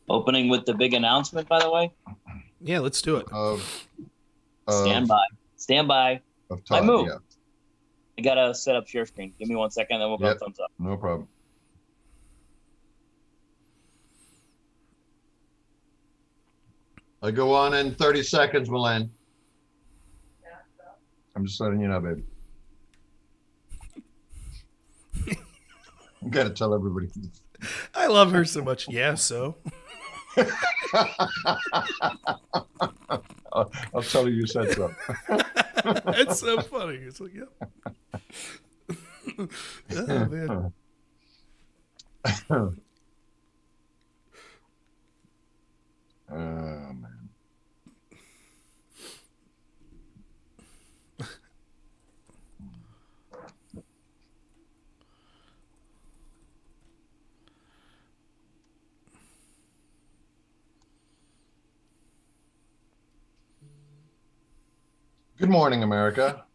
Opening with the big announcement, by the way. Yeah, let's do it. Stand by. Of Todd, I moved. yeah. I gotta set up share screen. Give me 1 second, then we'll go thumbs up. No problem. I go on in 30 seconds, Milan. I'm just letting you know, baby. I gotta tell everybody. I love her so much. Yeah, so. I'll tell you said so. It's so funny. It's like, yeah. Oh, man. Oh, man. Good morning, America.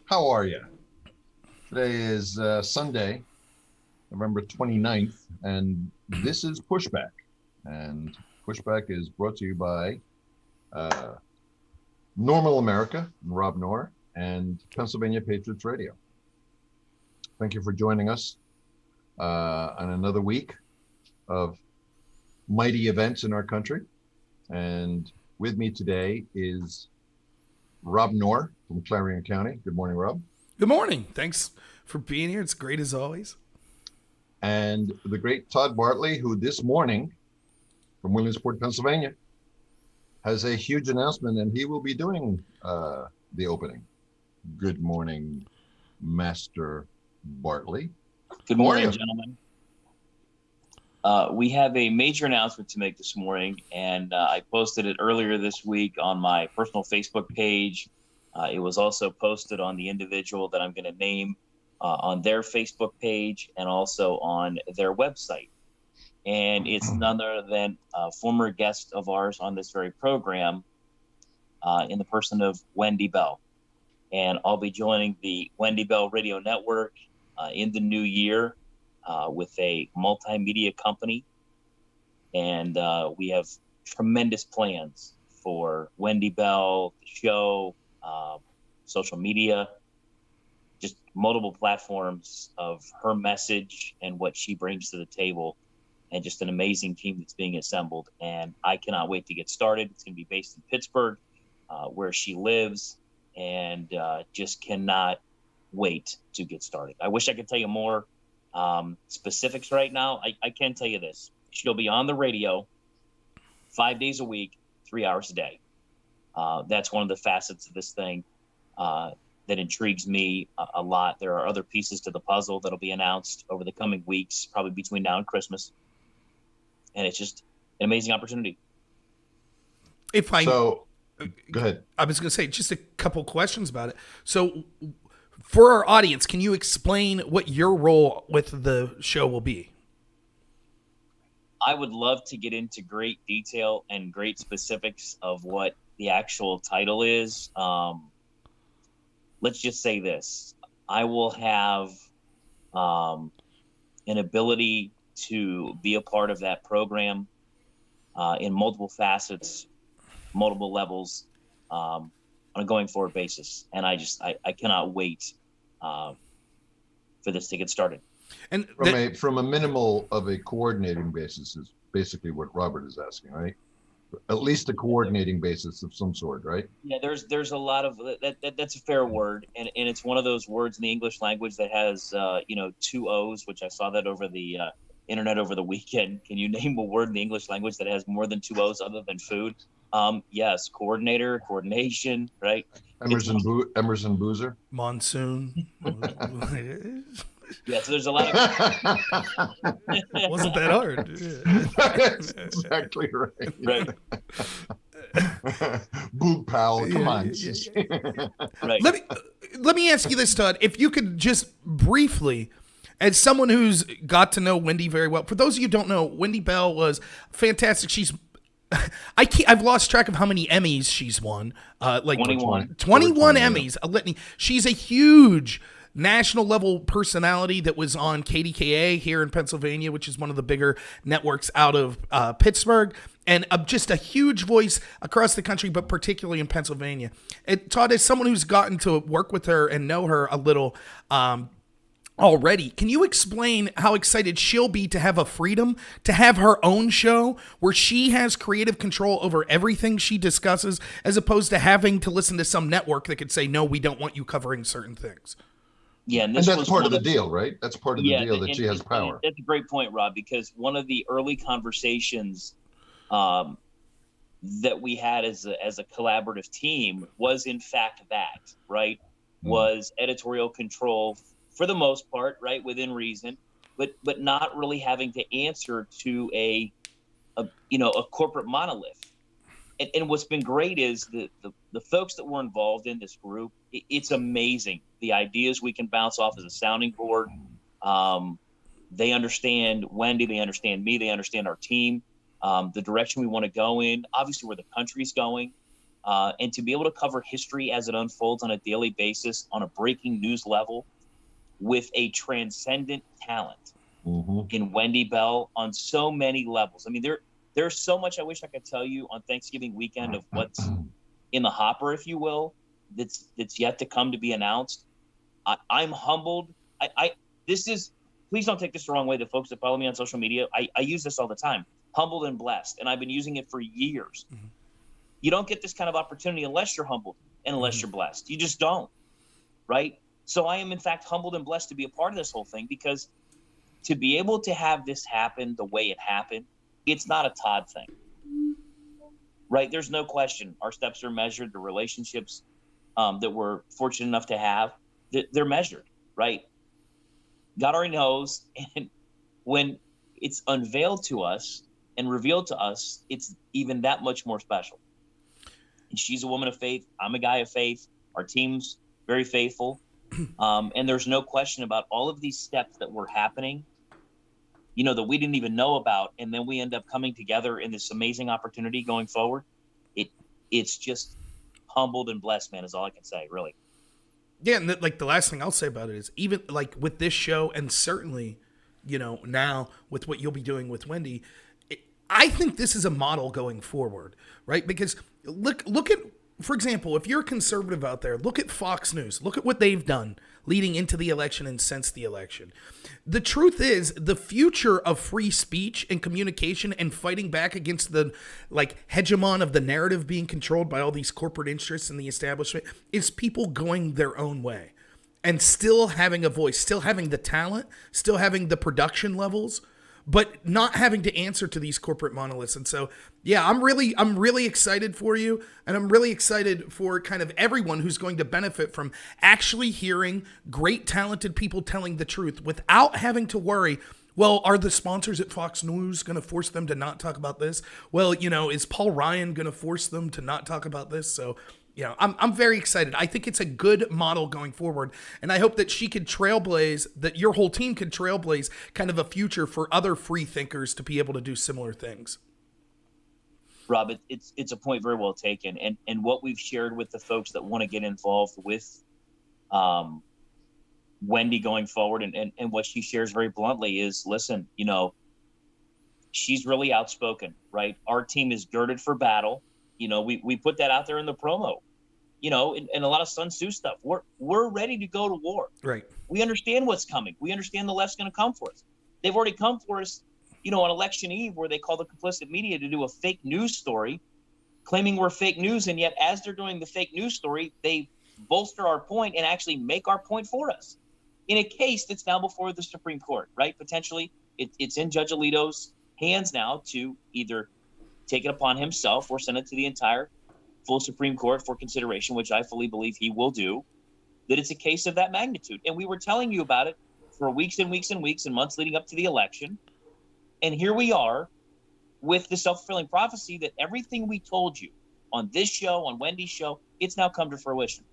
How are you? Today is Sunday, November 29th, and this is Pushback. And Pushback is brought to you by Normal America, and Rob Knorr, and Pennsylvania Patriots Radio. Thank you for joining us on another week of mighty events in our country. And with me today is Rob Knorr from Clarion County. Good morning, Rob. Good morning. Thanks for being here. It's great as always. And the great Todd Bartlett, who this morning from Williamsport, Pennsylvania, has a huge announcement, and he will be doing the opening. Good morning, Master Bartlett. Good morning, gentlemen. We have a major announcement to make this morning, and I posted it earlier this week on my personal Facebook page. It was also posted on the individual that I'm going to name on their Facebook page and also on their website. And it's none other than a former guest of ours on this very program in the person of Wendy Bell. And I'll be joining the Wendy Bell Radio Network in the new year with a multimedia company. And we have tremendous plans for Wendy Bell, the show, social media, just multiple platforms of her message and what she brings to the table, and just an amazing team that's being assembled. And I cannot wait to get started. It's going to be based in Pittsburgh, where she lives, and just cannot wait to get started. I wish I could tell you more specifics right now. I can tell you this. She'll be on the radio 5 days a week, 3 hours a day. That's one of the facets of this thing that intrigues me a lot. There are other pieces to the puzzle that'll be announced over the coming weeks, probably between now and Christmas. And it's just an amazing opportunity. Go ahead. I was going to say just a couple questions about it. So for our audience, can you explain what your role with the show will be? I would love to get into great detail and great specifics of what the actual title is. Let's just say this. I will have an ability to be a part of that program in multiple facets, multiple levels, on a going forward basis. And I cannot wait for this to get started. And from a minimal of a coordinating basis is basically what Robert is asking, right? At least a coordinating basis of some sort, right? Yeah, there's a lot of that's a fair word, and it's one of those words in the English language that has two O's, which I saw that over the internet over the weekend. Can you name a word in the English language that has more than two O's other than food? Yes, coordinator, coordination, right? Emerson Boozer, monsoon. Yeah, so there's a lot of. Wasn't that hard? That's exactly right. Right. Boog Powell, come on. Right. Let me ask you this, Todd. If you could just briefly, as someone who's got to know Wendy very well, for those of you who don't know, Wendy Bell was fantastic. She's I've lost track of how many Emmys she's won. 21. 21 Emmys. She's a huge national level personality that was on KDKA here in Pennsylvania, which is one of the bigger networks out of Pittsburgh, and just a huge voice across the country, but particularly in Pennsylvania. Todd, as someone who's gotten to work with her and know her a little already, can you explain how excited she'll be to have a freedom, to have her own show where she has creative control over everything she discusses, as opposed to having to listen to some network that could say, no, we don't want you covering certain things? Yeah, and that's part of the deal, right? That's part of the deal that she has power. That's a great point, Rob, because one of the early conversations that we had as a collaborative team was, in fact, that, right, was editorial control for the most part, right, within reason, but not really having to answer to a corporate monolith. And what's been great is the folks that were involved in this group, it's amazing. The ideas we can bounce off as a sounding board. They understand Wendy, they understand me, they understand our team, the direction we want to go in, obviously where the country's going. And to be able to cover history as it unfolds on a daily basis on a breaking news level with a transcendent talent in Wendy Bell on so many levels. I mean, there's so much I wish I could tell you on Thanksgiving weekend of what's in the hopper, if you will, that's yet to come to be announced. I'm humbled. Please don't take this the wrong way, the folks that follow me on social media. I use this all the time, humbled and blessed, and I've been using it for years. You don't get this kind of opportunity unless you're humbled and unless you're blessed. You just don't, right? So I am, in fact, humbled and blessed to be a part of this whole thing, because to be able to have this happen the way it happened, it's not a Todd thing, right? There's no question. Our steps are measured. The relationships that we're fortunate enough to have, they're measured, right? God already knows. And when it's unveiled to us and revealed to us, it's even that much more special. And she's a woman of faith. I'm a guy of faith. Our team's very faithful. And there's no question about all of these steps that were happening, that we didn't even know about. And then we end up coming together in this amazing opportunity going forward. It's just humbled and blessed, man, is all I can say, really. Yeah. And the last thing I'll say about it is, even like with this show, and certainly, now with what you'll be doing with Wendy, I think this is a model going forward, right? Because look at, for example, if you're a conservative out there, look at Fox News. Look at what they've done leading into the election and since the election. The truth is, the future of free speech and communication and fighting back against the hegemon of the narrative being controlled by all these corporate interests in the establishment is people going their own way and still having a voice, still having the talent, still having the production levels, but not having to answer to these corporate monoliths. And so, yeah, I'm really excited for you, and I'm really excited for kind of everyone who's going to benefit from actually hearing great, talented people telling the truth without having to worry, well, are the sponsors at Fox News going to force them to not talk about this? Well, is Paul Ryan going to force them to not talk about this? So, I'm very excited. I think it's a good model going forward, and I hope that she could trailblaze, that your whole team could trailblaze kind of a future for other free thinkers to be able to do similar things. Rob, it's a point very well taken, and what we've shared with the folks that want to get involved with Wendy going forward, and what she shares very bluntly is, listen, she's really outspoken, right? Our team is girded for battle. We put that out there in the promo, and a lot of Sun Tzu stuff. We're ready to go to war. Right. We understand what's coming. We understand the left's going to come for us. They've already come for us, on election eve, where they call the complicit media to do a fake news story, claiming we're fake news. And yet, as they're doing the fake news story, they bolster our point and actually make our point for us in a case that's now before the Supreme Court, right? Potentially, it's in Judge Alito's hands now to either take it upon himself or send it to the entire full Supreme Court for consideration, which I fully believe he will do, that it's a case of that magnitude. And we were telling you about it for weeks and weeks and weeks and months leading up to the election. And here we are with the self-fulfilling prophecy that everything we told you on this show, on Wendy's show, it's now come to fruition.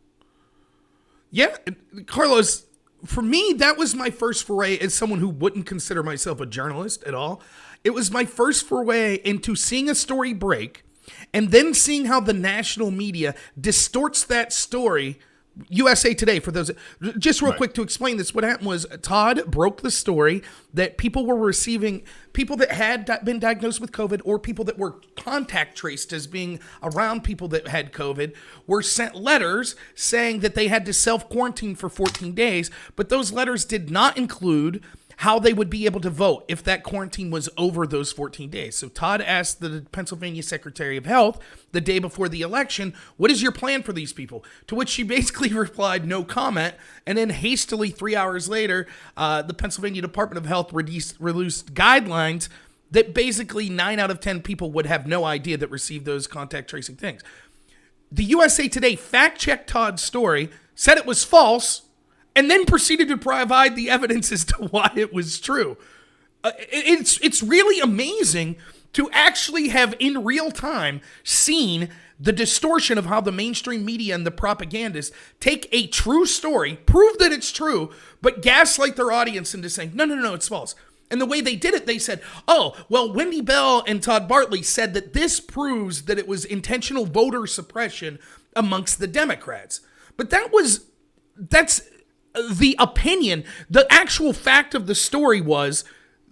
Yeah, Carlos, for me, that was my first foray as someone who wouldn't consider myself a journalist at all. It was my first foray into seeing a story break and then seeing how the national media distorts that story USA Today, for those, just real Right. quick to explain this, what happened was Todd broke the story that people were receiving, people that had been diagnosed with COVID or people that were contact traced as being around people that had COVID were sent letters saying that they had to self-quarantine for 14 days, but those letters did not include how they would be able to vote if that quarantine was over those 14 days. So Todd asked the Pennsylvania Secretary of Health the day before the election, what is your plan for these people? To which she basically replied, no comment. And then hastily 3 hours later, the Pennsylvania Department of Health released guidelines that basically 9 out of 10 people would have no idea that received those contact tracing things. The USA Today fact-checked Todd's story, said it was false, and then proceeded to provide the evidence as to why it was true. It's really amazing to actually have in real time seen the distortion of how the mainstream media and the propagandists take a true story, prove that it's true, but gaslight their audience into saying, no, it's false. And the way they did it, they said, oh, well, Wendy Bell and Todd Bartlett said that this proves that it was intentional voter suppression amongst the Democrats. But that's the opinion. The actual fact of the story was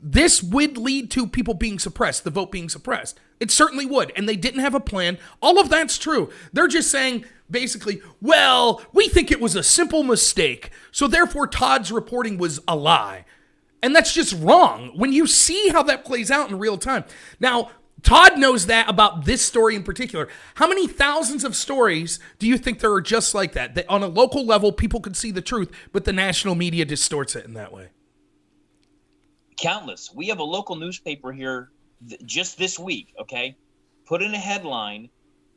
this would lead to people being suppressed, the vote being suppressed. It certainly would. And they didn't have a plan. All of that's true. They're just saying, basically, well, we think it was a simple mistake, so therefore Todd's reporting was a lie. And that's just wrong when you see how that plays out in real time. Now, Todd knows that about this story in particular. How many thousands of stories do you think there are just like that? That on a local level, people could see the truth, but the national media distorts it in that way? Countless. We have a local newspaper here just this week, okay? Put in a headline,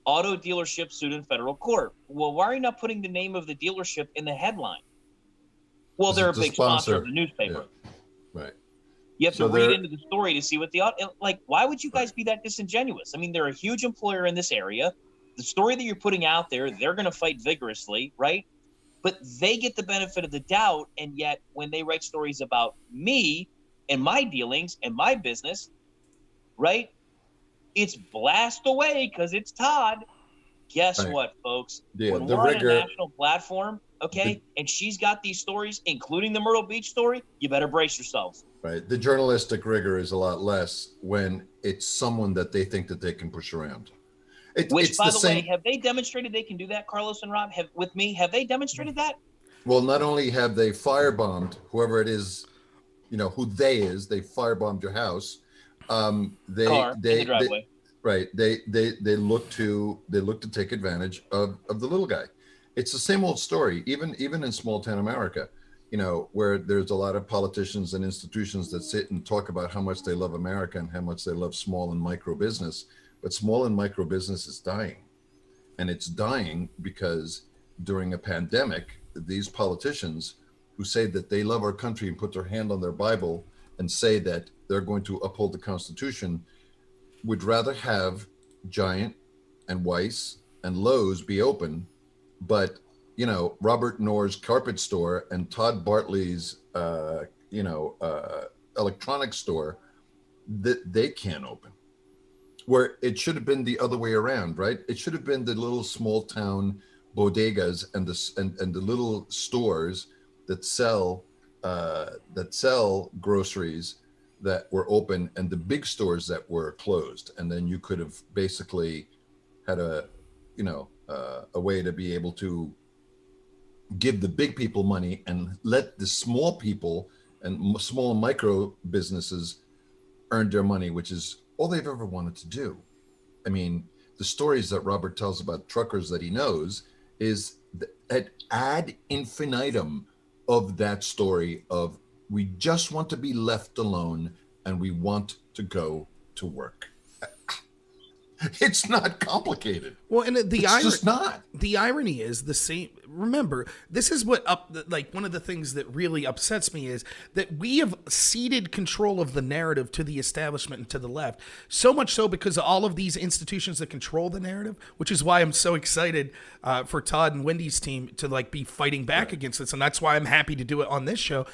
auto dealership sued in federal court. Well, why are you not putting the name of the dealership in the headline? Well, they're a big sponsor of the newspaper. Yeah. Right. You have to read into the story to see what why would you guys be that disingenuous? I mean, they're a huge employer in this area. The story that you're putting out there, they're going to fight vigorously, right? But they get the benefit of the doubt. And yet when they write stories about me and my dealings and my business, right? It's blast away because it's Todd. Guess what, folks? Yeah, when the we're rigor, on a national platform, okay, and she's got these stories, including the Myrtle Beach story, you better brace yourselves. Right. The journalistic rigor is a lot less when it's someone that they think that they can push around. Which, by the way, have they demonstrated they can do that, Carlos and Rob? Have they demonstrated that? Well, not only have they firebombed whoever it is, who they firebombed your house. In the driveway. They look to take advantage of the little guy. It's the same old story, even in small town America, where there's a lot of politicians and institutions that sit and talk about how much they love America and how much they love small and micro business. But small and micro business is dying. And it's dying because during a pandemic, these politicians who say that they love our country and put their hand on their Bible and say that they're going to uphold the Constitution would rather have Giant and Weiss and Lowe's be open, but Robert Knorr's carpet store and Todd Bartley's electronics store, that they can't open. Where it should have been the other way around, right? It should have been the little small town bodegas and the little stores that sell groceries that were open and the big stores that were closed. And then you could have basically had a way to be able to give the big people money and let the small people and small and micro businesses earn their money, which is all they've ever wanted to do. I mean, the stories that Robert tells about truckers that he knows is ad infinitum of that story of we just want to be left alone and we want to go to work. It's not complicated. Well, and it's just not. The irony is the same. Remember, this is what one of the things that really upsets me is that we have ceded control of the narrative to the establishment and to the left. So much so because of all of these institutions that control the narrative, which is why I'm so excited for Todd and Wendy's team to be fighting back against this, and that's why I'm happy to do it on this show.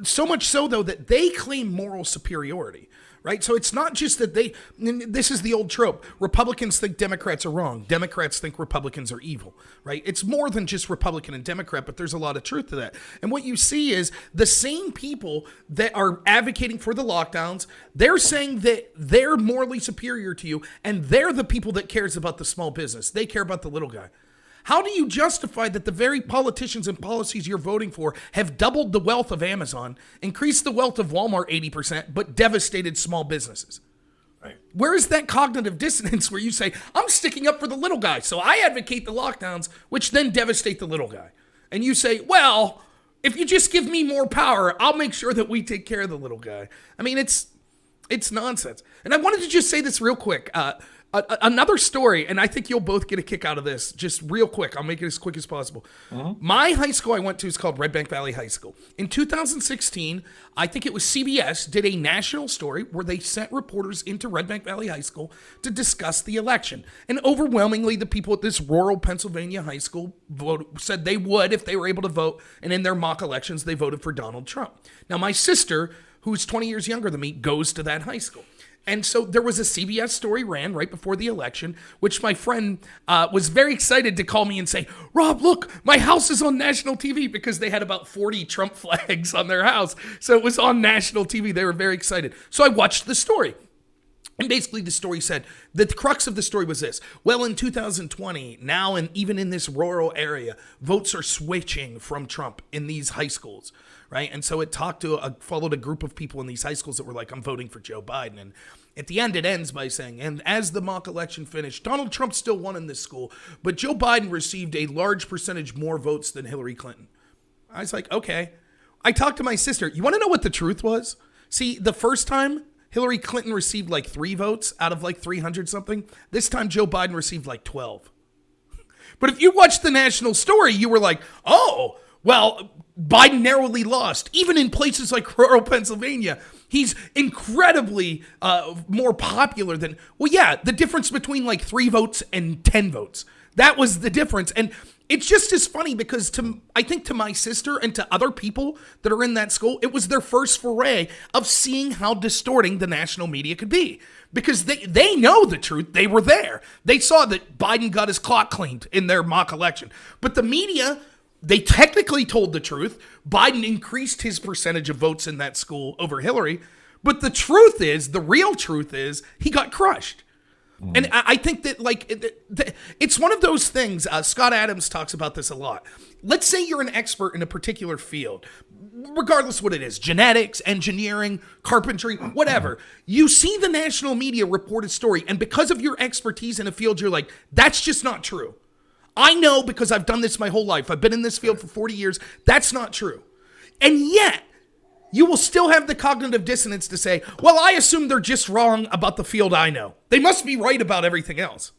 So much so though that they claim moral superiority. right? So it's not just that this is the old trope. Republicans think Democrats are wrong. Democrats think Republicans are evil, right? It's more than just Republican and Democrat, but there's a lot of truth to that. And what you see is the same people that are advocating for the lockdowns, they're saying that they're morally superior to you, and they're the people that cares about the small business. They care about the little guy. How do you justify that the very politicians and policies you're voting for have doubled the wealth of Amazon, increased the wealth of Walmart 80%, but devastated small businesses? Right. Where is that cognitive dissonance where you say, I'm sticking up for the little guy, so I advocate the lockdowns, which then devastate the little guy? And you say, well, if you just give me more power, I'll make sure that we take care of the little guy. I mean, it's nonsense. And I wanted to just say this real quick. Another story, and I think you'll both get a kick out of this, just real quick. I'll make it as quick as possible. My high school I went to is called Red Bank Valley High School. In 2016, I think it was CBS did a national story where they sent reporters into Red Bank Valley High School to discuss the election. And overwhelmingly, the people at this rural Pennsylvania high school said they would if they were able to vote. And in their mock elections, they voted for Donald Trump. Now, my sister, who's 20 years younger than me, goes to that high school. And so there was a CBS story ran right before the election, which my friend was very excited to call me and say, Rob, look, my house is on national TV, because they had about 40 Trump flags on their house. So it was on national TV. They were very excited. So I watched the story. And basically the story said, the crux of the story was this. Well, in 2020, now and even in this rural area, votes are switching from Trump in these high schools, right? And so it followed a group of people in these high schools that were like, I'm voting for Joe Biden. And at the end, it ends by saying, and as the mock election finished, Donald Trump still won in this school, but Joe Biden received a large percentage more votes than Hillary Clinton. I was like, okay. I talked to my sister. You want to know what the truth was? See, the first time, Hillary Clinton received like 3 votes out of like 300 something. This time, Joe Biden received like 12. But if you watched the national story, you were like, oh, well, Biden narrowly lost. Even in places like rural Pennsylvania, he's incredibly more popular than, well, yeah, the difference between like 3 votes and 10 votes. That was the difference. And it's just as funny because I think to my sister and to other people that are in that school, it was their first foray of seeing how distorting the national media could be. Because they know the truth. They were there. They saw that Biden got his clock cleaned in their mock election. But the media, they technically told the truth. Biden increased his percentage of votes in that school over Hillary. But the truth is, the real truth is, he got crushed. And I think that, like, it's one of those things. Scott Adams talks about this a lot. Let's say you're an expert in a particular field, regardless what it is, genetics, engineering, carpentry, whatever. You see the national media report a story, and because of your expertise in a field, you're like, that's just not true. I know because I've done this my whole life. I've been in this field for 40 years. That's not true. And yet, you will still have the cognitive dissonance to say, well, I assume they're just wrong about the field I know. They must be right about everything else.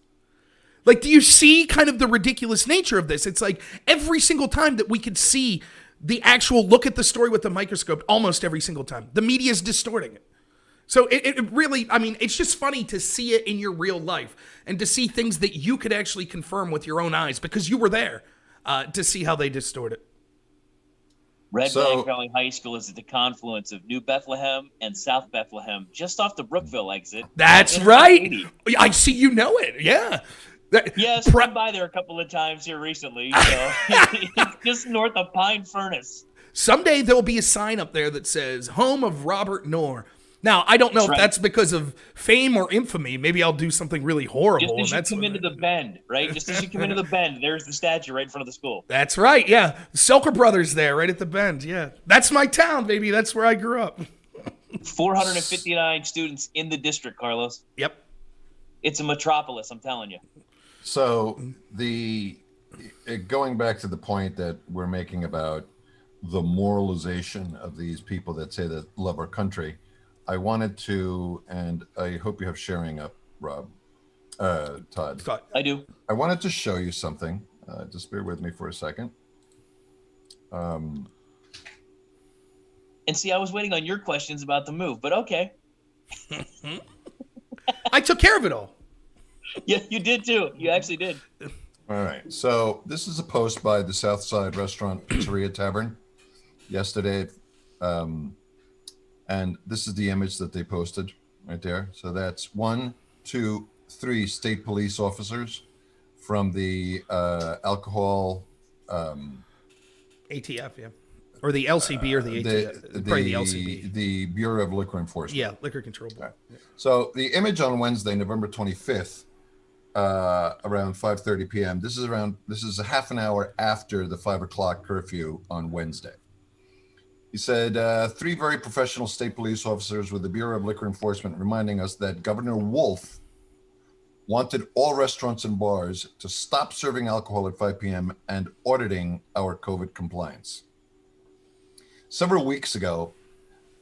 Like, do you see kind of the ridiculous nature of this? It's like every single time that we could see the actual look at the story with the microscope, almost every single time, the media is distorting it. So it really, I mean, it's just funny to see it in your real life and to see things that you could actually confirm with your own eyes because you were there to see how they distort it. Red Bank Valley High School is at the confluence of New Bethlehem and South Bethlehem, just off the Brookville exit. That's right. I see you know it. Yeah. Yes, I've been by there a couple of times here recently. So it's just north of Pine Furnace. Someday there'll be a sign up there that says, home of Robert Knorr. Now, I don't know if that's because of fame or infamy. Maybe I'll do something really horrible. Just as you come into the bend, right? Just as you come into the bend, there's the statue right in front of the school. That's right, yeah. Selker Brothers there, right at the bend, yeah. That's my town, baby. That's where I grew up. 459 students in the district, Carlos. Yep. It's a metropolis, I'm telling you. So going back to the point that we're making about the moralization of these people that say that love our country, I wanted to, and I hope you have sharing up, Rob, Todd. I do. I wanted to show you something. Just bear with me for a second. And see, I was waiting on your questions about the move, but okay. I took care of it all. Yeah, you did too. You actually did. All right. So this is a post by the Southside Restaurant Pizzeria Tavern yesterday. And this is the image that they posted. right there. So that's 1, 2, 3 state police officers from the alcohol, ATF, yeah, or the LCB or the ATF, probably the LCB. the Bureau of Liquor Enforcement. Yeah, Liquor Control Board. Right. So the image on Wednesday, November 25th, around 5:30 p.m. This is a half an hour after the 5 o'clock curfew on Wednesday. He said, 3 very professional state police officers with the Bureau of Liquor Enforcement reminding us that Governor Wolf wanted all restaurants and bars to stop serving alcohol at 5 p.m. and auditing our COVID compliance. Several weeks ago,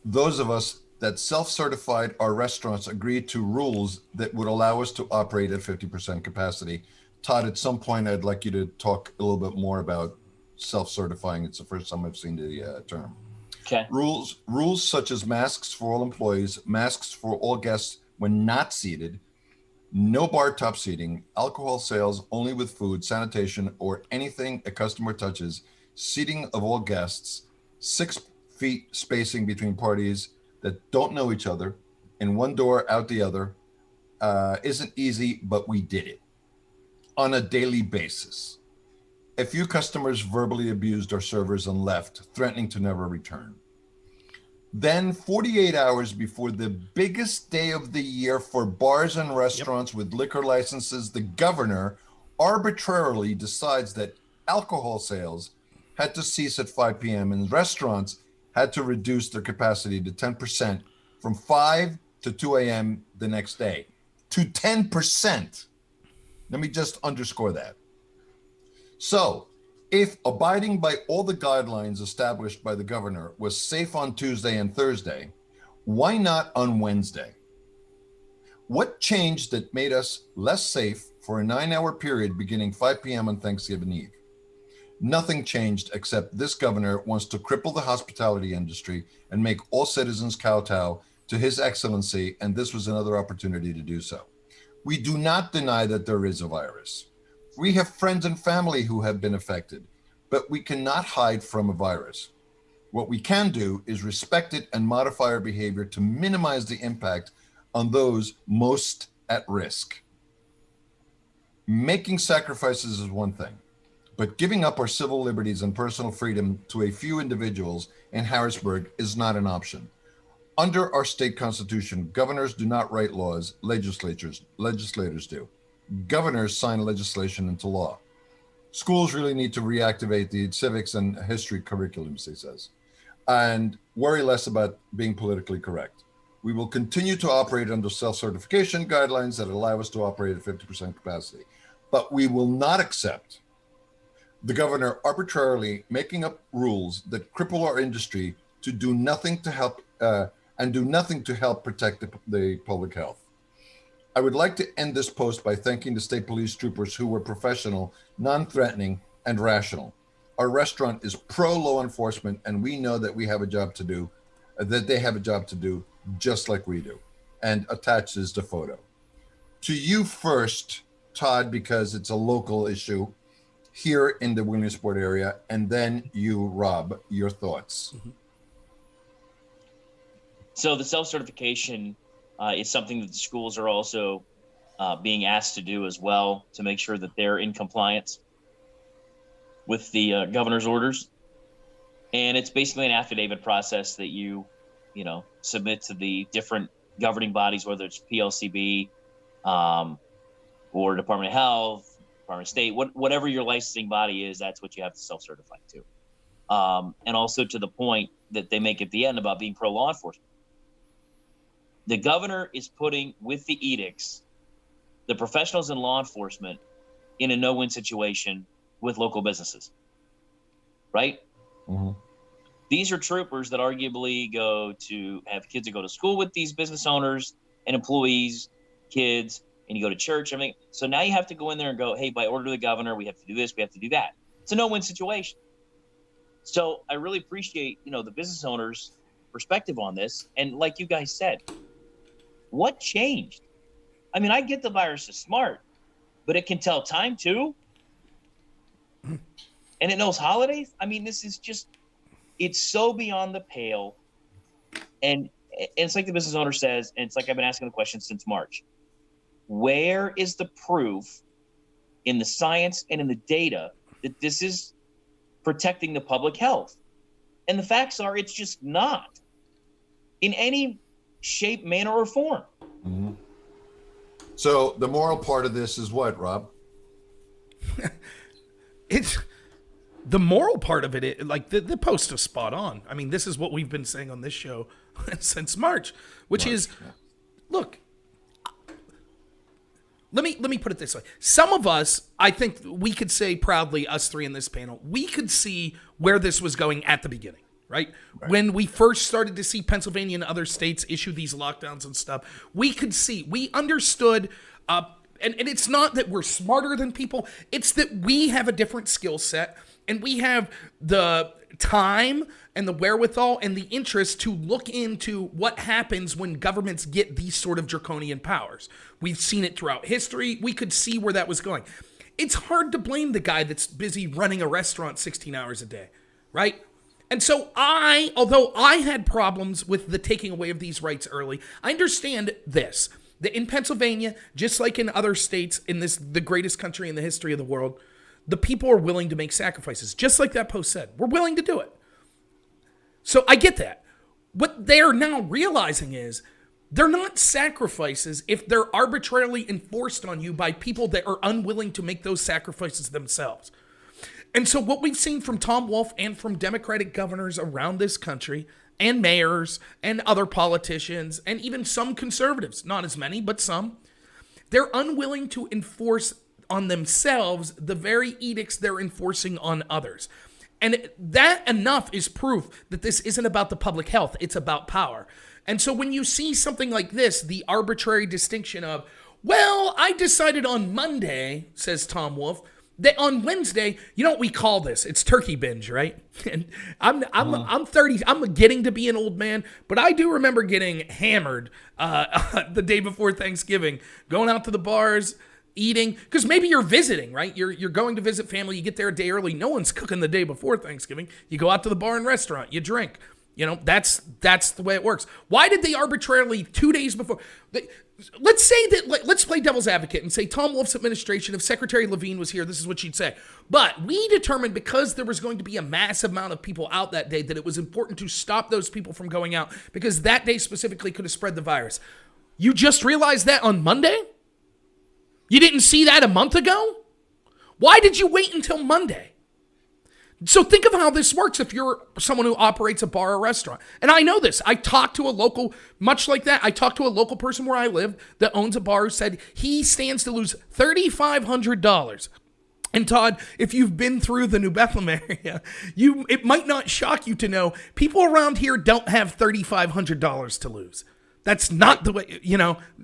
those of us that self-certified our restaurants agreed to rules that would allow us to operate at 50% capacity. Todd, at some point, I'd like you to talk a little bit more about self-certifying. It's the first time I've seen the term. Okay. Rules such as masks for all employees, masks for all guests when not seated, no bar top seating, alcohol sales only with food, sanitation, or anything a customer touches, seating of all guests, 6 feet spacing between parties that don't know each other, in one door out the other, isn't easy, but we did it on a daily basis. A few customers verbally abused our servers and left, threatening to never return. Then 48 hours before the biggest day of the year for bars and restaurants with liquor licenses, the governor arbitrarily decides that alcohol sales had to cease at 5 p.m. and restaurants had to reduce their capacity to 10% from 5 to 2 a.m. the next day. To 10%. Let me just underscore that. So, if abiding by all the guidelines established by the governor was safe on Tuesday and Thursday, why not on Wednesday? What changed that made us less safe for a 9-hour period beginning 5 p.m. on Thanksgiving Eve? Nothing changed except this governor wants to cripple the hospitality industry and make all citizens kowtow to his excellency, and this was another opportunity to do so. We do not deny that there is a virus. We have friends and family who have been affected, but we cannot hide from a virus. What we can do is respect it and modify our behavior to minimize the impact on those most at risk. Making sacrifices is one thing, but giving up our civil liberties and personal freedom to a few individuals in Harrisburg is not an option. Under our state constitution, governors do not write laws, legislators do. Governors sign legislation into law. Schools really need to reactivate the civics and history curriculums, he says, and worry less about being politically correct. We will continue to operate under self-certification guidelines that allow us to operate at 50% capacity, but we will not accept the governor arbitrarily making up rules that cripple our industry to do nothing to help protect the public health. I would like to end this post by thanking the state police troopers who were professional, non-threatening, and rational. Our restaurant is pro-law enforcement, and we know that we have a job to do, that they have a job to do, just like we do. And attached is the photo. To you first, Todd, because it's a local issue here in the Williamsport area, and then you, Rob, your thoughts. Mm-hmm. So the self-certification is something that the schools are also being asked to do as well, to make sure that they're in compliance with the governor's orders. And it's basically an affidavit process that you submit to the different governing bodies, whether it's PLCB or Department of Health, Department of State, whatever your licensing body is, that's what you have to self-certify to. And also to the point that they make at the end about being pro-law enforcement. The governor is putting, with the edicts, the professionals in law enforcement in a no-win situation with local businesses, right? Mm-hmm. These are troopers that arguably go to have kids that go to school with these business owners and employees, kids, and you go to church. I mean, so now you have to go in there and go, hey, by order of the governor, we have to do this, we have to do that. It's a no-win situation. So I really appreciate, the business owners' perspective on this. And like you guys said, what changed? I mean, I get the virus is smart, but it can tell time too. And it knows holidays. I mean, this is just, it's so beyond the pale. And it's like the business owner says, and it's like I've been asking the question since March. Where is the proof in the science and in the data that this is protecting the public health? And the facts are it's just not in any shape, manner, or form. Mm-hmm. So the moral part of this is what, Rob? It's the moral part of it, like the post is spot on. I mean, this is what we've been saying on this show since March, which is, look, let me put it this way. Some of us, I think we could say proudly, us three in this panel, we could see where this was going at the beginning, right? When we first started to see Pennsylvania and other states issue these lockdowns and stuff, we understood, and it's not that we're smarter than people, it's that we have a different skill set, and we have the time and the wherewithal and the interest to look into what happens when governments get these sort of draconian powers. We've seen it throughout history. We could see where that was going. It's hard to blame the guy that's busy running a restaurant 16 hours a day, right? And so although I had problems with the taking away of these rights early, I understand this, that in Pennsylvania, just like in other states in the greatest country in the history of the world, the people are willing to make sacrifices, just like that post said. We're willing to do it. So I get that. What they're now realizing is they're not sacrifices if they're arbitrarily enforced on you by people that are unwilling to make those sacrifices themselves. And so what we've seen from Tom Wolf and from Democratic governors around this country and mayors and other politicians and even some conservatives, not as many, but some, they're unwilling to enforce on themselves the very edicts they're enforcing on others. And that enough is proof that this isn't about the public health, it's about power. And so when you see something like this, the arbitrary distinction of, well, I decided on Monday, says Tom Wolf, that on Wednesday, you know what we call this? It's turkey binge, right? And I'm 30. I'm getting to be an old man, but I do remember getting hammered the day before Thanksgiving, going out to the bars, eating, because maybe you're visiting, right? You're going to visit family. You get there a day early. No one's cooking the day before Thanksgiving. You go out to the bar and restaurant. You drink. You know, that's the way it works. Why did they arbitrarily 2 days before? Let's say that, let's play devil's advocate and say Tom Wolf's administration, if Secretary Levine was here, this is what she'd say. But we determined because there was going to be a massive amount of people out that day that it was important to stop those people from going out because that day specifically could have spread the virus. You just realized that on Monday? You didn't see that a month ago? Why did you wait until Monday? So think of how this works if you're someone who operates a bar or restaurant. And I know this. I talked to a local, much like that, I talked to a local person where I live that owns a bar who said he stands to lose $3,500. And Todd, if you've been through the New Bethlehem area, it might not shock you to know people around here don't have $3,500 to lose. That's not the way,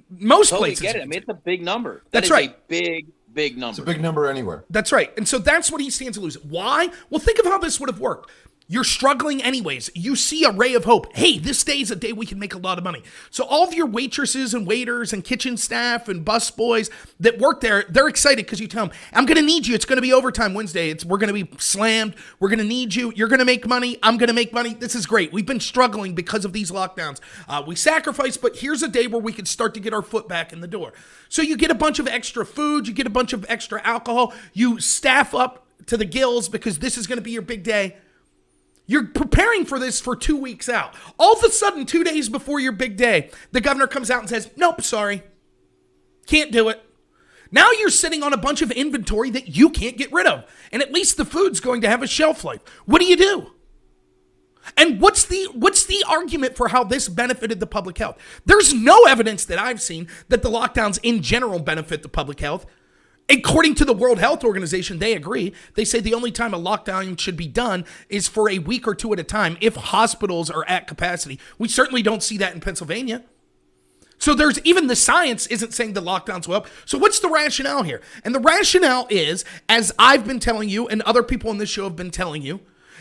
most places. Get it. I mean, it's a big number. That's right. A big number. It's a big number anywhere. That's right. And so that's what he stands to lose. Why? Well, think of how this would have worked. You're struggling anyways. You see a ray of hope. Hey, this day is a day we can make a lot of money. So all of your waitresses and waiters and kitchen staff and bus boys that work there, they're excited because you tell them, I'm going to need you. It's going to be overtime Wednesday. We're going to be slammed. We're going to need you. You're going to make money. I'm going to make money. This is great. We've been struggling because of these lockdowns. We sacrifice, but here's a day where we can start to get our foot back in the door. So you get a bunch of extra food. You get a bunch of extra alcohol. You staff up to the gills because this is going to be your big day. You're preparing for this for 2 weeks out. All of a sudden, 2 days before your big day, the governor comes out and says, nope, sorry. Can't do it. Now you're sitting on a bunch of inventory that you can't get rid of. And at least the food's going to have a shelf life. What do you do? And what's the argument for how this benefited the public health? There's no evidence that I've seen that the lockdowns in general benefit the public health. According to the World Health Organization, they agree. They say the only time a lockdown should be done is for a week or two at a time if hospitals are at capacity. We certainly don't see that in Pennsylvania. So there's even the science isn't saying the lockdowns will help. So what's the rationale here? And the rationale is, as I've been telling you and other people on this show have been telling you,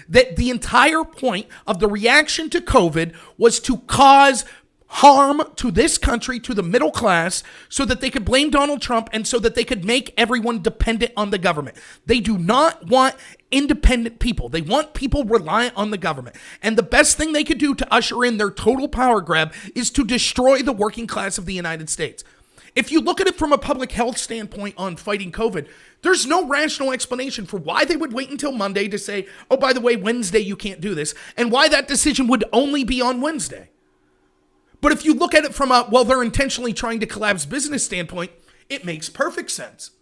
that the entire point of the reaction to COVID was to cause harm to this country, to the middle class, so that they could blame Donald Trump and so that they could make everyone dependent on the government. They do not want independent people. They want people reliant on the government. And the best thing they could do to usher in their total power grab is to destroy the working class of the United States. If you look at it from a public health standpoint on fighting COVID, there's no rational explanation for why they would wait until Monday to say, oh, by the way, Wednesday you can't do this, and why that decision would only be on Wednesday. But if you look at it from a, well, they're intentionally trying to collapse business standpoint, it makes perfect sense.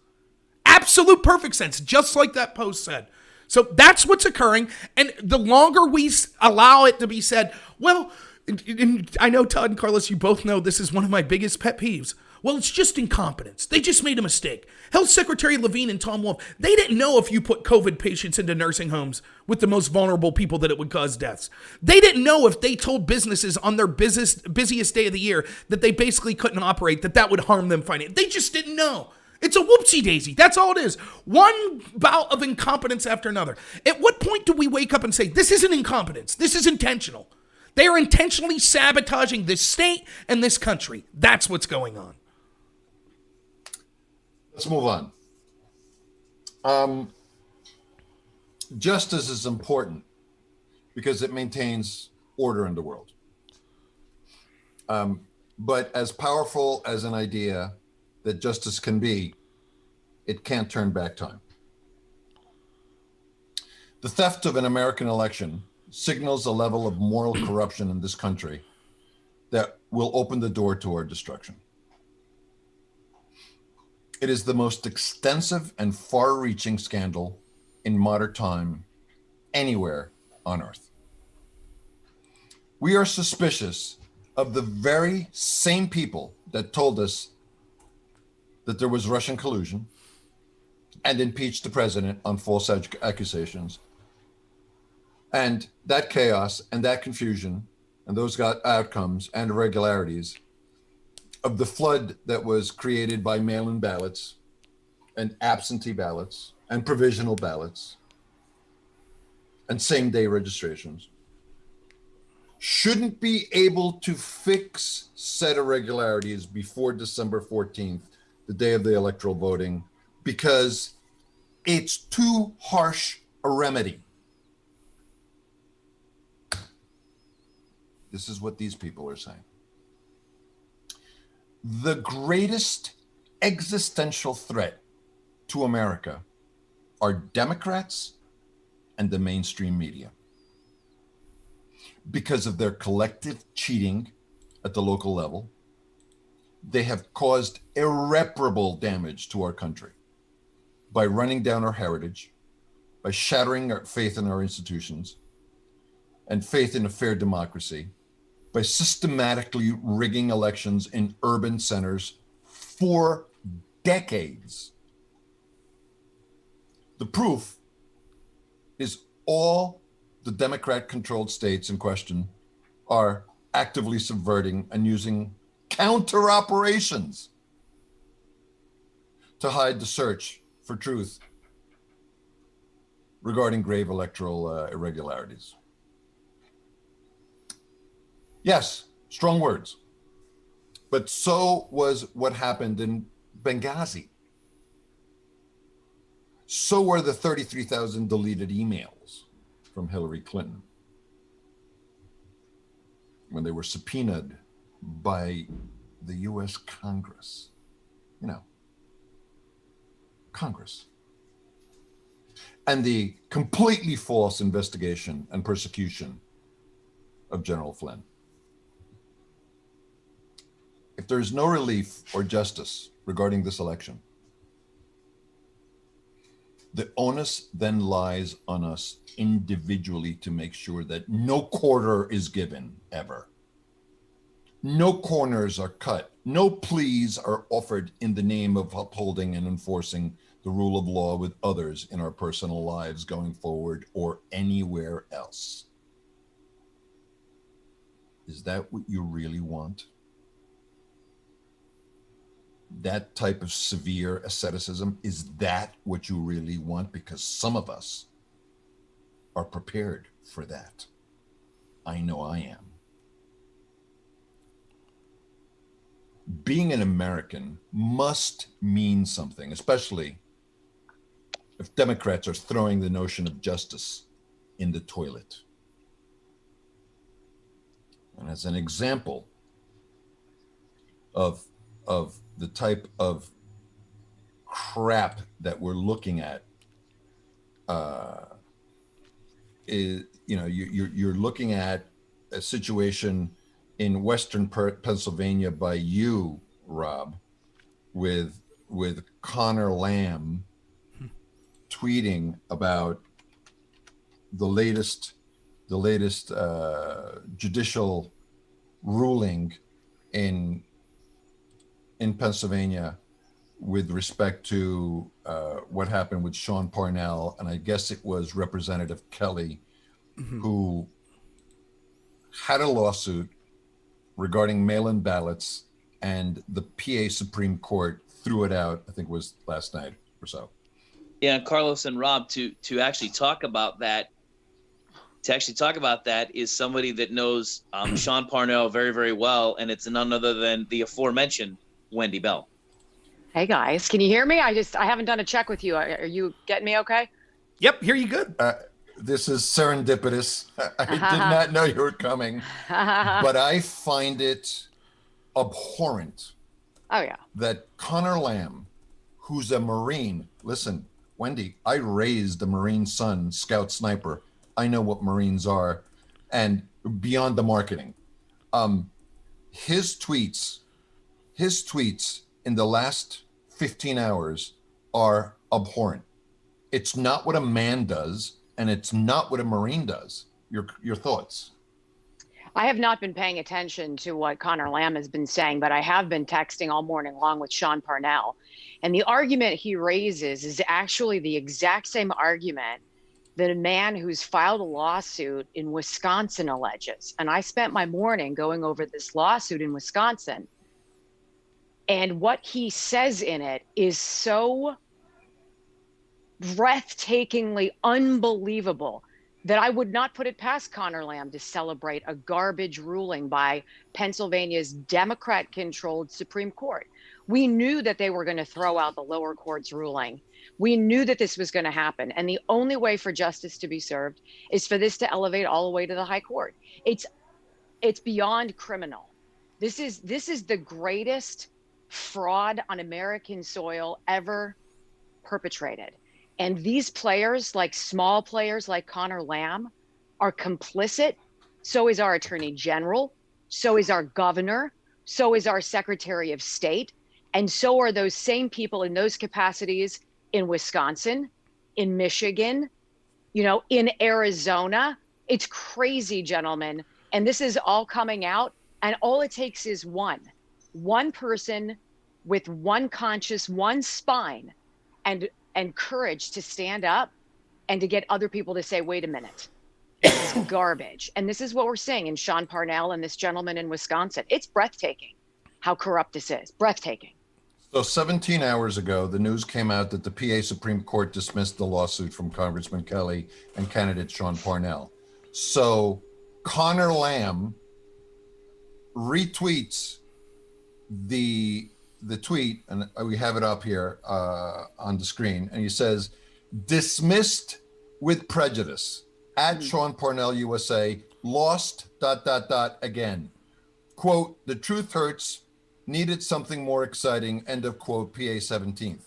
Absolute perfect sense, just like that post said. So that's what's occurring, and the longer we allow it to be said, well, and I know, Todd and Carlos, you both know this is one of my biggest pet peeves. Well, it's just incompetence. They just made a mistake. Health Secretary Levine and Tom Wolf, they didn't know if you put COVID patients into nursing homes with the most vulnerable people that it would cause deaths. They didn't know if they told businesses on their busiest day of the year that they basically couldn't operate, that would harm them financially. They just didn't know. It's a whoopsie daisy. That's all it is. One bout of incompetence after another. At what point do we wake up and say, this isn't incompetence, this is intentional? They are intentionally sabotaging this state and this country. That's what's going on. Let's move on. Justice is important because it maintains order in the world. But as powerful as an idea that justice can be, it can't turn back time. The theft of an American election signals a level of moral corruption in this country that will open the door to our destruction. It is the most extensive and far-reaching scandal in modern time anywhere on earth. We are suspicious of the very same people that told us that there was Russian collusion and impeached the president on false accusations. And that chaos and that confusion and those outcomes and irregularities of the flood that was created by mail-in ballots and absentee ballots and provisional ballots and same-day registrations shouldn't be able to fix said irregularities before December 14th, the day of the electoral voting, because it's too harsh a remedy. This is what these people are saying. The greatest existential threat to America are Democrats and the mainstream media because of their collective cheating at the local level. They have caused irreparable damage to our country by running down our heritage, by shattering our faith in our institutions and faith in a fair democracy, by systematically rigging elections in urban centers for decades. The proof is all the Democrat-controlled states in question are actively subverting and using counter operations to hide the search for truth regarding grave electoral irregularities. Yes, strong words. But so was what happened in Benghazi. So were the 33,000 deleted emails from Hillary Clinton when they were subpoenaed by the US Congress. You know, Congress. And the completely false investigation and persecution of General Flynn. If there is no relief or justice regarding this election, the onus then lies on us individually to make sure that no quarter is given ever. No corners are cut. No pleas are offered in the name of upholding and enforcing the rule of law with others in our personal lives going forward or anywhere else. Is that what you really want? That type of severe asceticism, is that what you really want? Because some of us are prepared for that. I know I am. being an American must mean something, especially if Democrats are throwing the notion of justice in the toilet. And as an example of the type of crap that we're looking at, you're looking at a situation in Western Pennsylvania by you, Rob, with Connor Lamb tweeting about the latest judicial ruling in Pennsylvania with respect to what happened with Sean Parnell, and I guess it was Representative Kelly, who had a lawsuit regarding mail-in ballots, and the PA Supreme Court threw it out. I think it was last night or so. Yeah, Carlos and Rob, to actually talk about that. Is somebody that knows Sean Parnell very, very well, and it's none other than the aforementioned Wendy Bell. Hey guys, can you hear me? I haven't done a check with you. Are you getting me okay? Yep, hear you good. This is serendipitous. I did not know you were coming, but I find it abhorrent. Oh yeah. That Connor Lamb, who's a Marine, listen, Wendy, I raised a Marine son, scout sniper. I know what Marines are, and beyond the marketing. His tweets in the last 15 hours are abhorrent. It's not what a man does, and it's not what a Marine does. Your thoughts? I have not been paying attention to what Connor Lamb has been saying, but I have been texting all morning long with Sean Parnell. And the argument he raises is actually the exact same argument that a man who's filed a lawsuit in Wisconsin alleges. And I spent my morning going over this lawsuit in Wisconsin. And what he says in it is so breathtakingly unbelievable that I would not put it past Connor Lamb to celebrate a garbage ruling by Pennsylvania's Democrat-controlled Supreme Court. We knew that they were going to throw out the lower court's ruling. We knew that this was going to happen. And the only way for justice to be served is for this to elevate all the way to the high court. It's beyond criminal. This is the greatest fraud on American soil ever perpetrated. And these players, like small players like Connor Lamb, are complicit. So is our attorney general. So is our governor. So is our secretary of state. And so are those same people in those capacities in Wisconsin, in Michigan, in Arizona. It's crazy, gentlemen. And this is all coming out. And all it takes is one person with one conscience, one spine, and courage to stand up and to get other people to say, wait a minute, this is garbage. And this is what we're seeing in Sean Parnell and this gentleman in Wisconsin. It's breathtaking how corrupt this is. Breathtaking. So 17 hours ago, the news came out that the PA Supreme Court dismissed the lawsuit from Congressman Kelly and candidate Sean Parnell. So Connor Lamb retweets the tweet, and we have it up here on the screen, and he says, dismissed with prejudice, at Sean Parnell USA, lost ... again. Quote, the truth hurts, needed something more exciting, end of quote, PA 17th.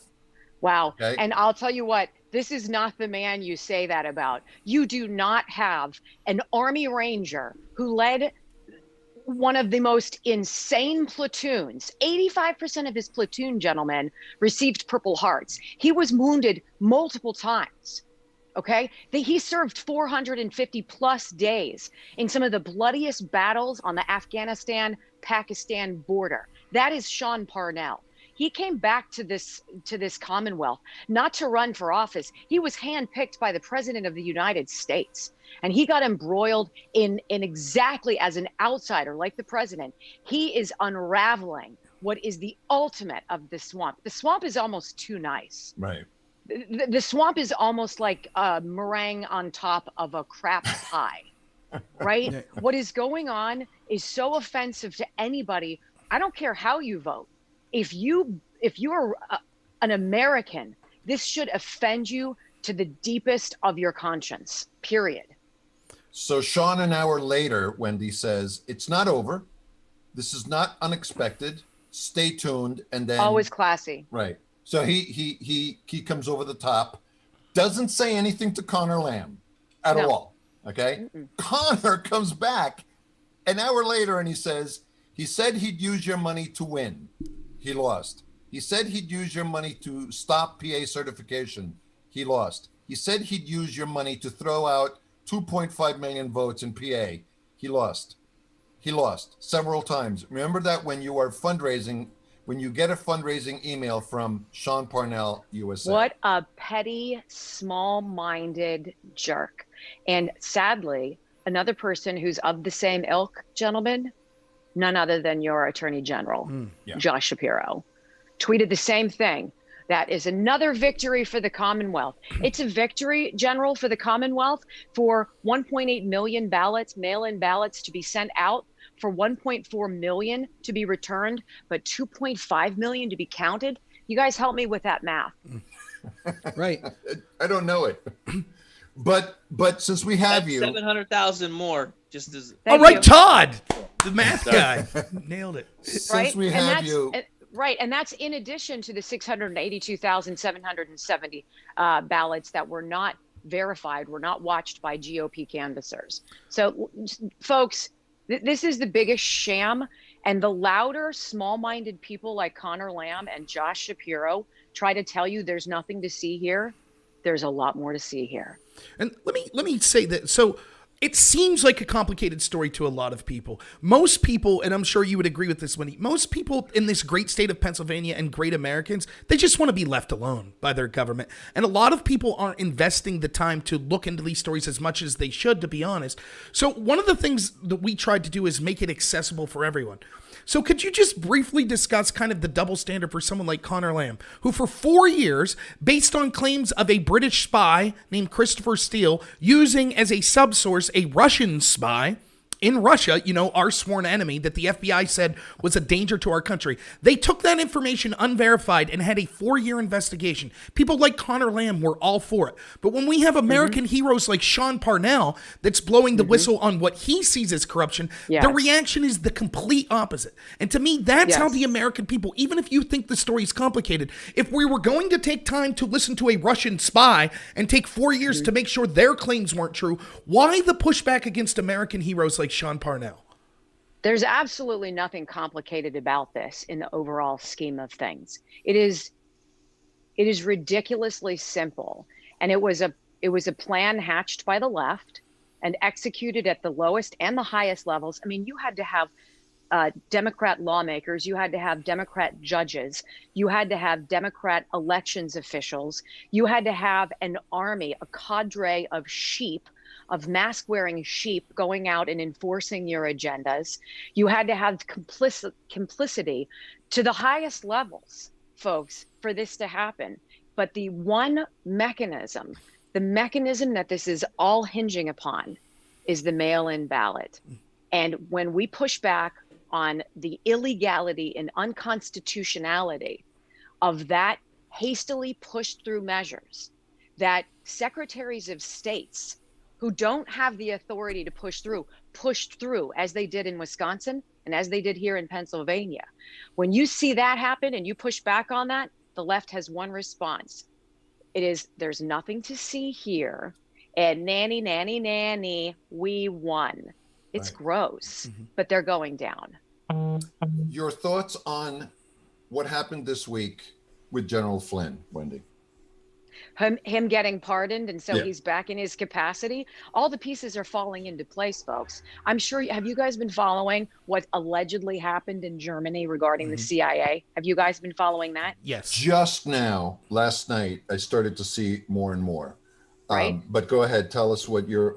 Wow. Okay. And I'll tell you what, this is not the man you say that about. You do not have an Army Ranger who led one of the most insane platoons. 85% of his platoon, gentlemen, received Purple Hearts. He was wounded multiple times. Okay, he served 450 plus days in some of the bloodiest battles on the Afghanistan-Pakistan border. That is Sean Parnell. He came back to this Commonwealth, not to run for office. He was handpicked by the President of the United States. And he got embroiled in exactly as an outsider, like the president. He is unraveling what is the ultimate of the swamp. The swamp is almost too nice. Right. The swamp is almost like a meringue on top of a crap pie, right? What is going on is so offensive to anybody I don't care how you vote. If you are an American, this should offend you to the deepest of your conscience, period. So Sean, an hour later, Wendy says, it's not over. This is not unexpected. Stay tuned. And then always classy. Right. So he comes over the top, doesn't say anything to Connor Lamb at all. Okay. Connor comes back an hour later and he says, he said he'd use your money to win. He lost. He said he'd use your money to stop PA certification. He lost. He said he'd use your money to throw out 2.5 million votes in PA. He lost. He lost several times. Remember that when you are fundraising, when you get a fundraising email from Sean Parnell, USA. What a petty, small-minded jerk. And sadly, another person who's of the same ilk, gentlemen, none other than your Attorney General, Josh Shapiro, tweeted the same thing. That is another victory for the Commonwealth. It's a victory, General, for the Commonwealth, for 1.8 million ballots, mail-in ballots to be sent out, for 1.4 million to be returned, but 2.5 million to be counted. You guys help me with that math. Right. I don't know it. But since we have you, 700,000 more. Just as all right, Todd, the math guy, nailed it. Since we have you. Right, and that's in addition to the 682,770 ballots that were not verified, were not watched by GOP canvassers. So, folks, this is the biggest sham, and the louder, small-minded people like Connor Lamb and Josh Shapiro try to tell you there's nothing to see here. There's a lot more to see here. And let me say that. So it seems like a complicated story to a lot of people. Most people, and I'm sure you would agree with this, Wendy, most people in this great state of Pennsylvania and great Americans, they just want to be left alone by their government. And a lot of people aren't investing the time to look into these stories as much as they should, to be honest. So one of the things that we tried to do is make it accessible for everyone. So could you just briefly discuss kind of the double standard for someone like Connor Lamb, who for 4 years, based on claims of a British spy named Christopher Steele, using as a subsource a Russian spy in Russia, you know, our sworn enemy that the FBI said was a danger to our country. They took that information unverified and had a 4-year investigation. People like Connor Lamb were all for it. But when we have American heroes like Sean Parnell that's blowing the whistle on what he sees as corruption, the reaction is the complete opposite. And to me, that's how the American people, even if you think the story is complicated, if we were going to take time to listen to a Russian spy and take 4 years to make sure their claims weren't true, why the pushback against American heroes like Sean Parnell? There's absolutely nothing complicated about this in the overall scheme of things. It is ridiculously simple, and it was a plan hatched by the left and executed at the lowest and the highest levels. I mean, you had to have Democrat lawmakers, you had to have Democrat judges, you had to have Democrat elections officials, you had to have an army, a cadre of sheep, of mask-wearing sheep going out and enforcing your agendas. You had to have complicity to the highest levels, folks, for this to happen. But the one mechanism, the mechanism that this is all hinging upon, is the mail-in ballot. And when we push back on the illegality and unconstitutionality of that hastily pushed through measures, that secretaries of states who don't have the authority to pushed through as they did in Wisconsin and as they did here in Pennsylvania. When you see that happen and you push back on that, the left has one response. It is, there's nothing to see here, and nanny, nanny, nanny, we won. It's gross, but they're going down. Your thoughts on what happened this week with General Flynn, Wendy? Him getting pardoned, and so he's back in his capacity. All the pieces are falling into place, folks. I'm sure, have you guys been following what allegedly happened in Germany regarding the CIA? Have you guys been following that? Yes. Just now, last night, I started to see more and more. Right. But go ahead, tell us what you're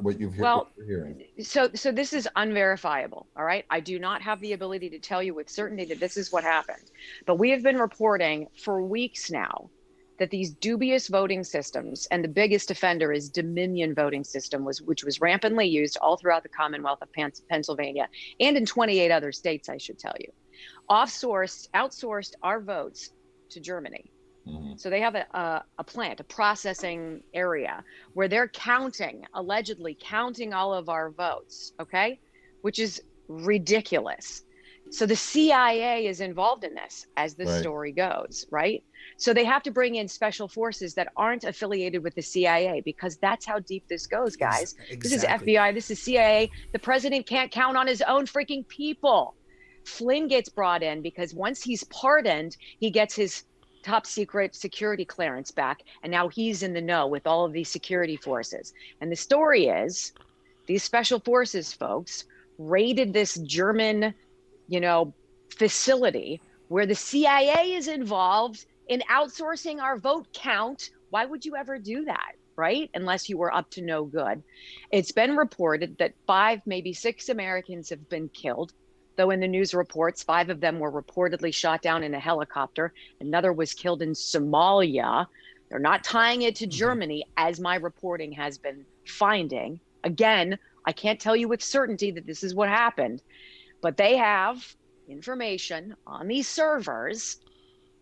hearing. So this is unverifiable. All right. I do not have the ability to tell you with certainty that this is what happened, but we have been reporting for weeks now that these dubious voting systems, and the biggest offender is Dominion voting system, which was rampantly used all throughout the Commonwealth of Pennsylvania and in 28 other states, I should tell you. outsourced our votes to Germany. So they have a plant, a processing area where they're allegedly counting all of our votes, okay? Which is ridiculous. So the CIA is involved in this, as the story goes, right? So they have to bring in special forces that aren't affiliated with the CIA, because that's how deep this goes, guys. Exactly. This is FBI, this is CIA. The president can't count on his own freaking people. Flynn gets brought in because once he's pardoned, he gets his top secret security clearance back, and now he's in the know with all of these security forces. And the story is, these special forces folks raided this German, facility where the CIA is involved in outsourcing our vote count. Why would you ever do that, right? Unless you were up to no good. It's been reported that 5, maybe 6 Americans have been killed, though in the news reports, 5 of them were reportedly shot down in a helicopter. Another was killed in Somalia. They're not tying it to Germany, as my reporting has been finding. Again, I can't tell you with certainty that this is what happened, but they have information on these servers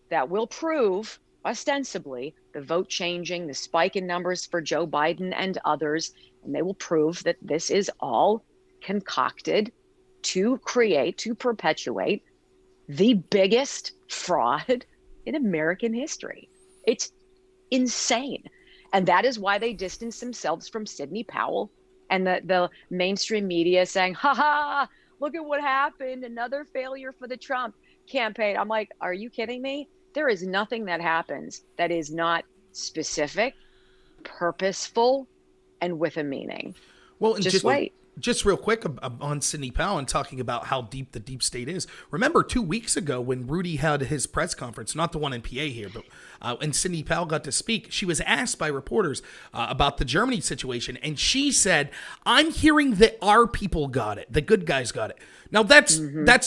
that will prove, ostensibly, the vote changing, the spike in numbers for Joe Biden and others, and they will prove that this is all concocted to perpetuate the biggest fraud in American history. It's insane. And that is why they distance themselves from Sidney Powell and the mainstream media saying, look at what happened, another failure for the Trump campaign. I'm like, are you kidding me? There is nothing that happens that is not specific, purposeful, and with a meaning. Well, and just wait. Just real quick on Sidney Powell and talking about how deep the deep state is. Remember 2 weeks ago when Rudy had his press conference, not the one in PA here, but and Sidney Powell got to speak, she was asked by reporters about the Germany situation. And she said, I'm hearing that our people got it. The good guys got it. Now that's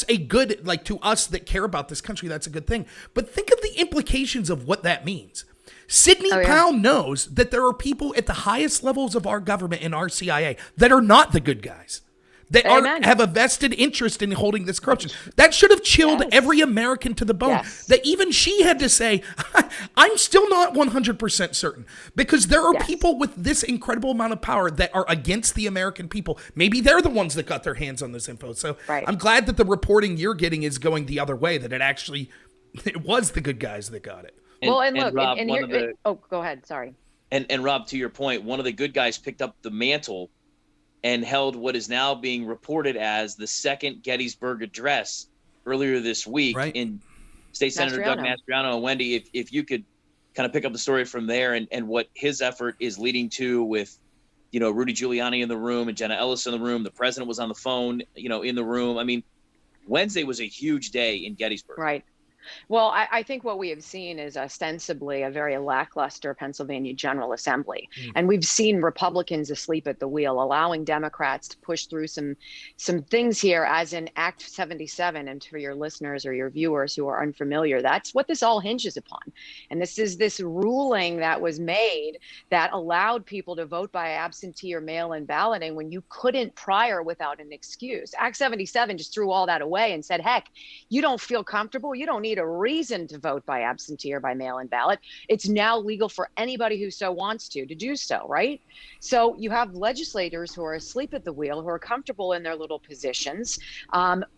a good, like, to us that care about this country, that's a good thing. But think of the implications of what that means. Sidney Powell knows that there are people at the highest levels of our government and our CIA that are not the good guys, that have a vested interest in holding this corruption. That should have chilled every American to the bone. That even she had to say, I'm still not 100% certain, because there are people with this incredible amount of power that are against the American people. Maybe they're the ones that got their hands on this info. So I'm glad that the reporting you're getting is going the other way, that it was the good guys that got it. And Rob, go ahead. Sorry. And Rob, to your point, one of the good guys picked up the mantle and held what is now being reported as the second Gettysburg Address earlier this week in State Senator Doug Mastriano. And Wendy, if you could kind of pick up the story from there and what his effort is leading to with, Rudy Giuliani in the room and Jenna Ellis in the room. The president was on the phone, in the room. I mean, Wednesday was a huge day in Gettysburg. Right. Well, I think what we have seen is ostensibly a very lackluster Pennsylvania General Assembly. And we've seen Republicans asleep at the wheel, allowing Democrats to push through some things here, as in Act 77. And for your listeners or your viewers who are unfamiliar, that's what this all hinges upon. And this is this ruling that was made that allowed people to vote by absentee or mail-in balloting when you couldn't prior without an excuse. Act 77 just threw all that away and said, heck, you don't feel comfortable, you don't need a reason to vote by absentee or by mail-in ballot. It's now legal for anybody who so wants to do so, right? So you have legislators who are asleep at the wheel, who are comfortable in their little positions,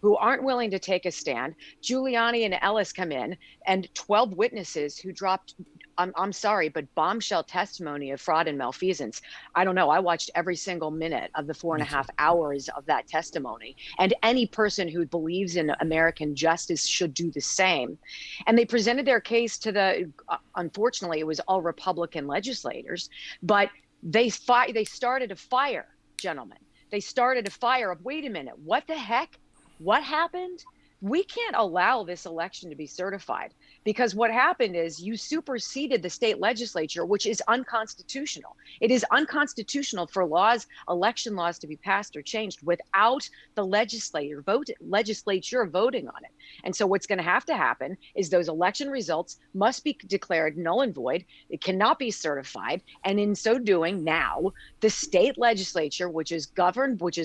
who aren't willing to take a stand. Giuliani and Ellis come in, and 12 witnesses who dropped, I'm sorry, but bombshell testimony of fraud and malfeasance. I don't know. I watched every single minute of the 4.5 hours of that testimony. And any person who believes in American justice should do the same. And they presented their case to unfortunately, it was all Republican legislators, but they started a fire, gentlemen. They started a fire of, wait a minute, what the heck? What happened? We can't allow this election to be certified, because what happened is you superseded the state legislature, which is unconstitutional. It is unconstitutional for election laws to be passed or changed without the legislature voting on it. And so what's going to happen is those election results must be declared null and void. It cannot be certified. And in so doing, now the state legislature, which is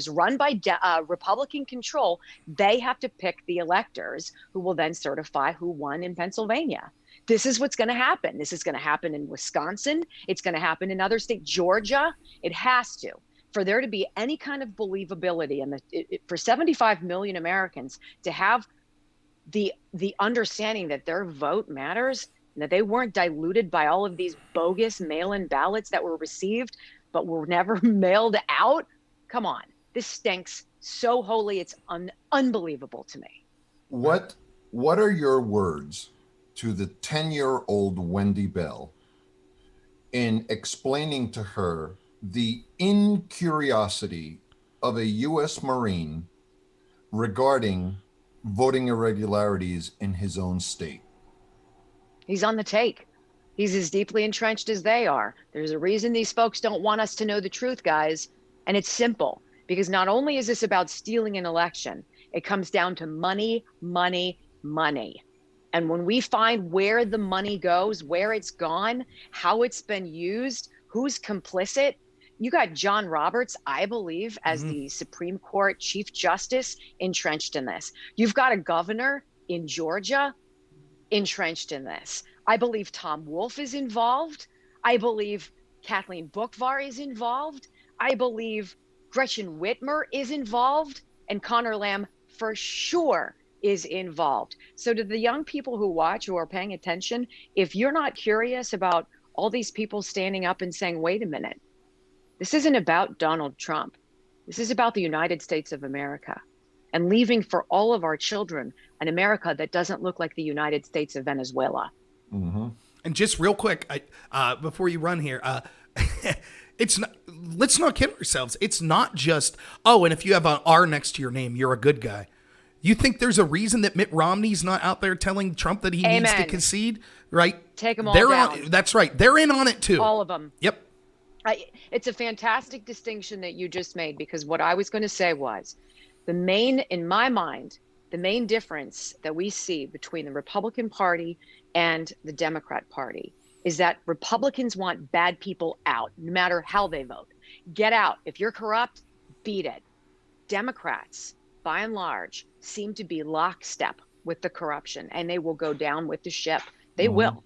run by Republican control, they have to pick the electors who will then certify who won in Pennsylvania. This is what's going to happen. This is going to happen in Wisconsin. It's going to happen in other states, Georgia. It has to. For there to be any kind of believability, and for 75 million Americans to have the understanding that their vote matters, and that they weren't diluted by all of these bogus mail-in ballots that were received but were never mailed out. Come on, this stinks so wholly. It's unbelievable to me. What are your words to the 10-year-old Wendy Bell in explaining to her the incuriosity of a U.S. Marine regarding voting irregularities in his own state? He's on the take. He's as deeply entrenched as they are. There's a reason these folks don't want us to know the truth, guys. And it's simple, because not only is this about stealing an election, it comes down to money, money, money. And when we find where the money goes, where it's gone, how it's been used, who's complicit, you got John Roberts, I believe, as the Supreme Court Chief Justice entrenched in this. You've got a governor in Georgia entrenched in this. I believe Tom Wolf is involved. I believe Kathleen Bookvar is involved. I believe Gretchen Whitmer is involved, and Connor Lamb for sure is involved. So to the young people who watch, who are paying attention, if you're not curious about all these people standing up and saying, wait a minute, this isn't about Donald Trump. This is about the United States of America, and leaving for all of our children an America that doesn't look like the United States of Venezuela. Mm-hmm. And just real quick, before you run here, it's not, let's not kid ourselves. It's not just, oh, and if you have an R next to your name, you're a good guy. You think there's a reason that Mitt Romney's not out there telling Trump that he needs to concede, right? Take them all down. That's right. They're in on it too. All of them. Yep. It's a fantastic distinction that you just made, because what I was going to say was in my mind, the main difference that we see between the Republican Party and the Democrat Party is that Republicans want bad people out, no matter how they vote. Get out. If you're corrupt, beat it. Democrats, by and large, seem to be lockstep with the corruption, and they will go down with the ship. They will.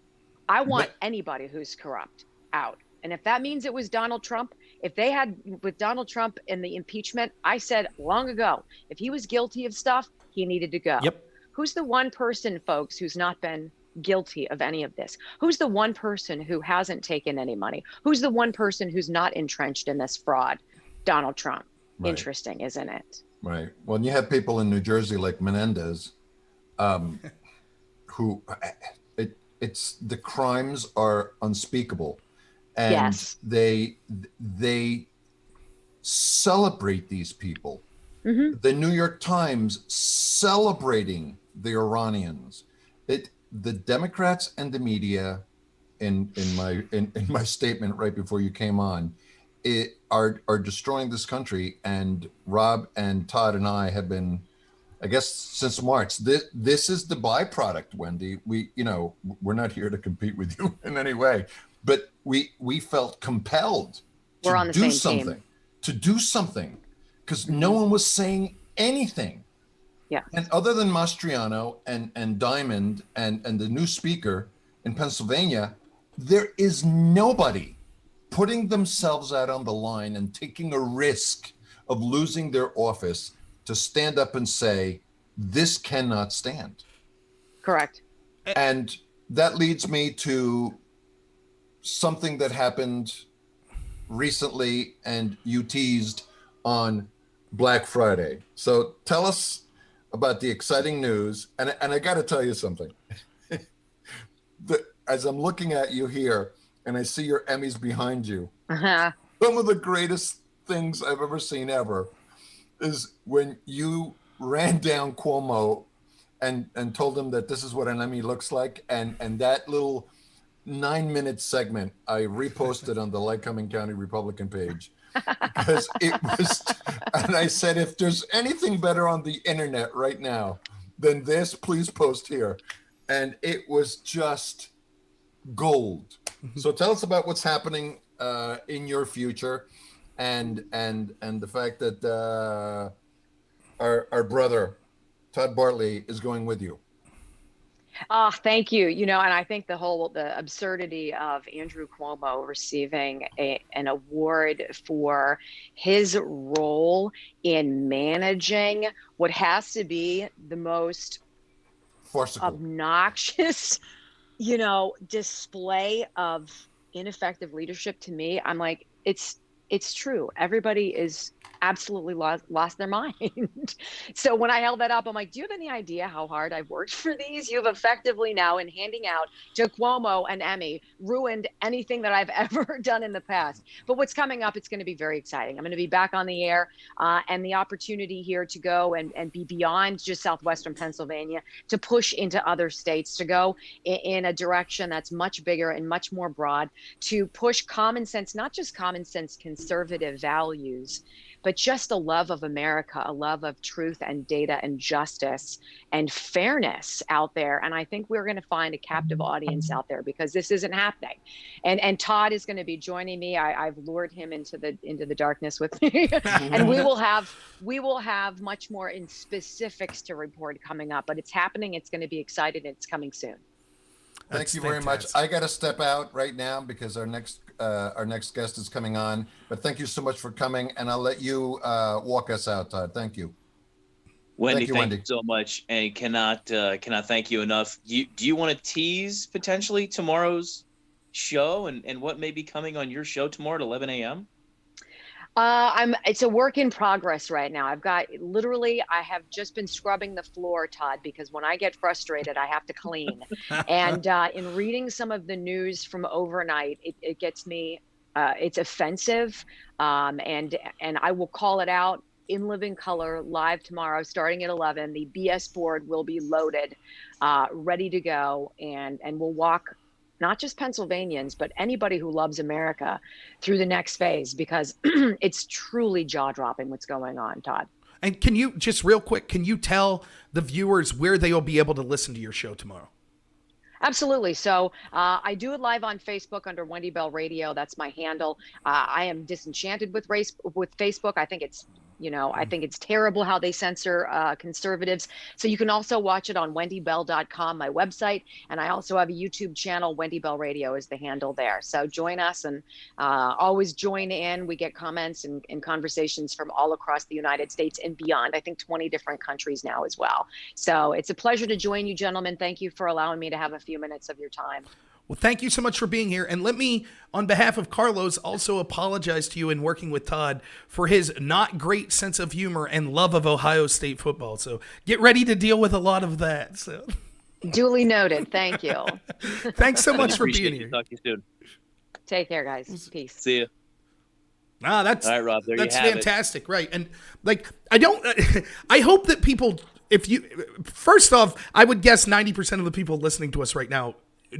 I want anybody who's corrupt out. And if that means it was Donald Trump, if they had with Donald Trump in the impeachment, I said long ago, if he was guilty of stuff, he needed to go. Yep. Who's the one person, folks, who's not been guilty of any of this? Who's the one person who hasn't taken any money? Who's the one person who's not entrenched in this fraud? Donald Trump. Right. Interesting, isn't it? Right. Well, and you have people in New Jersey like Menendez, who it's the crimes are unspeakable. And yes. they celebrate these people. Mm-hmm. The New York Times celebrating the Iranians. The Democrats and the media, in my statement right before you came on, are destroying this country. And Rob and Todd and I have been, I guess, since March. This is the byproduct, Wendy. We're not here to compete with you in any way. But we felt compelled to do something, because no one was saying anything. Yeah. And other than Mastriano and Diamond and the new speaker in Pennsylvania, there is nobody putting themselves out on the line and taking a risk of losing their office to stand up and say, this cannot stand. Correct. And that leads me to something that happened recently, and you teased on Black Friday. So tell us about the exciting news. And I got to tell you something. As I'm looking at you here and I see your Emmys behind you, some of the greatest things I've ever seen ever is when you ran down Cuomo and told him that this is what an Emmy looks like. And that little 9-minute segment I reposted on the Lycoming County Republican page, because it was, and I said, if there's anything better on the internet right now than this, please post here. And it was just gold. So tell us about what's happening in your future, and the fact that our brother Todd Bartlett is going with you. Thank you. And I think the absurdity of Andrew Cuomo receiving an award for his role in managing what has to be the most Farcical. obnoxious, display of ineffective leadership to me. I'm like, it's true. Everybody is absolutely lost their mind. So when I held that up, I'm like, do you have any idea how hard I've worked for these? You've effectively now, in handing out to Cuomo an Emmy, ruined anything that I've ever done in the past. But what's coming up, it's going to be very exciting. I'm going to be back on the air, and the opportunity here to go and be beyond just southwestern Pennsylvania, to push into other states, to go in a direction that's much bigger and much more broad, to push common sense, not just common sense conservative values, but just a love of America, a love of truth and data and justice and fairness out there. And I think we're going to find a captive audience out there, because this isn't happening. And Todd is going to be joining me. I've lured him into the darkness with me, and we will have much more in specifics to report coming up. But it's happening. It's going to be exciting. It's coming soon. Thank you very much. I got to step out right now because our next guest is coming on. But thank you so much for coming, and I'll let you walk us out, Todd. Thank you. Wendy, thank you so much, and cannot thank you enough. Do you want to tease potentially tomorrow's show and what may be coming on your show tomorrow at 11 a.m.? It's a work in progress right now. I have just been scrubbing the floor, Todd, because when I get frustrated, I have to clean. And in reading some of the news from overnight, it gets me, it's offensive. And I will call it out in living color live tomorrow, starting at 11. The BS board will be loaded, ready to go. And we'll walk not just Pennsylvanians, but anybody who loves America through the next phase, because it's truly jaw-dropping what's going on, Todd. And can you, just real quick, can you tell the viewers where they will be able to listen to your show tomorrow? Absolutely. So I do it live on Facebook under Wendy Bell Radio. That's my handle. I am disenchanted with Facebook. I think it's terrible how they censor conservatives. So you can also watch it on wendybell.com, my website. And I also have a YouTube channel. Wendy Bell Radio is the handle there. So join us and always join in. We get comments and conversations from all across the United States and beyond. I think 20 different countries now as well. So it's a pleasure to join you, gentlemen. Thank you for allowing me to have a few minutes of your time. Well, thank you so much for being here. And let me, on behalf of Carlos, also apologize to you in working with Todd for his not great sense of humor and love of Ohio State football. So get ready to deal with a lot of that. So duly noted. Thank you. Thanks so much for being here. Talk to you soon. Take care, guys. Peace. See you. That's all right, Rob. That's fantastic, right? And I hope that people, first off, I would guess 90% of the people listening to us right now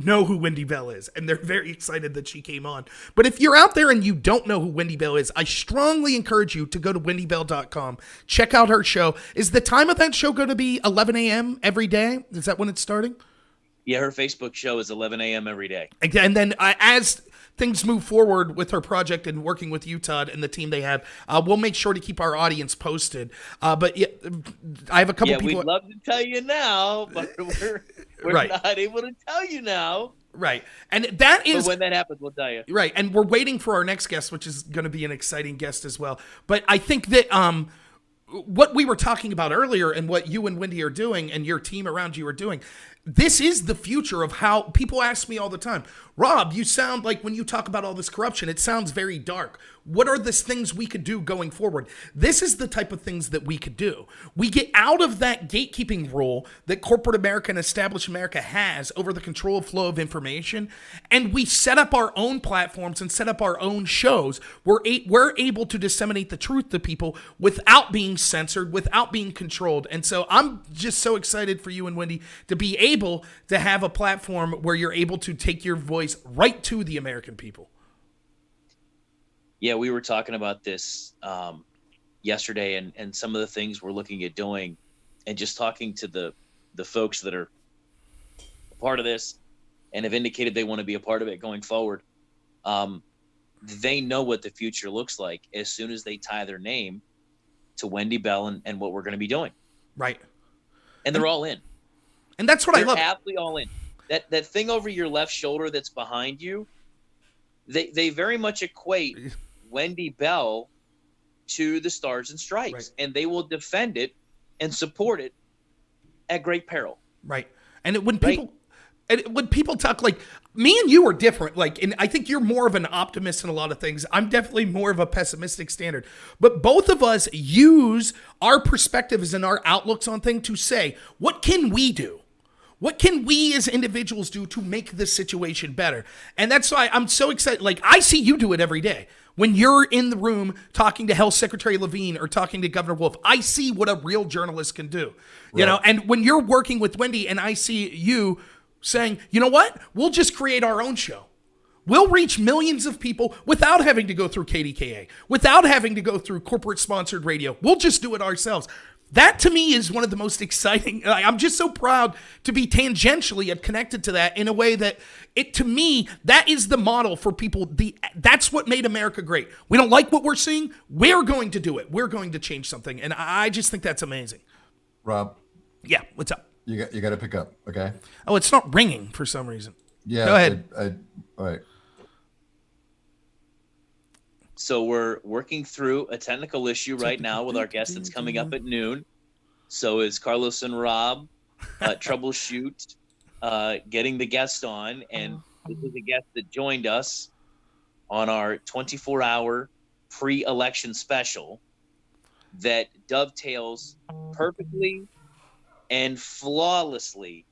know who Wendy Bell is, and they're very excited that she came on. But if you're out there and you don't know who Wendy Bell is, I strongly encourage you to go to wendybell.com, check out her show. Is the time of that show going to be 11 a.m. every day? Is that when it's starting? Yeah, her Facebook show is 11 a.m. every day. And then as things move forward with her project and working with you, Todd, and the team they have, we'll make sure to keep our audience posted. But yeah, I have a couple people. We'd love to tell you now, but we're right. not able to tell you now. Right. And that is... But when that happens, we'll tell you. Right. And we're waiting for our next guest, which is going to be an exciting guest as well. But I think that what we were talking about earlier and what you and Wendy are doing and your team around you are doing, this is the future of how people ask me all the time, Rob, you sound like when you talk about all this corruption, it sounds very dark. What are the things we could do going forward? This is the type of things that we could do. We get out of that gatekeeping role that corporate America and established America has over the control flow of information, and we set up our own platforms and set up our own shows. We're able to disseminate the truth to people without being censored, without being controlled. And so I'm just so excited for you and Wendy to be able to have a platform where you're able to take your voice right to the American people. Yeah, we were talking about this yesterday and some of the things we're looking at doing, and just talking to the folks that are a part of this and have indicated they want to be a part of it going forward. They know what the future looks like as soon as they tie their name to Wendy Bell and what we're going to be doing. Right. and they're all in. And that's what They're I love. Absolutely all in. That thing over your left shoulder that's behind you, they very much equate Wendy Bell to the Stars and Stripes, Right. and they will defend it and support it at great peril. Right. And when people talk, like, me and you are different. Like, and I think you're more of an optimist in a lot of things. I'm definitely more of a pessimistic standard. But both of us use our perspectives and our outlooks on things to say, what can we do? What can we as individuals do to make this situation better? And that's why I'm so excited. Like, I see you do it every day. When you're in the room talking to Health Secretary Levine or talking to Governor Wolf, I see what a real journalist can do. You know, and when you're working with Wendy and I see you saying, you know what? We'll just create our own show. We'll reach millions of people without having to go through KDKA, without having to go through corporate-sponsored radio. We'll just do it ourselves. That, to me, is one of the most exciting. I'm just so proud to be tangentially connected to that in a way that, to me, that is the model for people. That's what made America great. We don't like what we're seeing. We're going to do it. We're going to change something. And I just think that's amazing. Rob. Yeah, what's up? You got to pick up, okay? Oh, it's not ringing for some reason. Yeah. Go ahead. All right. So we're working through a technical issue right now with our guest that's coming up at noon. So is Carlos and Rob troubleshoot getting the guest on. And this is a guest that joined us on our 24-hour pre-election special that dovetails perfectly and flawlessly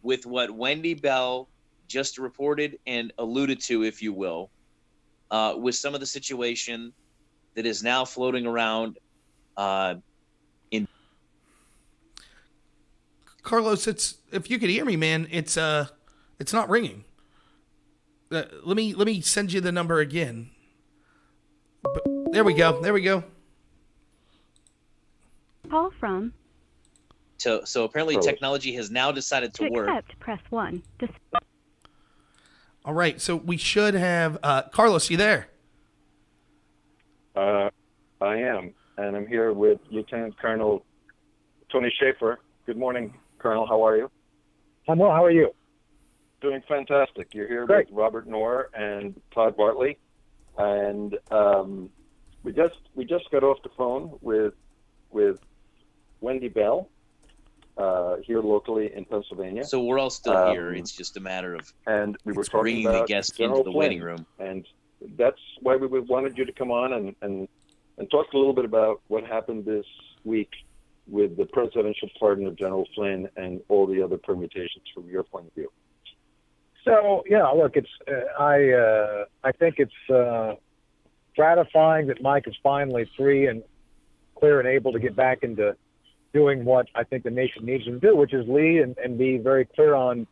with what Wendy Bell just reported and alluded to, if you will, with some of the situation that is now floating around in. Carlos, if you could hear me, man, it's not ringing. Let me send you the number again. But, there we go. Call from. So apparently technology has now decided to work. Accept, press 1. All right, so we should have Carlos. You there? I am, and I'm here with Lieutenant Colonel Tony Shaffer. Good morning, Colonel. How are you? I'm well. How are you? Doing fantastic. You're here Great. with Robert Knorr and Todd Bartlett, and we just got off the phone with Wendy Bell here locally in Pennsylvania. So we're all still here. It's just a matter of and we were talking bringing about the guest General into the waiting Flynn, room. and that's why we wanted you to come on and talk a little bit about what happened this week with the presidential pardon of General Flynn and all the other permutations from your point of view. So yeah, look, it's I think it's gratifying that Mike is finally free and clear and able to get back into doing what I think the nation needs him to do, which is lead and be very clear on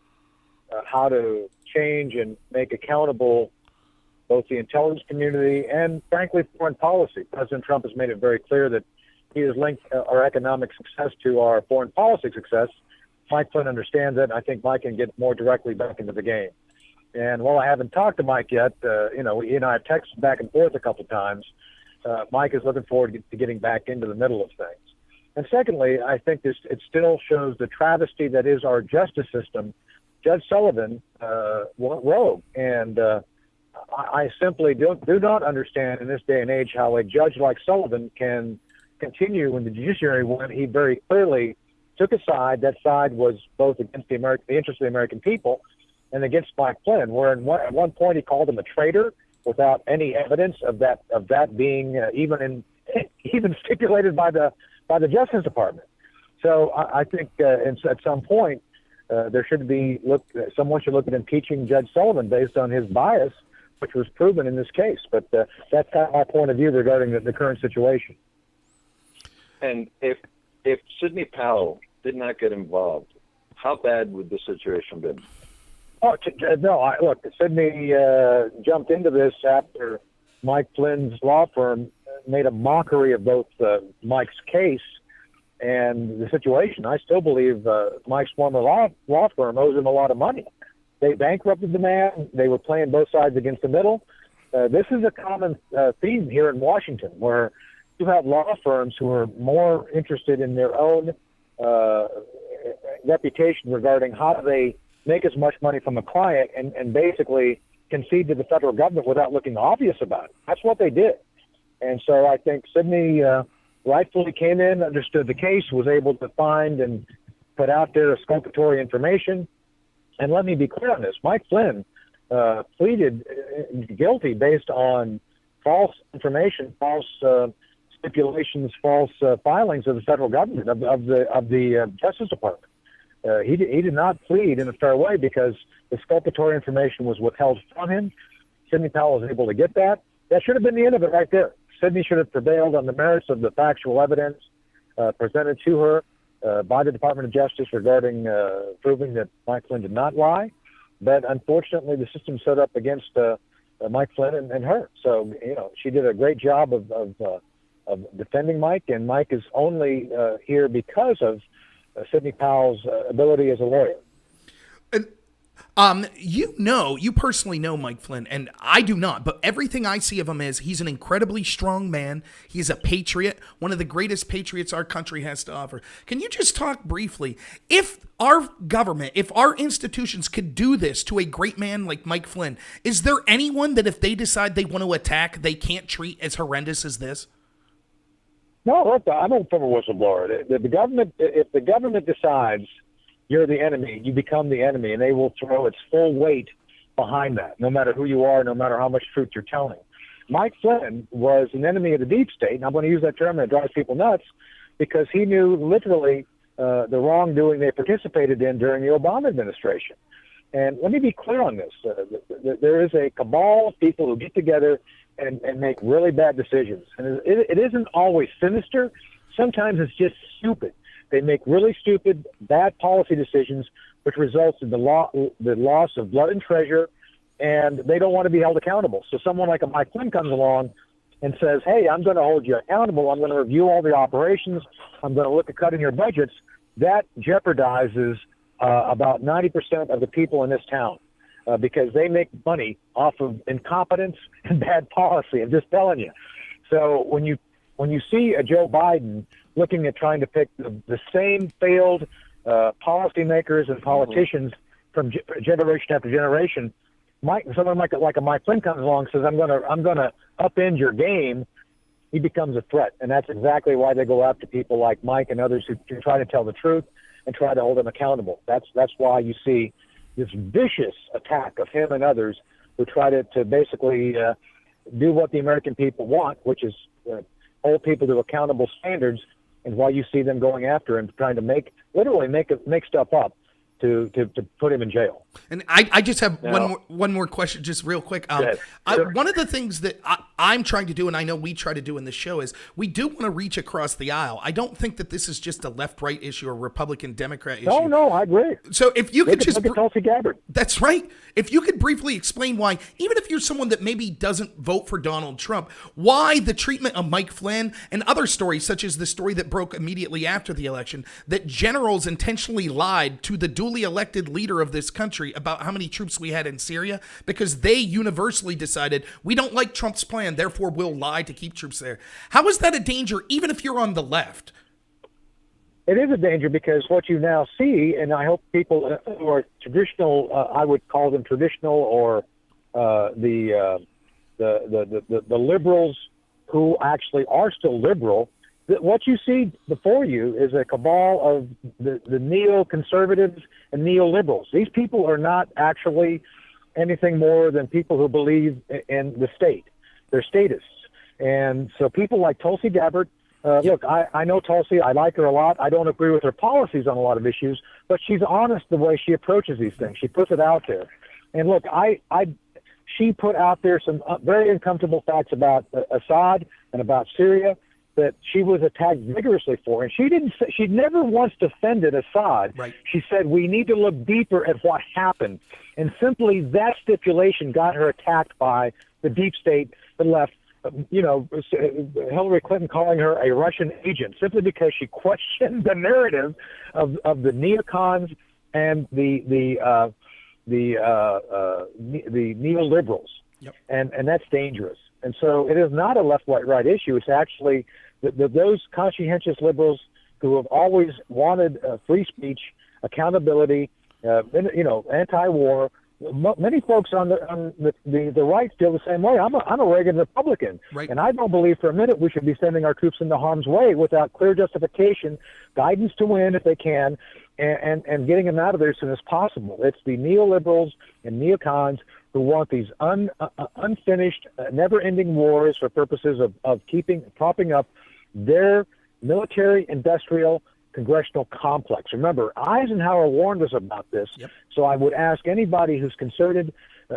how to change and make accountable both the intelligence community and, frankly, foreign policy. President Trump has made it very clear that he has linked our economic success to our foreign policy success. Mike Flynn understands that, and I think Mike can get more directly back into the game. And while I haven't talked to Mike yet, he and I have texted back and forth a couple times. Mike is looking forward to getting back into the middle of things. And secondly, I think it still shows the travesty that is our justice system. Judge Sullivan went rogue, and I simply do not understand in this day and age how a judge like Sullivan can continue in the judiciary when he very clearly took a side. That side was both against the interests of the American people and against Mike Flynn, where at one point he called him a traitor without any evidence of that being even stipulated by the Justice Department. So I think at some point someone should look at impeaching Judge Sullivan based on his bias, which was proven in this case. But that's kind of my point of view regarding the current situation. And if Sidney Powell did not get involved, how bad would the situation been? Oh, look, Sidney jumped into this after Mike Flynn's law firm made a mockery of both Mike's case and the situation. I still believe Mike's former law firm owes him a lot of money. They bankrupted the man. They were playing both sides against the middle. This is a common theme here in Washington, where you have law firms who are more interested in their own reputation regarding how do they make as much money from a client and basically concede to the federal government without looking obvious about it. That's what they did. And so I think Sidney rightfully came in, understood the case, was able to find and put out there exculpatory information. And let me be clear on this. Mike Flynn pleaded guilty based on false information, false stipulations, false filings of the federal government, of the Justice Department. He did not plead in a fair way because exculpatory information was withheld from him. Sidney Powell was able to get that. That should have been the end of it right there. Sidney should have prevailed on the merits of the factual evidence presented to her by the Department of Justice regarding proving that Mike Flynn did not lie. But unfortunately, the system set up against Mike Flynn and her. So, she did a great job of defending Mike, and Mike is only here because of Sidney Powell's ability as a lawyer. You personally know Mike Flynn, and I do not, but everything I see of him is he's an incredibly strong man. He's a patriot, one of the greatest patriots our country has to offer. Can you just talk briefly, if our government, if our institutions could do this to a great man like Mike Flynn, is there anyone that if they decide they want to attack, they can't treat as horrendous as this? No, look, I'm a former whistleblower. The government, if the government decides you're the enemy, you become the enemy, and they will throw its full weight behind that, no matter who you are, no matter how much truth you're telling. Mike Flynn was an enemy of the deep state, and I'm going to use that term, and it drives people nuts, because he knew literally the wrongdoing they participated in during the Obama administration. And let me be clear on this. There is a cabal of people who get together and make really bad decisions. And it isn't always sinister. Sometimes it's just stupid. They make really stupid, bad policy decisions, which results in the loss of blood and treasure, and they don't want to be held accountable. So someone like a Mike Flynn comes along and says, hey, I'm going to hold you accountable. I'm going to review all the operations. I'm going to look at cutting your budgets. That jeopardizes about 90% of the people in this town because they make money off of incompetence and bad policy. I'm just telling you. So when you see a Joe Biden looking at trying to pick the same failed policymakers and politicians from generation after generation, someone like a Mike Flynn comes along and says, I'm gonna upend your game. He becomes a threat, and that's exactly why they go after people like Mike and others who try to tell the truth and try to hold them accountable. That's why you see this vicious attack of him and others who try to basically do what the American people want, which is hold people to accountable standards, and why you see them going after him, trying to make stuff up to put him in jail. And I just have one more question, just real quick. One of the things that I'm trying to do, and I know we try to do in this show, is we do want to reach across the aisle. I don't think that this is just a left-right issue or Republican-Democrat issue. No, I agree. So if you could just... Look at Tulsi Gabbard. That's right. If you could briefly explain why, even if you're someone that maybe doesn't vote for Donald Trump, why the treatment of Mike Flynn and other stories, such as the story that broke immediately after the election, that generals intentionally lied to the duly elected leader of this country about how many troops we had in Syria, because they universally decided we don't like Trump's plan, therefore we'll lie to keep troops there. How is that a danger, even if you're on the left? It is a danger because what you now see, and I hope people who are traditional, I would call them traditional, or the liberals who actually are still liberal, what you see before you is a cabal of the neoconservatives and neoliberals. These people are not actually anything more than people who believe in the state. They're statists. And so people like Tulsi Gabbard, look, I know Tulsi. I like her a lot. I don't agree with her policies on a lot of issues, but she's honest the way she approaches these things. She puts it out there. And look, she put out there some very uncomfortable facts about Assad and about Syria that she was attacked vigorously for. And she never once defended Assad. Right. She said, we need to look deeper at what happened. And simply that stipulation got her attacked by the deep state, the left, Hillary Clinton calling her a Russian agent simply because she questioned the narrative of the neocons and the neoliberals. Yep. And that's dangerous. And so it is not a left-right issue. It's actually those conscientious liberals who have always wanted free speech accountability, anti-war. Many folks on the right feel the same way. I'm a Reagan Republican, right. And I don't believe for a minute we should be sending our troops into harm's way without clear justification, guidance to win if they can, and getting them out of there as soon as possible. It's the neoliberals and neocons who want these unfinished, never-ending wars for purposes of propping up their military, industrial, congressional complex. Remember, Eisenhower warned us about this. Yep. So I would ask anybody who's concerted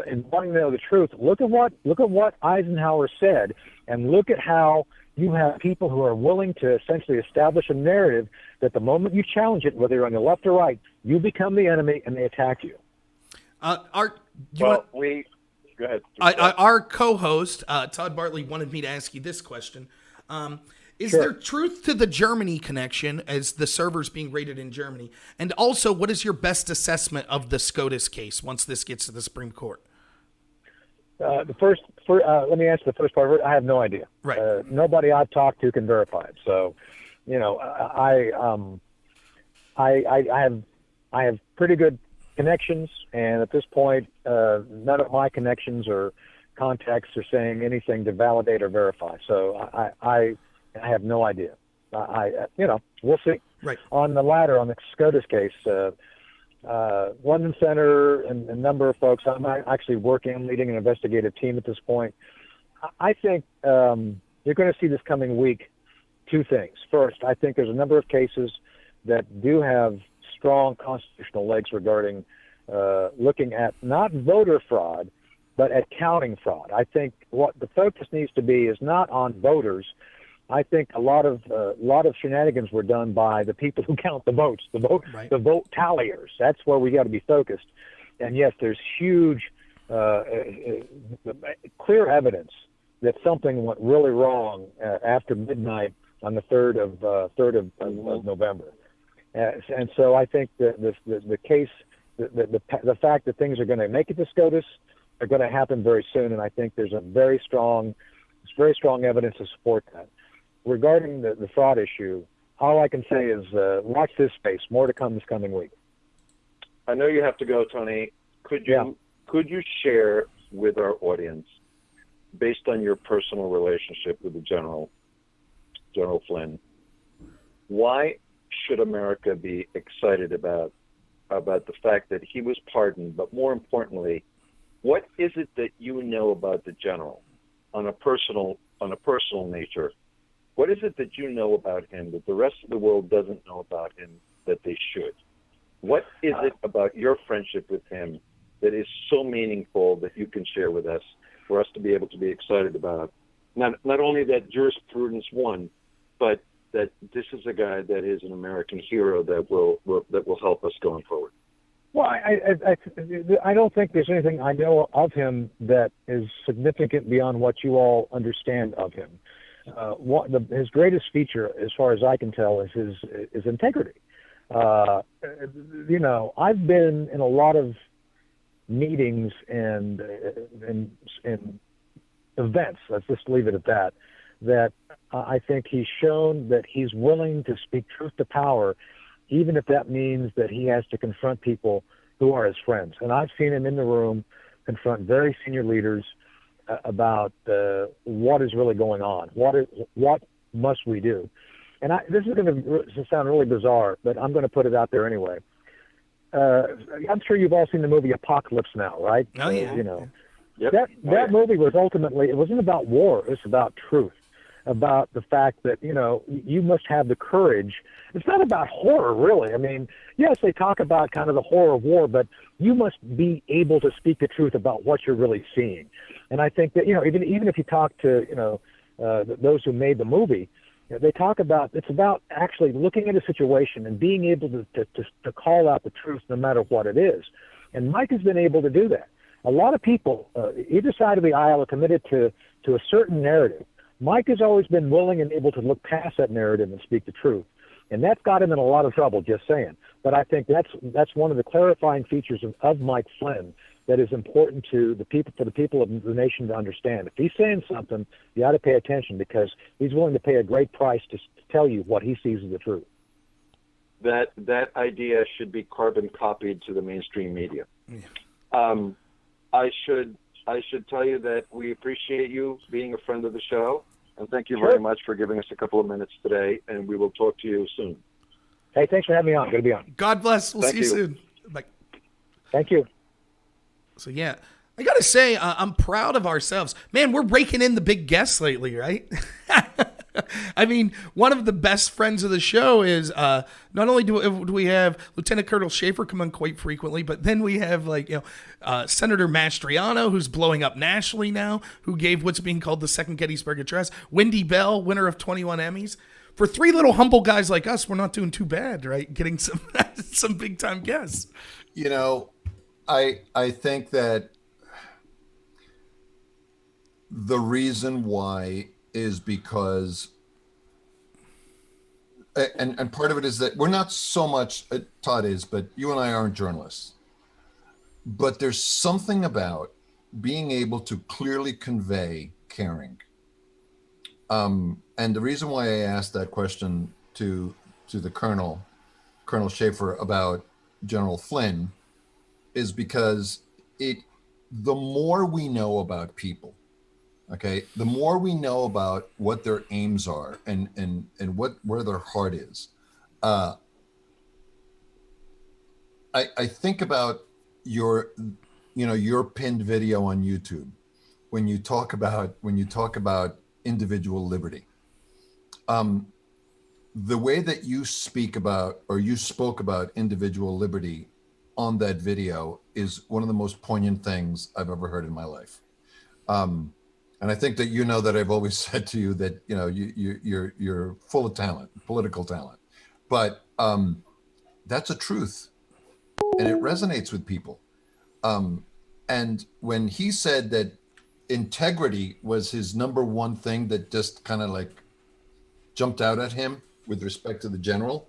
in wanting to know the truth, look at what Eisenhower said, and look at how you have people who are willing to essentially establish a narrative that the moment you challenge it, whether you're on the left or right, you become the enemy and they attack you. Go ahead. Our co-host, Todd Bartlett, wanted me to ask you this question. Is Sure. there truth to the Germany connection as the servers being raided in Germany? And also, what is your best assessment of the SCOTUS case once this gets to the Supreme Court? Let me answer the first part of it. I have no idea. Right. Nobody I've talked to can verify it. So, I have pretty good connections, and at this point, none of my connections or contacts are saying anything to validate or verify. So I have no idea. We'll see. Right. On the latter, on the SCOTUS case, London Center and a number of folks, I'm actually leading an investigative team at this point. I think you're going to see this coming week two things. First, I think there's a number of cases that do have strong constitutional legs regarding looking at not voter fraud, but at counting fraud. I think what the focus needs to be is not on voters. I think a lot of shenanigans were done by the people who count the votes, the vote talliers. That's where we got to be focused. And yes, there's huge, clear evidence that something went really wrong after midnight on the 3rd of November. And so I think the case, the fact that things are going to make it to SCOTUS are going to happen very soon, and I think there's very strong evidence to support that. Regarding the fraud issue, all I can say is watch this space. More to come this coming week. I know you have to go, Tony. Could you share with our audience, based on your personal relationship with the General Flynn, why should America be excited about the fact that he was pardoned? But more importantly, what is it that you know about the General on a personal nature? What is it that you know about him that the rest of the world doesn't know about him that they should? What is it about your friendship with him that is so meaningful that you can share with us for us to be able to be excited about? Not only that jurisprudence won, but that this is a guy that is an American hero that will help us going forward. Well, I don't think there's anything I know of him that is significant beyond what you all understand of him. His greatest feature, as far as I can tell, is his integrity. I've been in a lot of meetings and events. Let's just leave it at that. That I think he's shown that he's willing to speak truth to power, even if that means that he has to confront people who are his friends. And I've seen him in the room confront very senior leaders about what is really going on. What must we do? And this is going to sound really bizarre, but I'm going to put it out there anyway. I'm sure you've all seen the movie Apocalypse Now, right? Oh, yeah. Yep. That movie was ultimately, it wasn't about war. It was about truth, about the fact that, you must have the courage. It's not about horror, really. I mean, yes, they talk about kind of the horror of war, but you must be able to speak the truth about what you're really seeing. And I think that, even if you talk to, those who made the movie, they talk about, it's about actually looking at a situation and being able to call out the truth no matter what it is. And Mike has been able to do that. A lot of people, either side of the aisle, are committed to a certain narrative. Mike has always been willing and able to look past that narrative and speak the truth. And that's got him in a lot of trouble, just saying. But I think that's one of the clarifying features of Mike Flynn that is important for the people of the nation to understand. If he's saying something, you ought to pay attention, because he's willing to pay a great price to tell you what he sees as the truth. that idea should be carbon copied to the mainstream media. Yeah. I should tell you that we appreciate you being a friend of the show, and thank you Sure. very much for giving us a couple of minutes today, and we will talk to you soon. Hey, thanks for having me on. Good to be on. God bless. We'll Thank see you you. soon. Bye. Thank you. So yeah, I gotta say, I'm proud of ourselves, man. We're raking in the big guests lately, right? I mean, one of the best friends of the show is not only do we have Lieutenant Colonel Shaffer come on quite frequently, but then we have Senator Mastriano, who's blowing up nationally now, who gave what's being called the Second Gettysburg Address. Wendy Bell, winner of 21 Emmys. For three little humble guys like us, we're not doing too bad, right? Getting some big time guests. You know, I think that the reason why is because, and part of it is that we're not so much, Todd is, but you and I aren't journalists. But there's something about being able to clearly convey caring. And the reason why I asked that question to the Colonel Shaffer, about General Flynn, is because the more we know about people, okay, the more we know about what their aims are and where their heart is. I think about your pinned video on YouTube when you talk about individual liberty. The way that you spoke about individual liberty on that video is one of the most poignant things I've ever heard in my life. And I think that that I've always said to you that you're full of talent, political talent, but that's a truth, and it resonates with people. And when he said that integrity was his number one thing that just kind of like jumped out at him with respect to the general,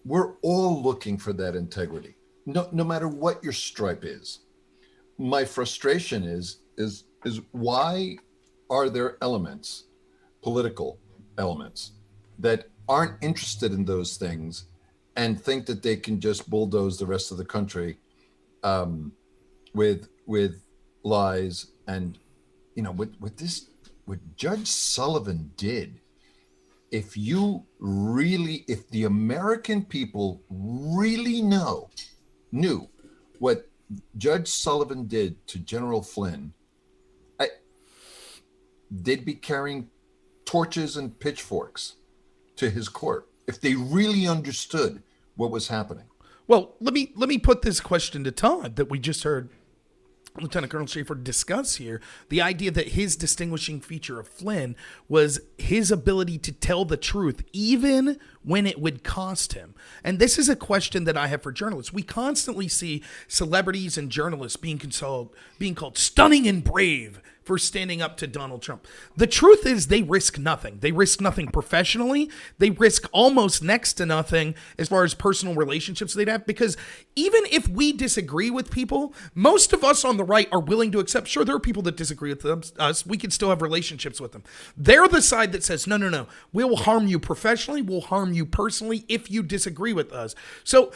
we're all looking for that integrity, no matter what your stripe is. My frustration is why are there elements, political elements, that aren't interested in those things and think that they can just bulldoze the rest of the country with lies? And what Judge Sullivan did, if the American people really knew what Judge Sullivan did to General Flynn, they'd be carrying torches and pitchforks to his court if they really understood what was happening. Well, let me put this question to Todd that we just heard Lieutenant Colonel Shaffer discuss here. The idea that his distinguishing feature of Flynn was his ability to tell the truth, even when it would cost him. And this is a question that I have for journalists. We constantly see celebrities and journalists being called stunning and brave for standing up to Donald Trump. The truth is they risk nothing. They risk nothing professionally. They risk almost next to nothing as far as personal relationships they'd have, because even if we disagree with people, most of us on the right are willing to accept, sure, there are people that disagree with us. We can still have relationships with them. They're the side that says, no, we will harm you professionally. We'll harm you personally if you disagree with us. So,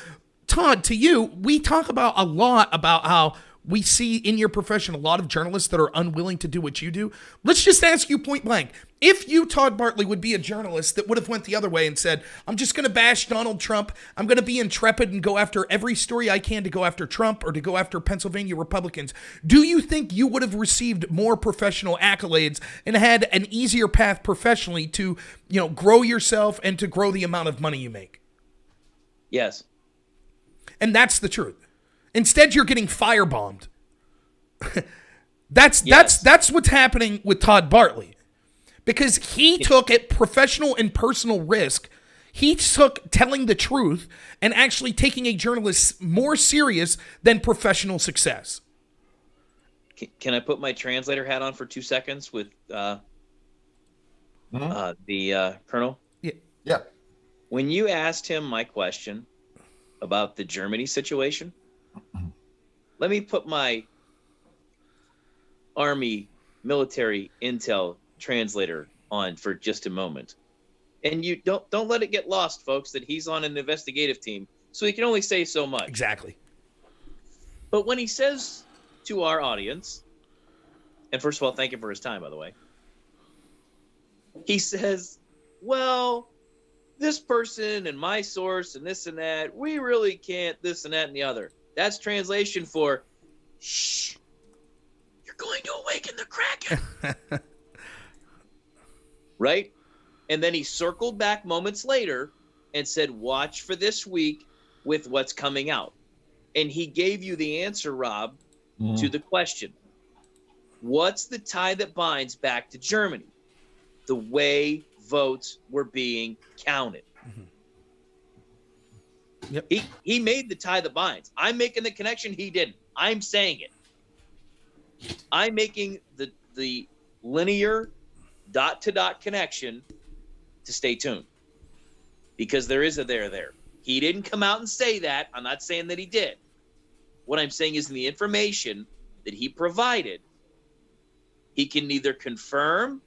Todd, to you, we talk about a lot about how we see in your profession a lot of journalists that are unwilling to do what you do. Let's just ask you point blank. If you, Todd Bartlett, would be a journalist that would have went the other way and said, I'm just going to bash Donald Trump. I'm going to be intrepid and go after every story I can to go after Trump or to go after Pennsylvania Republicans. Do you think you would have received more professional accolades and had an easier path professionally to, grow yourself and to grow the amount of money you make? Yes. And that's the truth. Instead, you're getting firebombed. That's what's happening with Todd Bartlett, because he took a professional and personal risk. He took telling the truth and actually taking a journalist more serious than professional success. Can I put my translator hat on for 2 seconds with the Colonel? Yeah. When you asked him my question about the Germany situation, let me put my Army military intel translator on for just a moment. And you don't let it get lost, folks, that he's on an investigative team. So he can only say so much. Exactly. But when he says to our audience, and first of all, thank him for his time, by the way. He says, well, this person and my source and this and that, we really can't this and that and the other. That's translation for, shh, you're going to awaken the Kraken. Right? And then he circled back moments later and said, watch for this week with what's coming out. And he gave you the answer, Rob, to the question. What's the tie that binds back to Germany? The way votes were being counted. Yep. He made the tie that binds. I'm making the connection. He didn't. I'm saying it. I'm making the linear dot-to-dot connection to stay tuned. Because there is a there. He didn't come out and say that. I'm not saying that he did. What I'm saying is in the information that he provided, he can neither confirm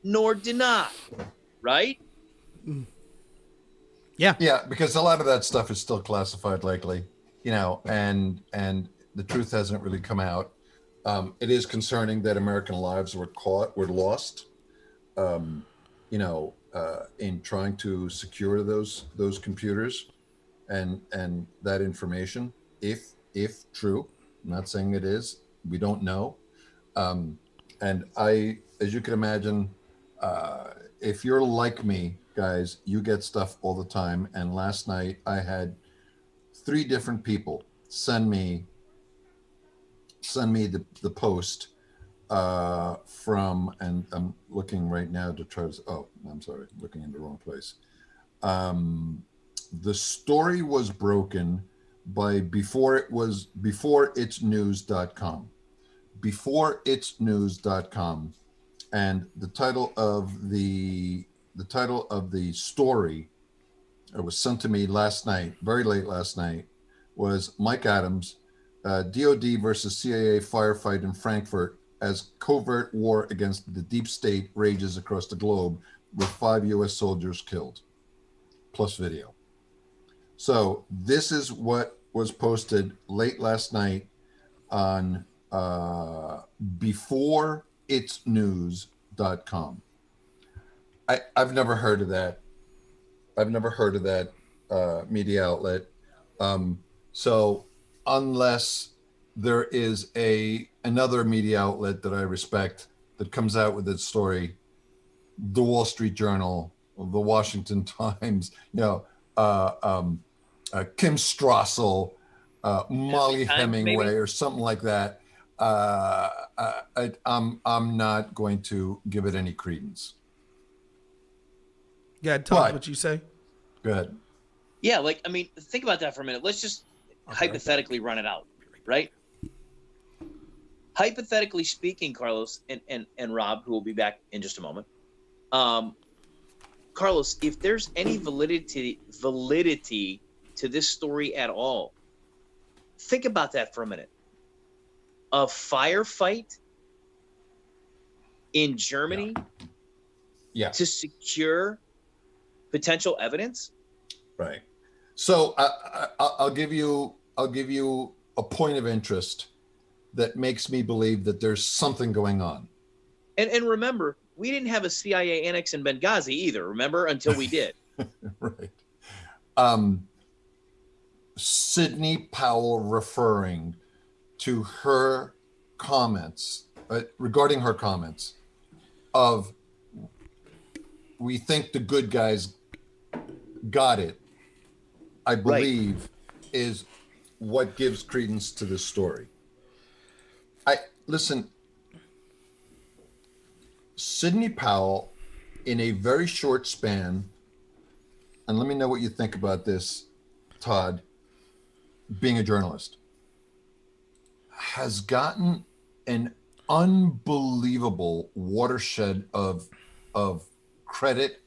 nor deny, right? Yeah, because a lot of that stuff is still classified, likely, and the truth hasn't really come out. It is concerning that American lives were lost, in trying to secure those computers and that information, if true. I'm not saying it is. We don't know. And as you can imagine, if you're like me, guys, you get stuff all the time. And last night I had 3 different people send me the post from, and I'm looking right now to try to, oh, I'm sorry, looking in the wrong place. The story was broken by beforeitsnews.com. Beforeitsnews.com, and the title of the story, it was sent to me last night, very late last night, was Mike Adams, DOD versus CIA firefight in Frankfurt as covert war against the deep state rages across the globe with 5 U.S. soldiers killed, plus video. So this is what was posted late last night on beforeitsnews.com. I've never heard of that. I've never heard of that media outlet. So unless there is another media outlet that I respect that comes out with its story, the Wall Street Journal, the Washington Times, Kim Strassel, Molly Hemingway, maybe? Or something like that, I'm not going to give it any credence. Yeah, Todd, what you say? Go ahead. Yeah, think about that for a minute. Let's just hypothetically run it out, right? Hypothetically speaking, Carlos and Rob, who will be back in just a moment. Carlos, if there's any validity to this story at all, think about that for a minute. A firefight in Germany to secure potential evidence? Right. So I'll give you a point of interest that makes me believe that there's something going on. And remember, we didn't have a CIA annex in Benghazi either, remember, until we did. Right. Sidney Powell referring to her comments, regarding her comments of, we think the good guys got it, I believe, is what gives credence to this story. Listen, Sidney Powell, in a very short span, and let me know what you think about this, Todd, being a journalist, has gotten an unbelievable watershed of credit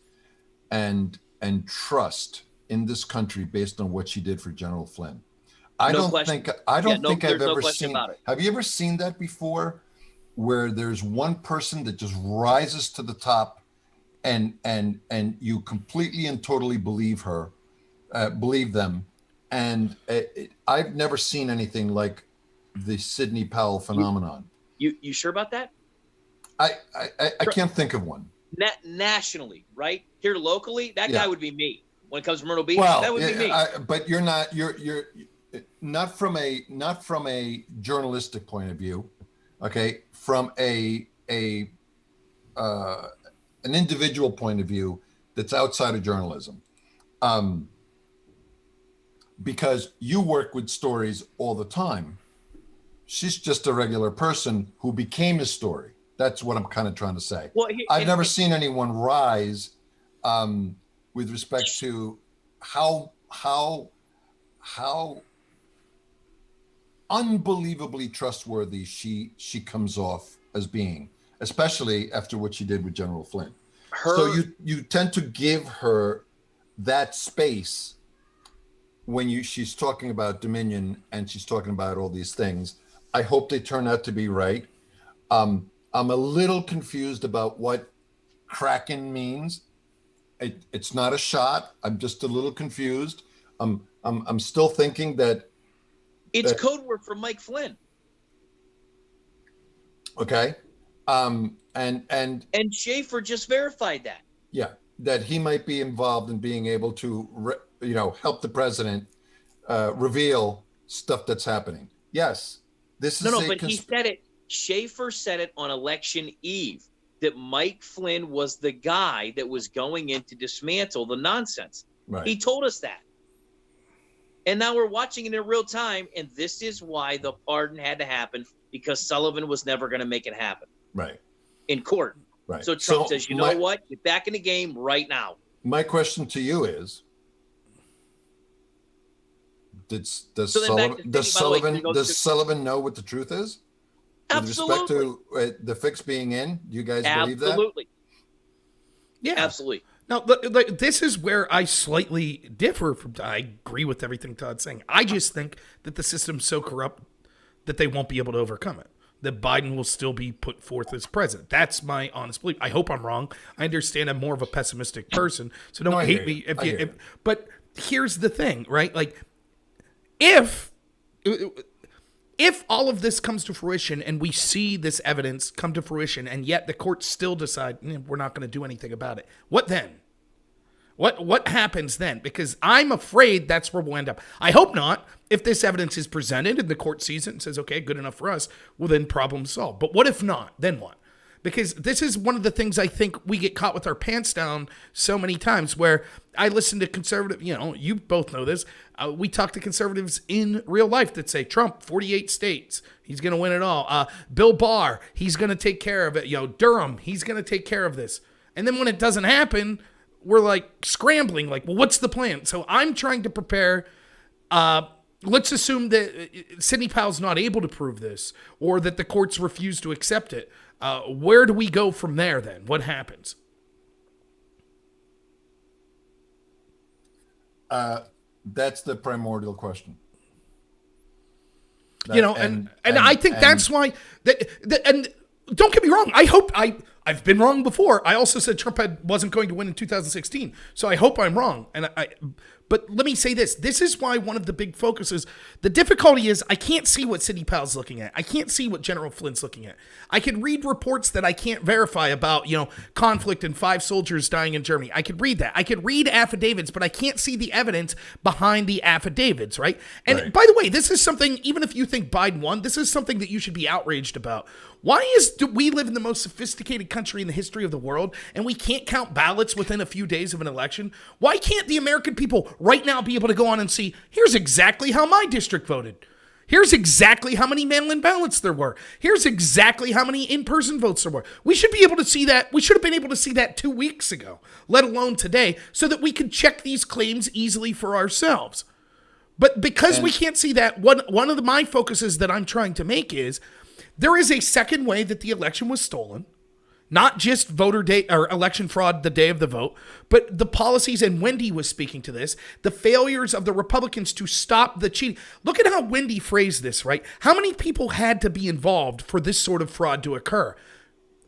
and trust in this country based on what she did for General Flynn. I don't think I've ever seen. Have you ever seen that before, where there's one person that just rises to the top and you completely and totally believe them. And I've never seen anything like the Sidney Powell phenomenon. You sure about that? I can't think of one. Nationally, right? Here locally, that guy would be me. When it comes to Myrtle Beach, Well, that would be me. But you're not from a journalistic point of view, okay? From an individual point of view that's outside of journalism, because you work with stories all the time. She's just a regular person who became a story. That's what I'm kind of trying to say. Well, I've never seen anyone rise with respect to how unbelievably trustworthy she comes off as being, especially after what she did with General Flynn. So you tend to give her that space when she's talking about Dominion and she's talking about all these things. I hope they turn out to be right. I'm a little confused about what Kraken means. It's not a shot. I'm just a little confused. I'm still thinking that it's code word for Mike Flynn. Okay. And Shaffer just verified that. Yeah, that he might be involved in being able to help the president reveal stuff that's happening. Yes. This is but he said it. Shaffer said it on election eve that Mike Flynn was the guy that was going in to dismantle the nonsense. Right. He told us that. And now we're watching it in real time, and this is why the pardon had to happen, because Sullivan was never going to make it happen. Right. In court. Right. So Trump says, you know what? Get back in the game right now. My question to you is, does Sullivan know what the truth is? Absolutely. With respect to the fix being in, do you guys believe that? Absolutely. Yeah. Absolutely. Now, this is where I slightly differ from. I agree with everything Todd's saying. I just think that the system's so corrupt that they won't be able to overcome it. That Biden will still be put forth as president. That's my honest belief. I hope I'm wrong. I understand I'm more of a pessimistic person, so don't hate me. But here's the thing, right? Like, if all of this comes to fruition and we see this evidence come to fruition and yet the courts still decide we're not going to do anything about it, what then? What happens then? Because I'm afraid that's where we'll end up. I hope not. If this evidence is presented and the court sees it and says, okay, good enough for us, well, then problem solved. But what if not? Then what? Because this is one of the things I think we get caught with our pants down so many times, where I listen to conservative, you both know this. We talk to conservatives in real life that say Trump, 48 states, he's going to win it all. Bill Barr, he's going to take care of it. Durham, he's going to take care of this. And then when it doesn't happen, we're like scrambling, like, well, what's the plan? So I'm trying to prepare. Let's assume that Sidney Powell's not able to prove this, or that the courts refuse to accept it. Where do we go from there then? What happens? That's the primordial question. And I think that's why and don't get me wrong. I hope I've been wrong before. I also said Trump wasn't going to win in 2016. So I hope I'm wrong. But let me say this. This is why one of the big focuses, the difficulty is I can't see what Sidney Powell's looking at. I can't see what General Flynn's looking at. I can read reports that I can't verify about, conflict and 5 soldiers dying in Germany. I could read that. I could read affidavits, but I can't see the evidence behind the affidavits, right? And by the way, this is something, even if you think Biden won, this is something that you should be outraged about. Why do we live in the most sophisticated country in the history of the world, and we can't count ballots within a few days of an election? Why can't the American people right now be able to go on and see, here's exactly how my district voted. Here's exactly how many mail-in ballots there were. Here's exactly how many in-person votes there were. We should be able to see that. We should have been able to see that 2 weeks ago, let alone today, so that we could check these claims easily for ourselves. But because we can't see that, one of my focuses that I'm trying to make is, there is a second way that the election was stolen, not just voter day or election fraud the day of the vote, but the policies, and Wendy was speaking to this, the failures of the Republicans to stop the cheating. Look at how Wendy phrased this, right? How many people had to be involved for this sort of fraud to occur,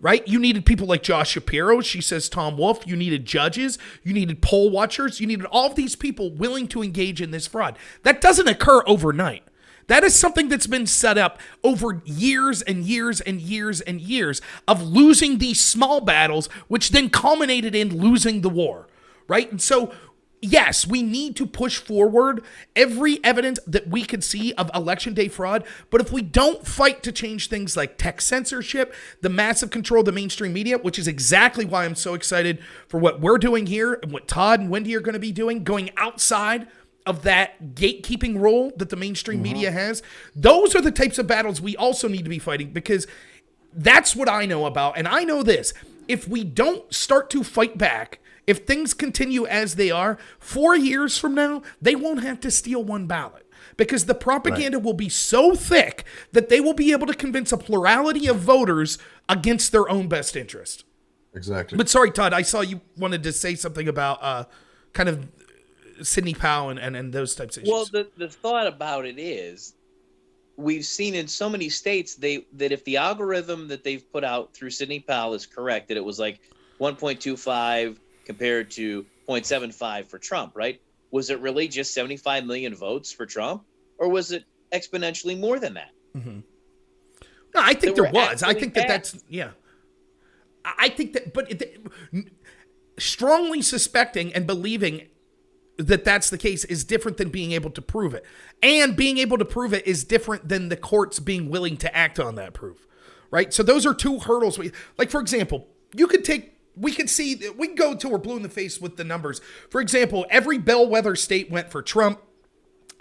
right? You needed people like Josh Shapiro. She says Tom Wolf. You needed judges. You needed poll watchers. You needed all of these people willing to engage in this fraud. That doesn't occur overnight. That is something that's been set up over years and years and years and years of losing these small battles, which then culminated in losing the war, right? And so, yes, we need to push forward every evidence that we could see of election day fraud. But if we don't fight to change things like tech censorship, the massive control of the mainstream media, which is exactly why I'm so excited for what we're doing here and what Todd and Wendy are going to be doing, going outside of that gatekeeping role that the mainstream media has. Those are the types of battles we also need to be fighting, because that's what I know about. And I know this: if we don't start to fight back, if things continue as they are, 4 years from now, they won't have to steal one ballot, because the propaganda will be so thick that they will be able to convince a plurality of voters against their own best interest. Exactly. But sorry, Todd, I saw you wanted to say something about kind of Sidney Powell and those types of issues. Well, the thought about it is, we've seen in so many states that if the algorithm that they've put out through Sidney Powell is correct, that it was like 1.25 compared to 0.75 for Trump, right? Was it really just 75 million votes for Trump, or was it exponentially more than that? Mm-hmm. No, I think there was. I think that's yeah. I think that, but strongly suspecting and believing that that's the case is different than being able to prove it. And being able to prove it is different than the courts being willing to act on that proof, right? So those are two hurdles. Like, for example, we can go till we're blue in the face with the numbers. For example, every bellwether state went for Trump.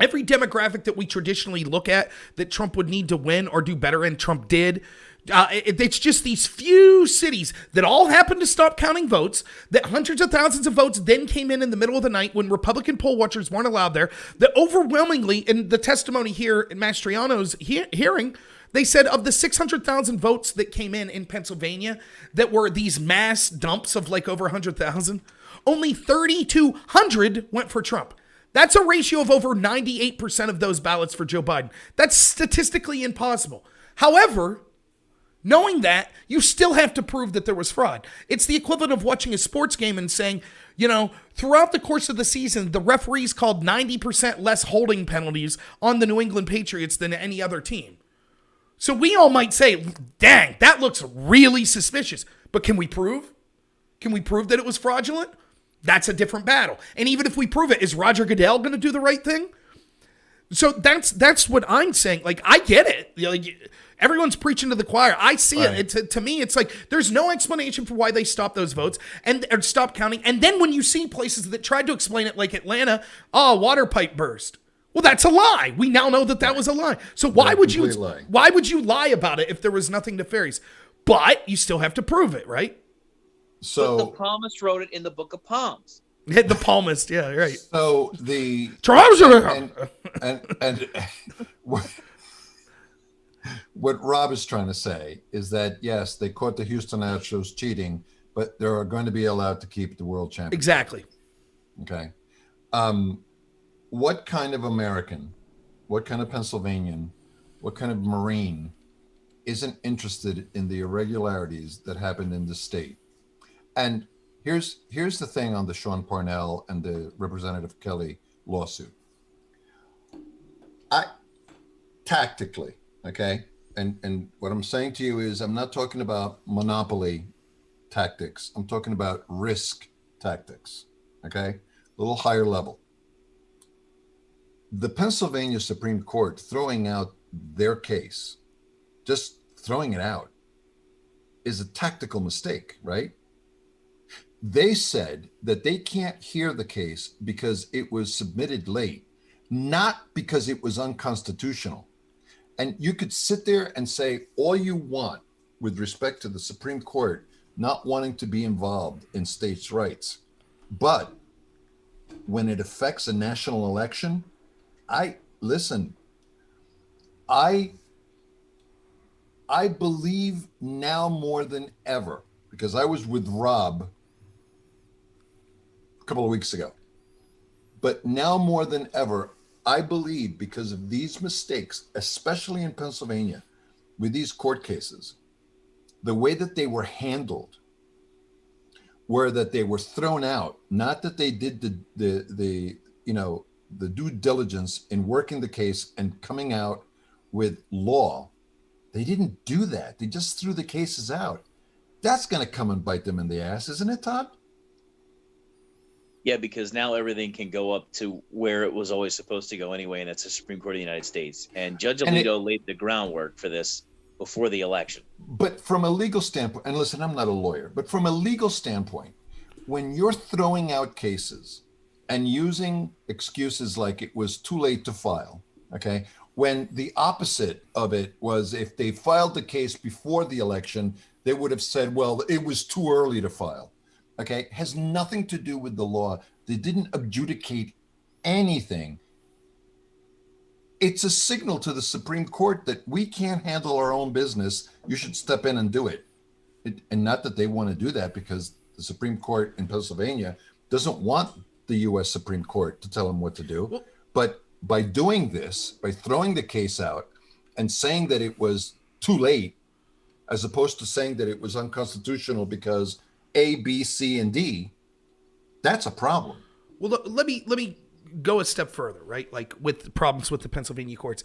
Every demographic that we traditionally look at that Trump would need to win or do better in, Trump did. It's just these few cities that all happened to stop counting votes, that hundreds of thousands of votes then came in the middle of the night when Republican poll watchers weren't allowed there, that overwhelmingly, in the testimony here in Mastriano's hearing, they said of the 600,000 votes that came in Pennsylvania that were these mass dumps of like over 100,000, only 3,200 went for Trump. That's a ratio of over 98% of those ballots for Joe Biden. That's statistically impossible. However, knowing that, you still have to prove that there was fraud. It's the equivalent of watching a sports game and saying, you know, throughout the course of the season, the referees called 90% less holding penalties on the New England Patriots than any other team. So we all might say, dang, that looks really suspicious. But can we prove? Can we prove that it was fraudulent? That's a different battle. And even if we prove it, is Roger Goodell going to do the right thing? So that's what I'm saying. Like, I get it. Like, everyone's preaching to the choir. I see it. To me, it's like there's no explanation for why they stopped those votes or stopped counting. And then when you see places that tried to explain it, like Atlanta, water pipe burst. Well, that's a lie. We now know that was a lie. So why would you lie about it if there was nothing nefarious? But you still have to prove it, right? So but the palmist wrote it in the Book of Palms. The palmist, yeah, right. So the and what Rob is trying to say is that yes, they caught the Houston Astros cheating, but they are going to be allowed to keep the world championship. Exactly. Okay. What kind of American, what kind of Pennsylvanian, what kind of Marine isn't interested in the irregularities that happened in the state? And here's the thing on the Sean Parnell and the Representative Kelly lawsuit. Tactically, okay, and what I'm saying to you is I'm not talking about monopoly tactics. I'm talking about risk tactics, okay, a little higher level. The Pennsylvania Supreme Court throwing out their case, just throwing it out, is a tactical mistake, right? They said that they can't hear the case because it was submitted late, not because it was unconstitutional. And you could sit there and say all you want with respect to the Supreme Court not wanting to be involved in states' rights. But when it affects a national election, I believe now more than ever, because I was with Rob a couple of weeks ago, but now more than ever, I believe because of these mistakes, especially in Pennsylvania, with these court cases, the way that they were handled were that they were thrown out, not that they did the due diligence in working the case and coming out with law. They didn't do that. They just threw the cases out. That's going to come and bite them in the ass, isn't it, Todd? Yeah, because now everything can go up to where it was always supposed to go anyway, and that's the Supreme Court of the United States. And Judge Alito laid the groundwork for this before the election. But from a legal standpoint, and listen, I'm not a lawyer, but from a legal standpoint, when you're throwing out cases and using excuses like it was too late to file, okay, when the opposite of it was if they filed the case before the election, they would have said, well, it was too early to file. Okay, has nothing to do with the law. They didn't adjudicate anything. It's a signal to the Supreme Court that we can't handle our own business. You should step in and do it. And not that they want to do that, because the Supreme Court in Pennsylvania doesn't want the U.S. Supreme Court to tell them what to do. But by doing this, by throwing the case out and saying that it was too late, as opposed to saying that it was unconstitutional because A, B, C, and D, that's a problem. Well, let me go a step further, right? Like with the problems with the Pennsylvania courts.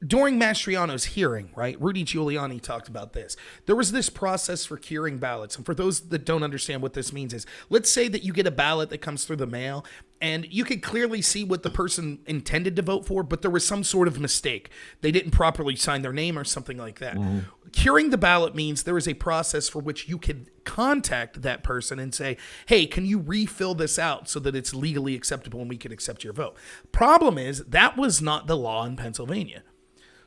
During Mastriano's hearing, right, Rudy Giuliani talked about this. There was this process for curing ballots. And for those that don't understand what this means is, let's say that you get a ballot that comes through the mail and you could clearly see what the person intended to vote for, but there was some sort of mistake. They didn't properly sign their name or something like that. Mm-hmm. Curing the ballot means there is a process for which you can contact that person and say, hey, can you refill this out so that it's legally acceptable and we can accept your vote? Problem is, that was not the law in Pennsylvania.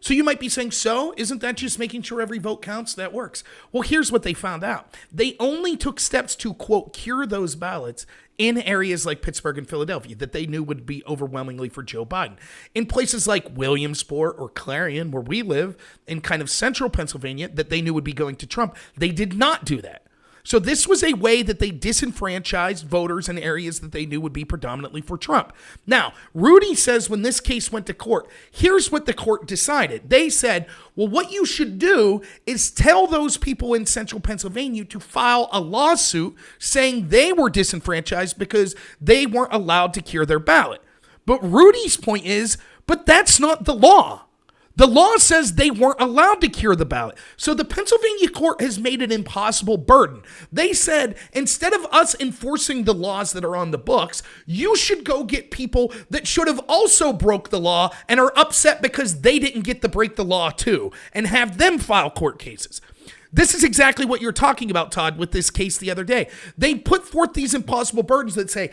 So you might be saying, so isn't that just making sure every vote counts? That works. Well, here's what they found out. They only took steps to, quote, cure those ballots in areas like Pittsburgh and Philadelphia that they knew would be overwhelmingly for Joe Biden. In places like Williamsport or Clarion, where we live, in kind of central Pennsylvania, that they knew would be going to Trump, they did not do that. So this was a way that they disenfranchised voters in areas that they knew would be predominantly for Trump. Now, Rudy says when this case went to court, here's what the court decided. They said, well, what you should do is tell those people in central Pennsylvania to file a lawsuit saying they were disenfranchised because they weren't allowed to cure their ballot. But Rudy's point is, but that's not the law. The law says they weren't allowed to cure the ballot. So the Pennsylvania court has made an impossible burden. They said, instead of us enforcing the laws that are on the books, you should go get people that should have also broke the law and are upset because they didn't get to break the law too, and have them file court cases. This is exactly what you're talking about, Todd, with this case the other day. They put forth these impossible burdens that say,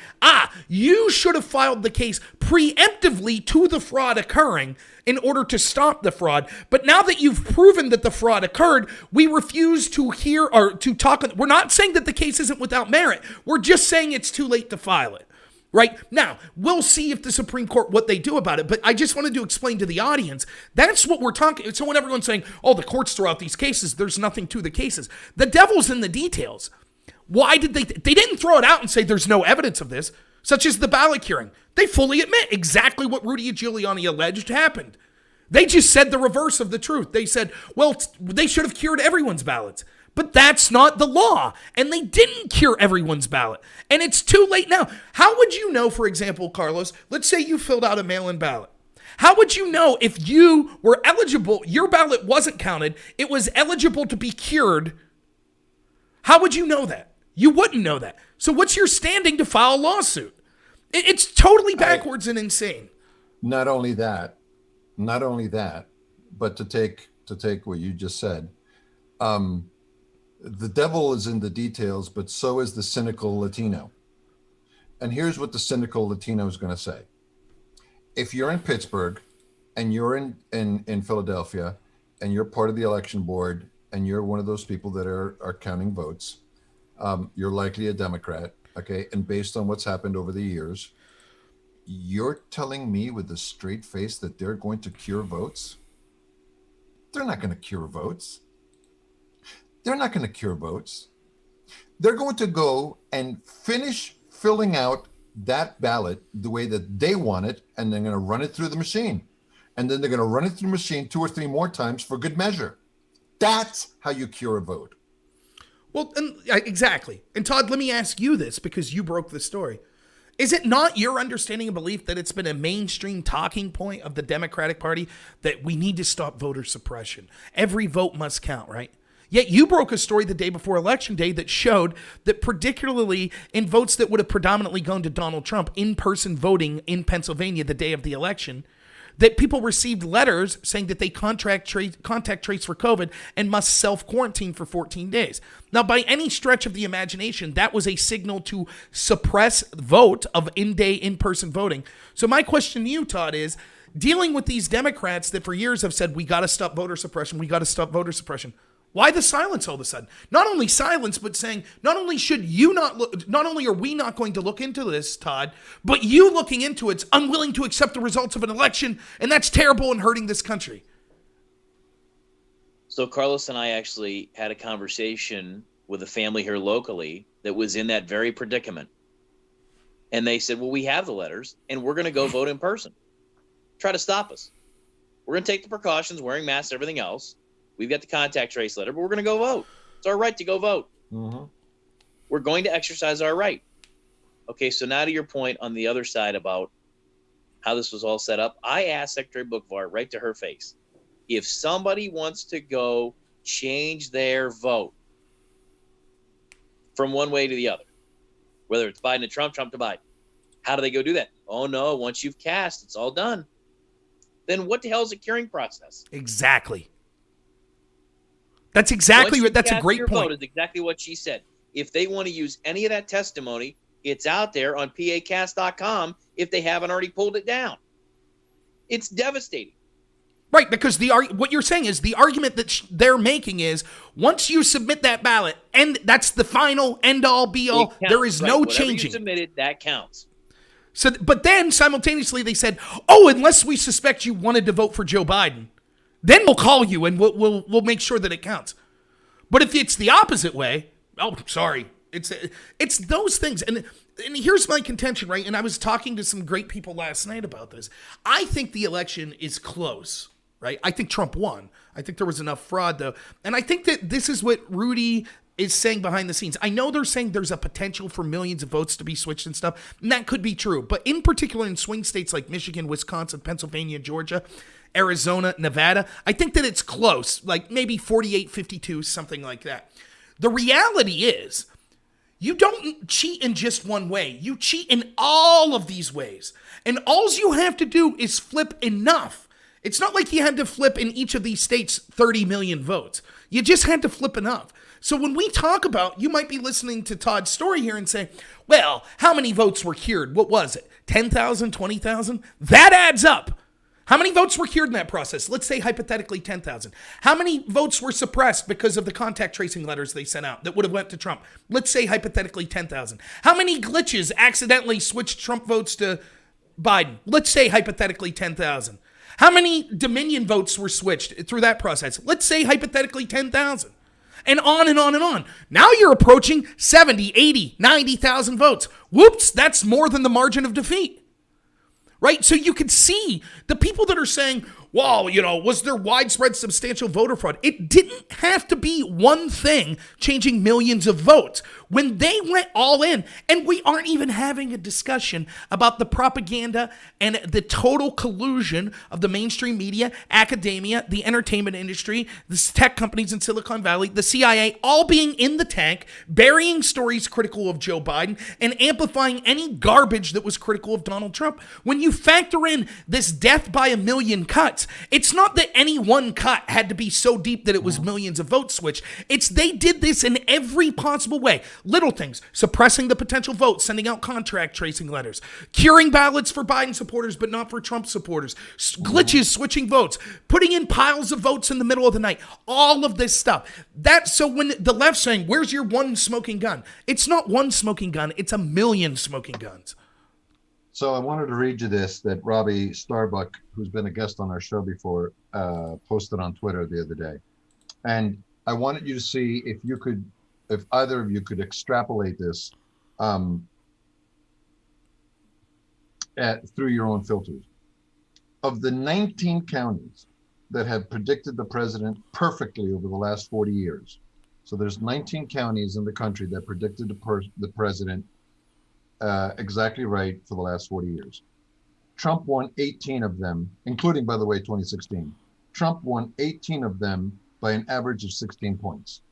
you should have filed the case preemptively to the fraud occurring in order to stop the fraud. But now that you've proven that the fraud occurred, we refuse to hear or to talk. We're not saying that the case isn't without merit. We're just saying it's too late to file it. Right? Now, we'll see if the Supreme Court, what they do about it, but I just wanted to explain to the audience, that's what we're talking. So when everyone's saying, oh, the courts throw out these cases, there's nothing to the cases. The devil's in the details. Why did they didn't throw it out and say there's no evidence of this, such as the ballot curing. They fully admit exactly what Rudy Giuliani alleged happened. They just said the reverse of the truth. They said, well, they should have cured everyone's ballots. But that's not the law. And they didn't cure everyone's ballot. And it's too late now. How would you know, for example, Carlos, let's say you filled out a mail-in ballot. How would you know if you were eligible, your ballot wasn't counted, it was eligible to be cured? How would you know that? You wouldn't know that. So what's your standing to file a lawsuit? It's totally backwards and insane. Not only that, but to take what you just said, the devil is in the details, but so is the cynical Latino. And here's what the cynical Latino is going to say. If you're in Pittsburgh and you're in Philadelphia and you're part of the election board and you're one of those people that are counting votes, you're likely a Democrat, okay? And based on what's happened over the years, you're telling me with a straight face that they're going to cure votes? They're not going to cure votes. They're not going to cure votes. They're going to go and finish filling out that ballot the way that they want it, and they're going to run it through the machine. And then they're going to run it through the machine 2 or 3 more times for good measure. That's how you cure a vote. Well, exactly. And Todd, let me ask you this because you broke the story. Is it not your understanding and belief that it's been a mainstream talking point of the Democratic Party that we need to stop voter suppression? Every vote must count, right? Yet you broke a story the day before Election Day that showed that particularly in votes that would have predominantly gone to Donald Trump, in-person voting in Pennsylvania the day of the election, that people received letters saying that they contact trace for COVID and must self-quarantine for 14 days. Now, by any stretch of the imagination, that was a signal to suppress vote of in-person voting. So my question to you, Todd, is dealing with these Democrats that for years have said, we got to stop voter suppression, why the silence all of a sudden? Not only silence, but saying not only are we not going to look into this, Todd, but you looking into it's unwilling to accept the results of an election, and that's terrible and hurting this country. So Carlos and I actually had a conversation with a family here locally that was in that very predicament. And they said, well, we have the letters, and we're going to go vote in person. Try to stop us. We're going to take the precautions, wearing masks, everything else. We've got the contact trace letter, but we're going to go vote. It's our right to go vote. Mm-hmm. We're going to exercise our right. Okay, so now to your point on the other side about how this was all set up, I asked Secretary Boockvar right to her face, if somebody wants to go change their vote from one way to the other, whether it's Biden to Trump, Trump to Biden, how do they go do that? Oh, no, once you've cast, it's all done. Then what the hell is a curing process? Exactly. That's exactly what. That's a great point. Vote is exactly what she said. If they want to use any of that testimony, it's out there on pacast.com if they haven't already pulled it down. It's devastating. Right, because what you're saying is the argument that they're making is once you submit that ballot, and that's the final end-all, be-all, there is no changing. Whatever you submitted, that counts. So, but then simultaneously they said, oh, unless we suspect you wanted to vote for Joe Biden, then we'll call you and we'll make sure that it counts. But if it's the opposite way, oh, sorry. It's those things. And here's my contention, right? And I was talking to some great people last night about this. I think the election is close, right? I think Trump won. I think there was enough fraud, though. And I think that this is what Rudy is saying behind the scenes. I know they're saying there's a potential for millions of votes to be switched and stuff, and that could be true. But in particular in swing states like Michigan, Wisconsin, Pennsylvania, Georgia, Arizona, Nevada, I think that it's close, like maybe 48-52, something like that. The reality is, you don't cheat in just one way. You cheat in all of these ways. And all you have to do is flip enough. It's not like you had to flip in each of these states 30 million votes. You just had to flip enough. So when we talk about, you might be listening to Todd's story here and say, well, how many votes were cured? What was it? 10,000, 20,000? That adds up. How many votes were cured in that process? Let's say hypothetically 10,000. How many votes were suppressed because of the contact tracing letters they sent out that would have went to Trump? Let's say hypothetically 10,000. How many glitches accidentally switched Trump votes to Biden? Let's say hypothetically 10,000. How many Dominion votes were switched through that process? Let's say hypothetically 10,000. And on and on and on. Now you're approaching 70, 80, 90,000 votes. Whoops, that's more than the margin of defeat. Right? So you can see the people that are saying, well, was there widespread substantial voter fraud? It didn't have to be one thing changing millions of votes. When they went all in, and we aren't even having a discussion about the propaganda and the total collusion of the mainstream media, academia, the entertainment industry, the tech companies in Silicon Valley, the CIA, all being in the tank, burying stories critical of Joe Biden, and amplifying any garbage that was critical of Donald Trump. When you factor in this death by a million cuts, it's not that any one cut had to be so deep that it was millions of votes switched. It's they did this in every possible way. Little things, suppressing the potential vote, sending out contract tracing letters, curing ballots for Biden supporters but not for Trump supporters, glitches, switching votes, putting in piles of votes in the middle of the night, all of this stuff. So when the left's saying, where's your one smoking gun? It's not one smoking gun, it's a million smoking guns. So I wanted to read you this that Robbie Starbuck, who's been a guest on our show before, posted on Twitter the other day. And I wanted you to see if either of you could extrapolate this through your own filters. Of the 19 counties that have predicted the president perfectly over the last 40 years, So there's 19 counties in the country that predicted the president exactly right for the last 40 years. Trump won 18 of them, including, by the way, 2016. Trump won 18 of them by an average of 16 points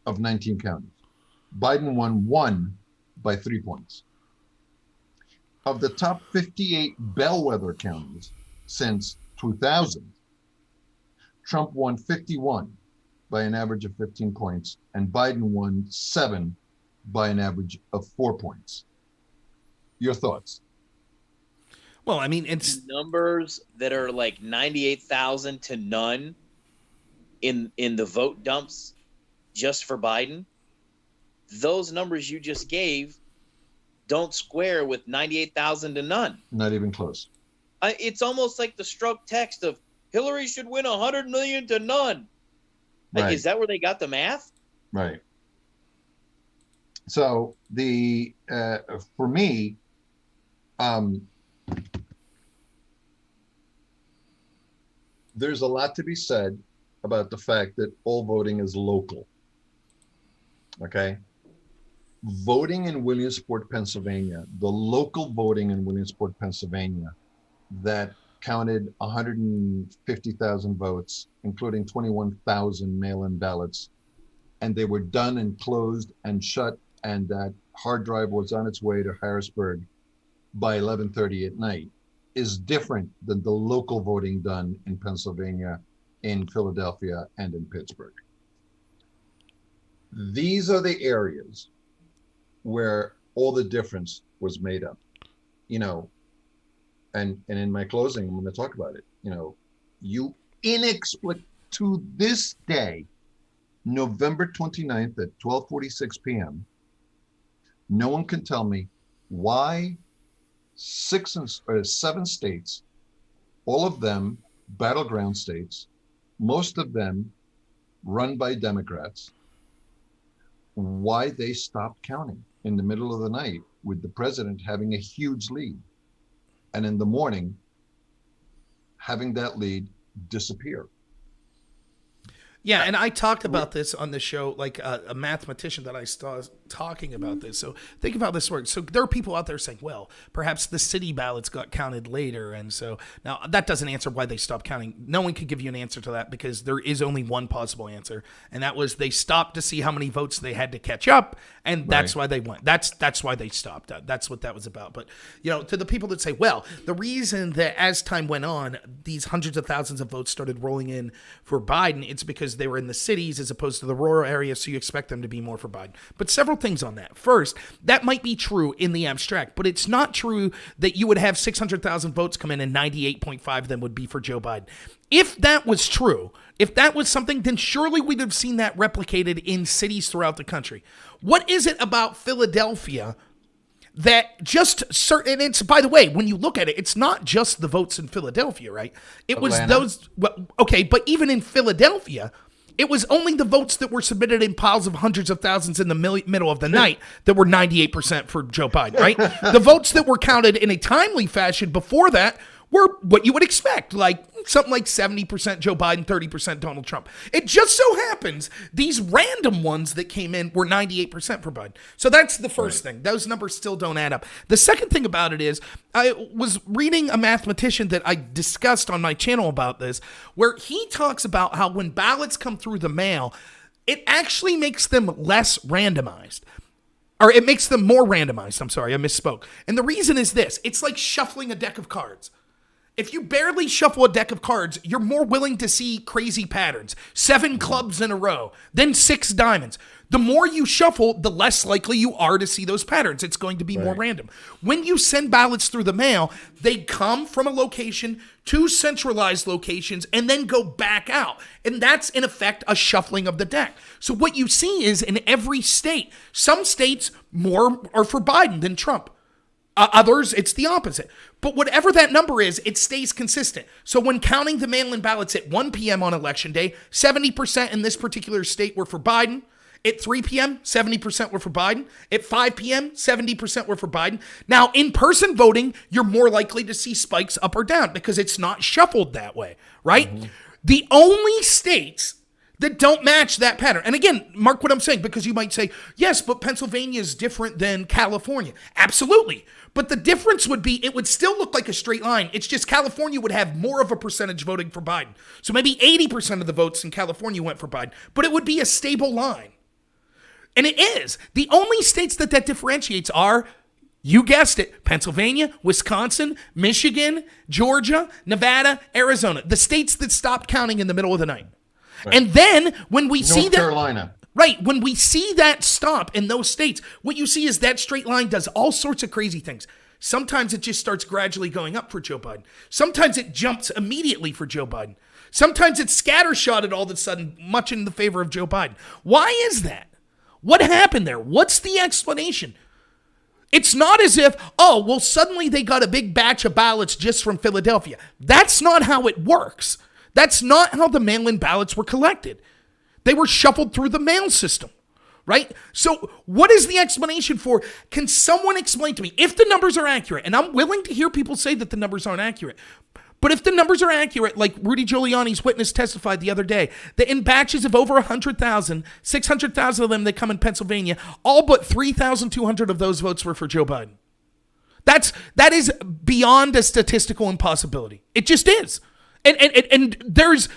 of 19 counties. Biden won 1 by 3 points. Of the top 58 bellwether counties since 2000, Trump won 51 by an average of 15 points, and Biden won 7 by an average of 4 points. Your thoughts? Well, I mean, it's numbers that are like 98,000 to none in the vote dumps just for Biden. Those numbers you just gave don't square with 98,000 to none. Not even close. It's almost like the stroke text of Hillary should win 100 million to none. Right. Is that where they got the math? Right. So for me, there's a lot to be said about the fact that all voting is local. Okay. Voting in Williamsport, Pennsylvania, the local voting in Williamsport, Pennsylvania, that counted 150,000 votes, including 21,000 mail-in ballots, and they were done and closed and shut, and that hard drive was on its way to Harrisburg by 11:30 at night, is different than the local voting done in Pennsylvania, in Philadelphia, and in Pittsburgh. These are the areas where all the difference was made up, you know, and in my closing, I'm going to talk about it. You know, you inexplicably, to this day, November 29th at 12:46 p.m., no one can tell me why 7 states, all of them battleground states, most of them run by Democrats, why they stopped counting in the middle of the night with the president having a huge lead, and in the morning having that lead disappear. Yeah, and I talked about this on the show, like a mathematician that I saw talking about this. So think of how this works. So there are people out there saying, well, perhaps the city ballots got counted later. And so now that doesn't answer why they stopped counting. No one could give you an answer to that because there is only one possible answer. And that was they stopped to see how many votes they had to catch up. And that's why they went. That's why they stopped. That's what that was about. But, you know, to the people that say, well, the reason that as time went on, these hundreds of thousands of votes started rolling in for Biden, it's because they were in the cities as opposed to the rural areas, so you expect them to be more for Biden. But several things on that. First, that might be true in the abstract, but it's not true that you would have 600,000 votes come in and 98.5 of them would be for Joe Biden. If that was true, if that was something, then surely we'd have seen that replicated in cities throughout the country. What is it about Philadelphia that just certain, and it's, by the way, when you look at it, it's not just the votes in Philadelphia, right? It was those, okay, but even in Philadelphia, it was only the votes that were submitted in piles of hundreds of thousands in the middle of the night that were 98% for Joe Biden, right? The votes that were counted in a timely fashion before that were what you would expect, like something like 70% Joe Biden, 30% Donald Trump. It just so happens these random ones that came in were 98% for Biden. So that's the first thing. Those numbers still don't add up. The second thing about it is I was reading a mathematician that I discussed on my channel about this, where he talks about how when ballots come through the mail, it actually makes them less randomized. Or it makes them more randomized. I'm sorry, I misspoke. And the reason is this. It's like shuffling a deck of cards. If you barely shuffle a deck of cards, you're more willing to see crazy patterns. 7 clubs in a row, then 6 diamonds. The more you shuffle, the less likely you are to see those patterns. It's going to be more random. When you send ballots through the mail, they come from a location to centralized locations and then go back out. And that's, in effect, a shuffling of the deck. So what you see is in every state, some states more are for Biden than Trump. Others, it's the opposite. But whatever that number is, it stays consistent. So when counting the mail-in ballots at 1 p.m. on Election Day, 70% in this particular state were for Biden. At 3 p.m., 70% were for Biden. At 5 p.m., 70% were for Biden. Now, in-person voting, you're more likely to see spikes up or down because it's not shuffled that way, right? Mm-hmm. The only states that don't match that pattern. And again, mark what I'm saying, because you might say, yes, but Pennsylvania is different than California. Absolutely. But the difference would be, it would still look like a straight line. It's just California would have more of a percentage voting for Biden. So maybe 80% of the votes in California went for Biden, but it would be a stable line. And it is. The only states that differentiates are, you guessed it, Pennsylvania, Wisconsin, Michigan, Georgia, Nevada, Arizona. The states that stopped counting in the middle of the night. Right. And then when we see that, North Carolina. Right, when we see that stop in those states, what you see is that straight line does all sorts of crazy things. Sometimes it just starts gradually going up for Joe Biden. Sometimes it jumps immediately for Joe Biden. Sometimes it's scattershotted all of a sudden, much in the favor of Joe Biden. Why is that? What happened there? What's the explanation? It's not as if, oh, well, suddenly they got a big batch of ballots just from Philadelphia. That's not how it works. That's not how the mail-in ballots were collected. They were shuffled through the mail system, right? So what is the explanation for? Can someone explain to me, if the numbers are accurate, and I'm willing to hear people say that the numbers aren't accurate, but if the numbers are accurate, like Rudy Giuliani's witness testified the other day, that in batches of over 100,000, 600,000 of them that come in Pennsylvania, all but 3,200 of those votes were for Joe Biden. That is beyond a statistical impossibility. It just is. And there's...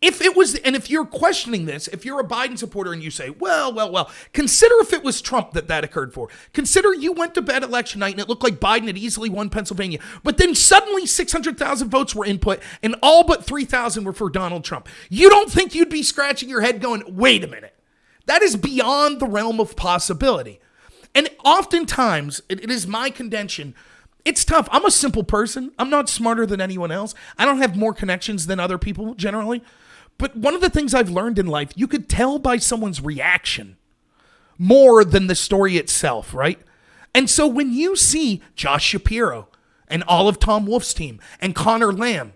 If you're questioning this, if you're a Biden supporter and you say, well, consider if it was Trump that occurred for. Consider you went to bed election night and it looked like Biden had easily won Pennsylvania, but then suddenly 600,000 votes were input and all but 3,000 were for Donald Trump. You don't think you'd be scratching your head going, wait a minute. That is beyond the realm of possibility. And oftentimes, it is my contention, it's tough. I'm a simple person. I'm not smarter than anyone else. I don't have more connections than other people generally. But one of the things I've learned in life, you could tell by someone's reaction more than the story itself, right? And so when you see Josh Shapiro and all of Tom Wolf's team and Connor Lamb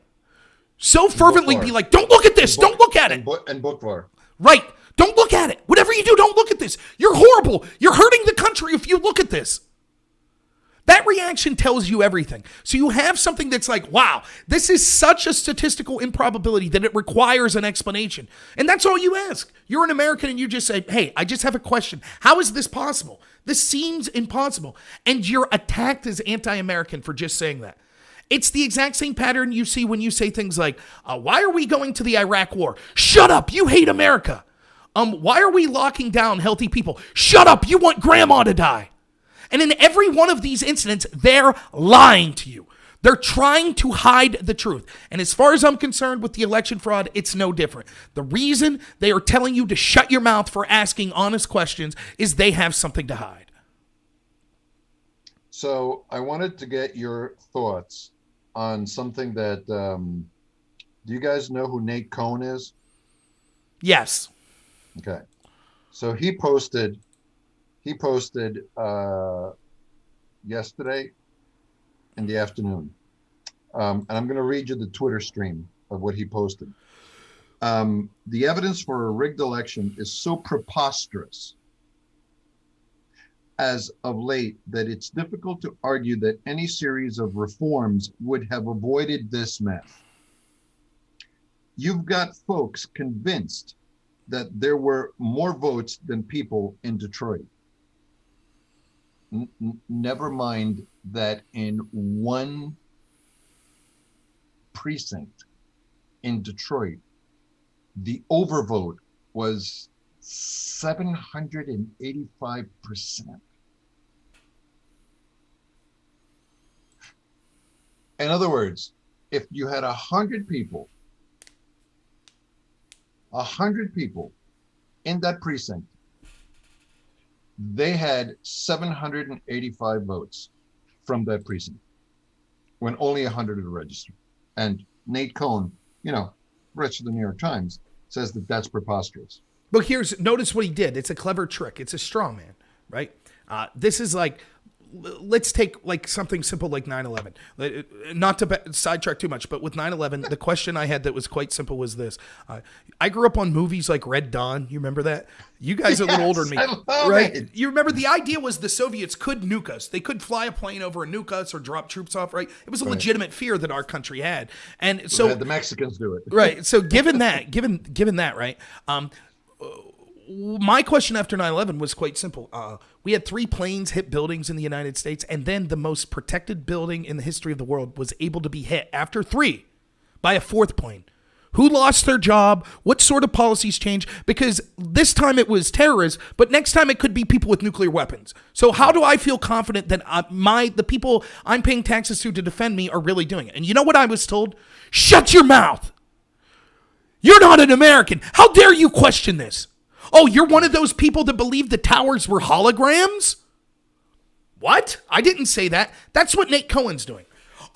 so fervently be like, don't look at this, don't look at it. And Bookvar. Right. Don't look at it. Whatever you do, don't look at this. You're horrible. You're hurting the country if you look at this. That reaction tells you everything. So you have something that's like, wow, this is such a statistical improbability that it requires an explanation. And that's all you ask. You're an American and you just say, hey, I just have a question. How is this possible? This seems impossible. And you're attacked as anti-American for just saying that. It's the exact same pattern you see when you say things like, why are we going to the Iraq war? Shut up, you hate America. Why are we locking down healthy people? Shut up, you want grandma to die. And in every one of these incidents, they're lying to you. They're trying to hide the truth. And as far as I'm concerned with the election fraud, it's no different. The reason they are telling you to shut your mouth for asking honest questions is they have something to hide. So I wanted to get your thoughts on something that, do you guys know who Nate Cohn is? Yes. Okay. So he posted yesterday in the afternoon. And I'm going to read you the Twitter stream of what he posted. The evidence for a rigged election is so preposterous as of late that it's difficult to argue that any series of reforms would have avoided this mess. You've got folks convinced that there were more votes than people in Detroit. Never mind that in one precinct in Detroit, the overvote was 785%. In other words, if you had 100 people in that precinct, they had 785 votes from that precinct when only 100 are registered. And Nate Cohn, writes for the New York Times, says that that's preposterous. But notice what he did. It's a clever trick. It's a straw man, right? This is like let's take like something simple like 9/11. Not to sidetrack too much, but with 9/11, the question I had that was quite simple was this. I grew up on movies like Red Dawn. You remember that? You guys are a little older than me, right? It. You remember the idea was the Soviets could nuke us. They could fly a plane over and nuke us or drop troops off, right? It was a legitimate fear that our country had. And so the Mexicans do it. Right. So given that, right? My question after 9/11 was quite simple. We had 3 planes hit buildings in the United States, and then the most protected building in the history of the world was able to be hit after 3 by a 4th plane. Who lost their job? What sort of policies changed? Because this time it was terrorists, but next time it could be people with nuclear weapons. So how do I feel confident that the people I'm paying taxes to defend me are really doing it? And you know what I was told? Shut your mouth. You're not an American. How dare you question this? Oh, you're one of those people that believe the towers were holograms? What? I didn't say that. That's what Nate Cohn's doing.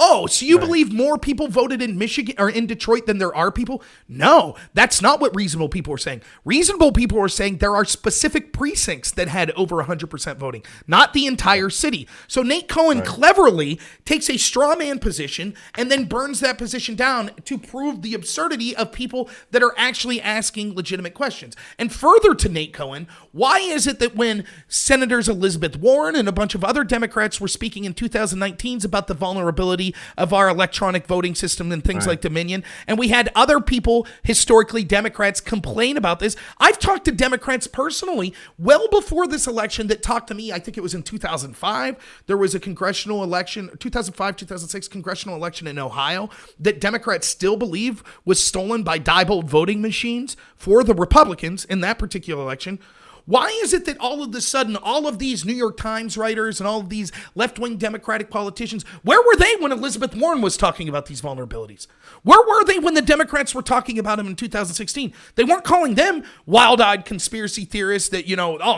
Oh, so you believe more people voted in Michigan or in Detroit than there are people? No, that's not what reasonable people are saying. Reasonable people are saying there are specific precincts that had over 100% voting, not the entire city. So Nate Cohn cleverly takes a straw man position and then burns that position down to prove the absurdity of people that are actually asking legitimate questions. And further to Nate Cohn, why is it that when Senators Elizabeth Warren and a bunch of other Democrats were speaking in 2019 about the vulnerability of our electronic voting system and things like Dominion, and we had other people, historically Democrats, complain about this. I've talked to Democrats personally well before this election that talked to me. I think it was in 2005. There was a congressional election, 2005, 2006 congressional election in Ohio that Democrats still believe was stolen by Diebold voting machines for the Republicans in that particular election. Why is it that all of a sudden, all of these New York Times writers and all of these left-wing Democratic politicians, where were they when Elizabeth Warren was talking about these vulnerabilities? Where were they when the Democrats were talking about them in 2016? They weren't calling them wild-eyed conspiracy theorists that,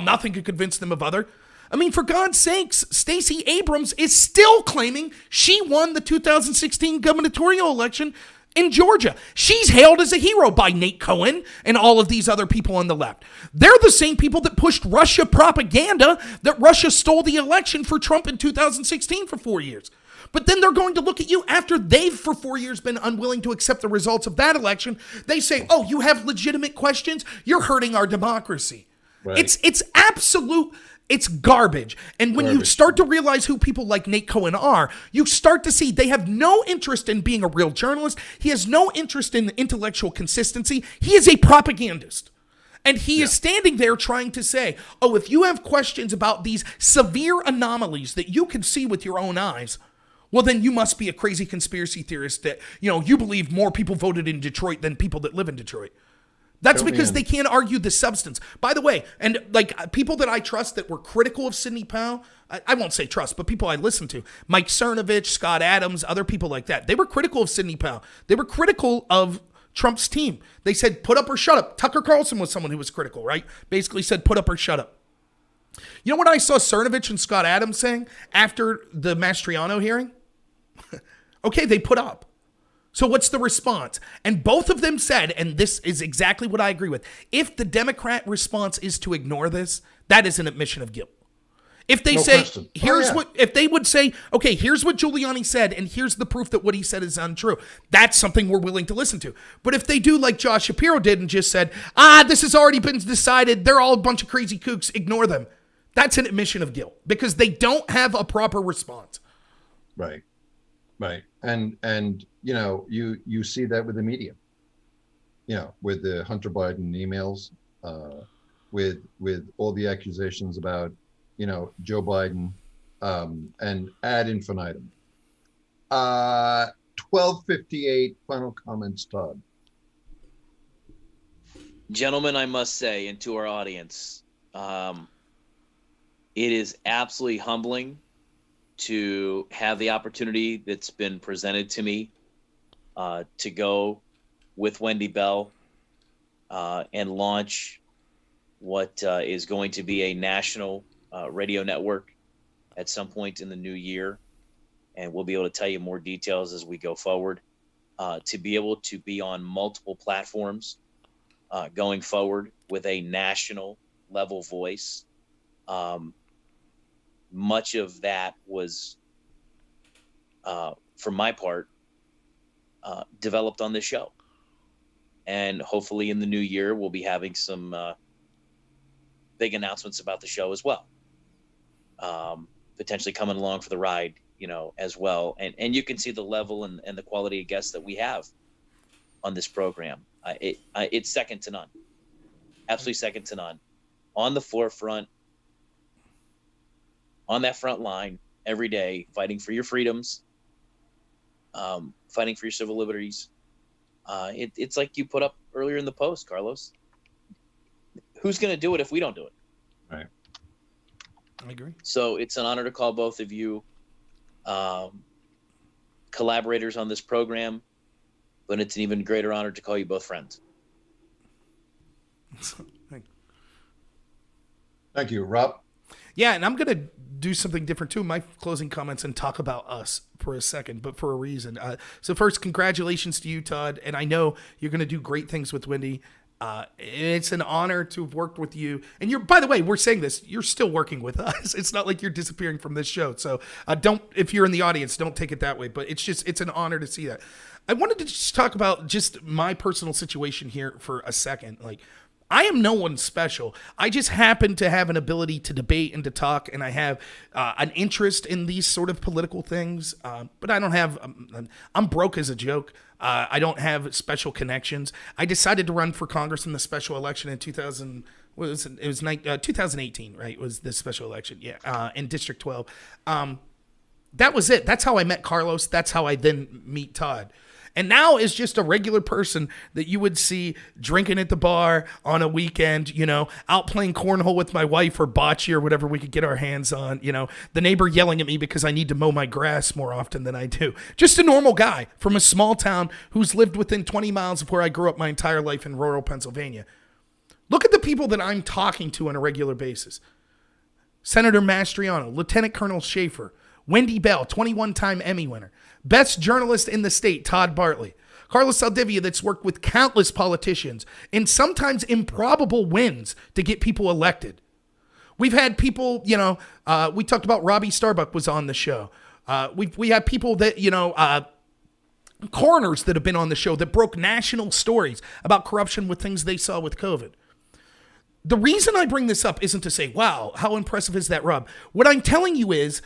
nothing could convince them of other. I mean, for God's sakes, Stacey Abrams is still claiming she won the 2016 gubernatorial election in Georgia. She's hailed as a hero by Nate Cohn and all of these other people on the left. They're the same people that pushed Russia propaganda that Russia stole the election for Trump in 2016 for 4 years. But then they're going to look at you after they've for 4 years been unwilling to accept the results of that election. They say, oh, you have legitimate questions? You're hurting our democracy. Right. It's absolute... It's garbage. And when you start to realize who people like Nate Cohn are, you start to see they have no interest in being a real journalist. He has no interest in intellectual consistency. He is a propagandist. And he is standing there trying to say, oh, if you have questions about these severe anomalies that you can see with your own eyes, well, then you must be a crazy conspiracy theorist that, you believe more people voted in Detroit than people that live in Detroit. That's because they can't argue the substance. By the way, and like people that I trust that were critical of Sidney Powell, I won't say trust, but people I listen to, Mike Cernovich, Scott Adams, other people like that, they were critical of Sidney Powell. They were critical of Trump's team. They said, put up or shut up. Tucker Carlson was someone who was critical, right? Basically said, put up or shut up. You know what I saw Cernovich and Scott Adams saying after the Mastriano hearing? Okay, they put up. So what's the response? And both of them said, and this is exactly what I agree with, if the Democrat response is to ignore this, that is an admission of guilt. If they if they would say, okay, here's what Giuliani said, and here's the proof that what he said is untrue, that's something we're willing to listen to. But if they do like Josh Shapiro did and just said, this has already been decided, they're all a bunch of crazy kooks, ignore them, that's an admission of guilt because they don't have a proper response. Right. And you see that with the media, with the Hunter Biden emails, with all the accusations about, Joe Biden, and ad infinitum. 12:58 final comments, Todd. Gentlemen, I must say, and to our audience, it is absolutely humbling to have the opportunity that's been presented to me to go with Wendy Bell and launch what is going to be a national radio network at some point in the new year. And we'll be able to tell you more details as we go forward. To be able to be on multiple platforms going forward with a national level voice. much of that was, for my part, developed on this show. And hopefully in the new year, we'll be having some big announcements about the show as well. Potentially coming along for the ride, as well. And you can see the level and the quality of guests that we have on this program. It's second to none. Absolutely second to none. On the forefront, on that front line every day, fighting for your freedoms, fighting for your civil liberties. It's like you put up earlier in the post, Carlos. Who's going to do it if we don't do it? Right. I agree. So it's an honor to call both of you collaborators on this program, but it's an even greater honor to call you both friends. Thank you, Rob. Yeah, and I'm going to do something different too in my closing comments and talk about us for a second, but for a reason. So first, congratulations to you, Todd. And I know you're going to do great things with Wendy. It's an honor to have worked with you. And you're, by the way, we're saying this, you're still working with us. It's not like you're disappearing from this show. So if you're in the audience, don't take it that way, but it's an honor to see that. I wanted to just talk about just my personal situation here for a second. Like, I am no one special. I just happen to have an ability to debate and to talk, and I have an interest in these sort of political things. But I don't have. I'm broke as a joke. I don't have special connections. I decided to run for Congress in the special election in 2018, right? Was the special election? Yeah, in District 12. That was it. That's how I met Carlos. That's how I then meet Todd. And now is just a regular person that you would see drinking at the bar on a weekend, out playing cornhole with my wife or bocce or whatever we could get our hands on, the neighbor yelling at me because I need to mow my grass more often than I do. Just a normal guy from a small town who's lived within 20 miles of where I grew up my entire life in rural Pennsylvania. Look at the people that I'm talking to on a regular basis. Senator Mastriano, Lieutenant Colonel Shaffer, Wendy Bell, 21-time Emmy winner. Best journalist in the state, Todd Bartlett. Carlos Saldivia, that's worked with countless politicians and sometimes improbable wins to get people elected. We've had people, we talked about Robbie Starbuck was on the show. We have people that, coroners that have been on the show that broke national stories about corruption with things they saw with COVID. The reason I bring this up isn't to say, wow, how impressive is that, Rob? What I'm telling you is,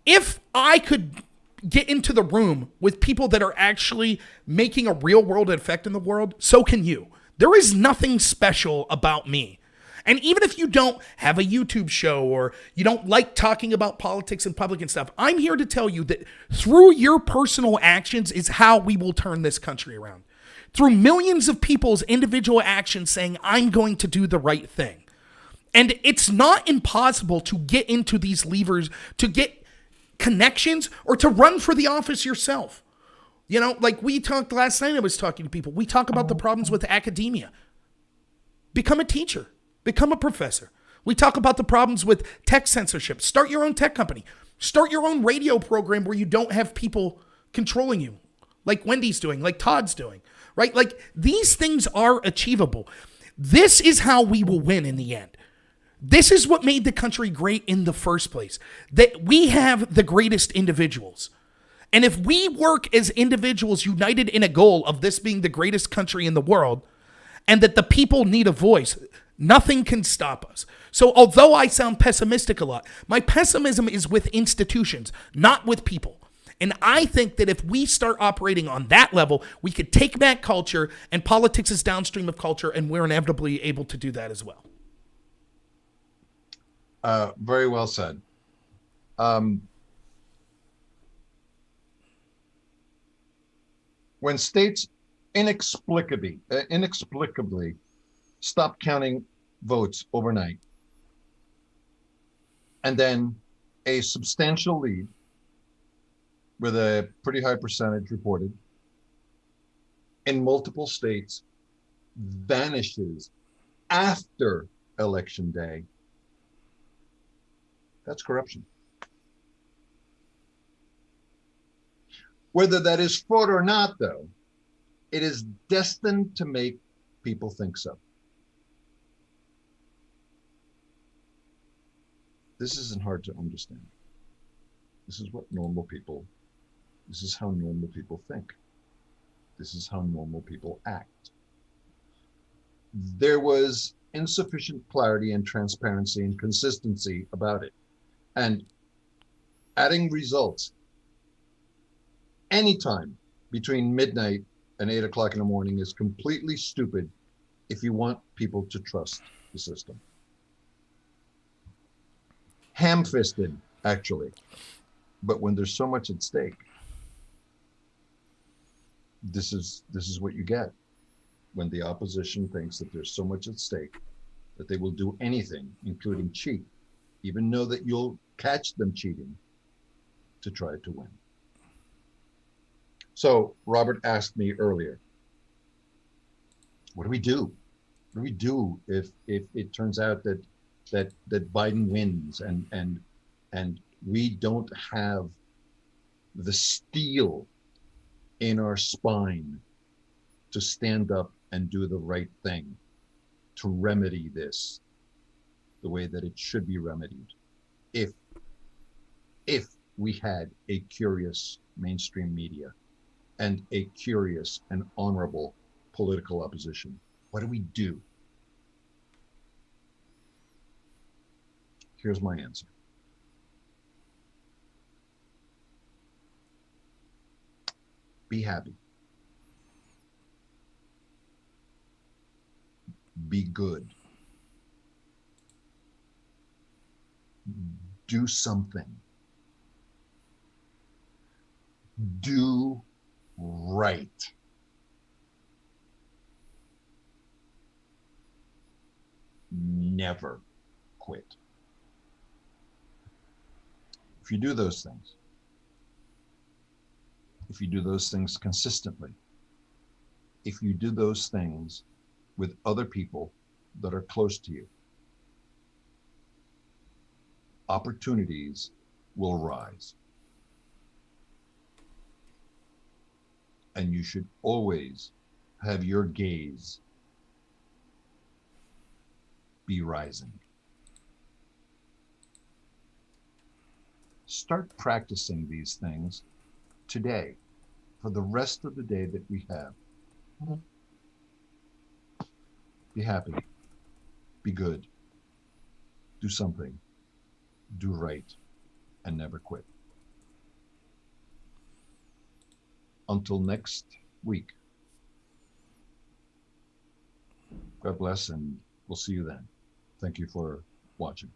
if I could get into the room with people that are actually making a real world effect in the world, so can you. There is nothing special about me. And even if you don't have a YouTube show or you don't like talking about politics in public and stuff, I'm here to tell you that through your personal actions is how we will turn this country around. Through millions of people's individual actions saying, I'm going to do the right thing. And it's not impossible to get into these levers, to get connections, or to run for the office yourself. Like we talked last night, I was talking to people. We talk about the problems with academia. Become a teacher. Become a professor. We talk about the problems with tech censorship. Start your own tech company. Start your own radio program where you don't have people controlling you, like Wendy's doing, like Todd's doing, right? Like, these things are achievable. This is how we will win in the end. This is what made the country great in the first place, that we have the greatest individuals. And if we work as individuals united in a goal of this being the greatest country in the world, and that the people need a voice, nothing can stop us. So although I sound pessimistic a lot, my pessimism is with institutions, not with people. And I think that if we start operating on that level, we could take back culture, and politics is downstream of culture, and we're inevitably able to do that as well. Very well said. When states inexplicably stop counting votes overnight, and then a substantial lead with a pretty high percentage reported in multiple states vanishes after election day, that's corruption. Whether that is fraud or not, though, it is destined to make people think so. This isn't hard to understand. This is how normal people think. This is how normal people act. There was insufficient clarity and transparency and consistency about it. And adding results anytime between midnight and 8 o'clock in the morning is completely stupid if you want people to trust the system. Ham-fisted, actually. But when there's so much at stake, this is what you get when the opposition thinks that there's so much at stake that they will do anything, including cheat, even know that you'll catch them cheating, to try to win. So Robert asked me earlier, what do we do? What do we do if it turns out that Biden wins and we don't have the steel in our spine to stand up and do the right thing, to remedy this the way that it should be remedied? If we had a curious mainstream media and a curious and honorable political opposition, what do we do? Here's my answer. Be happy. Be good. Do something. Do right. Never quit. If you do those things, if you do those things consistently, if you do those things with other people that are close to you, opportunities will rise. And you should always have your gaze be rising. Start practicing these things today for the rest of the day that we have. Be happy. Be good. Do something. Do right. And never quit. Until next week. God bless, and we'll see you then. Thank you for watching.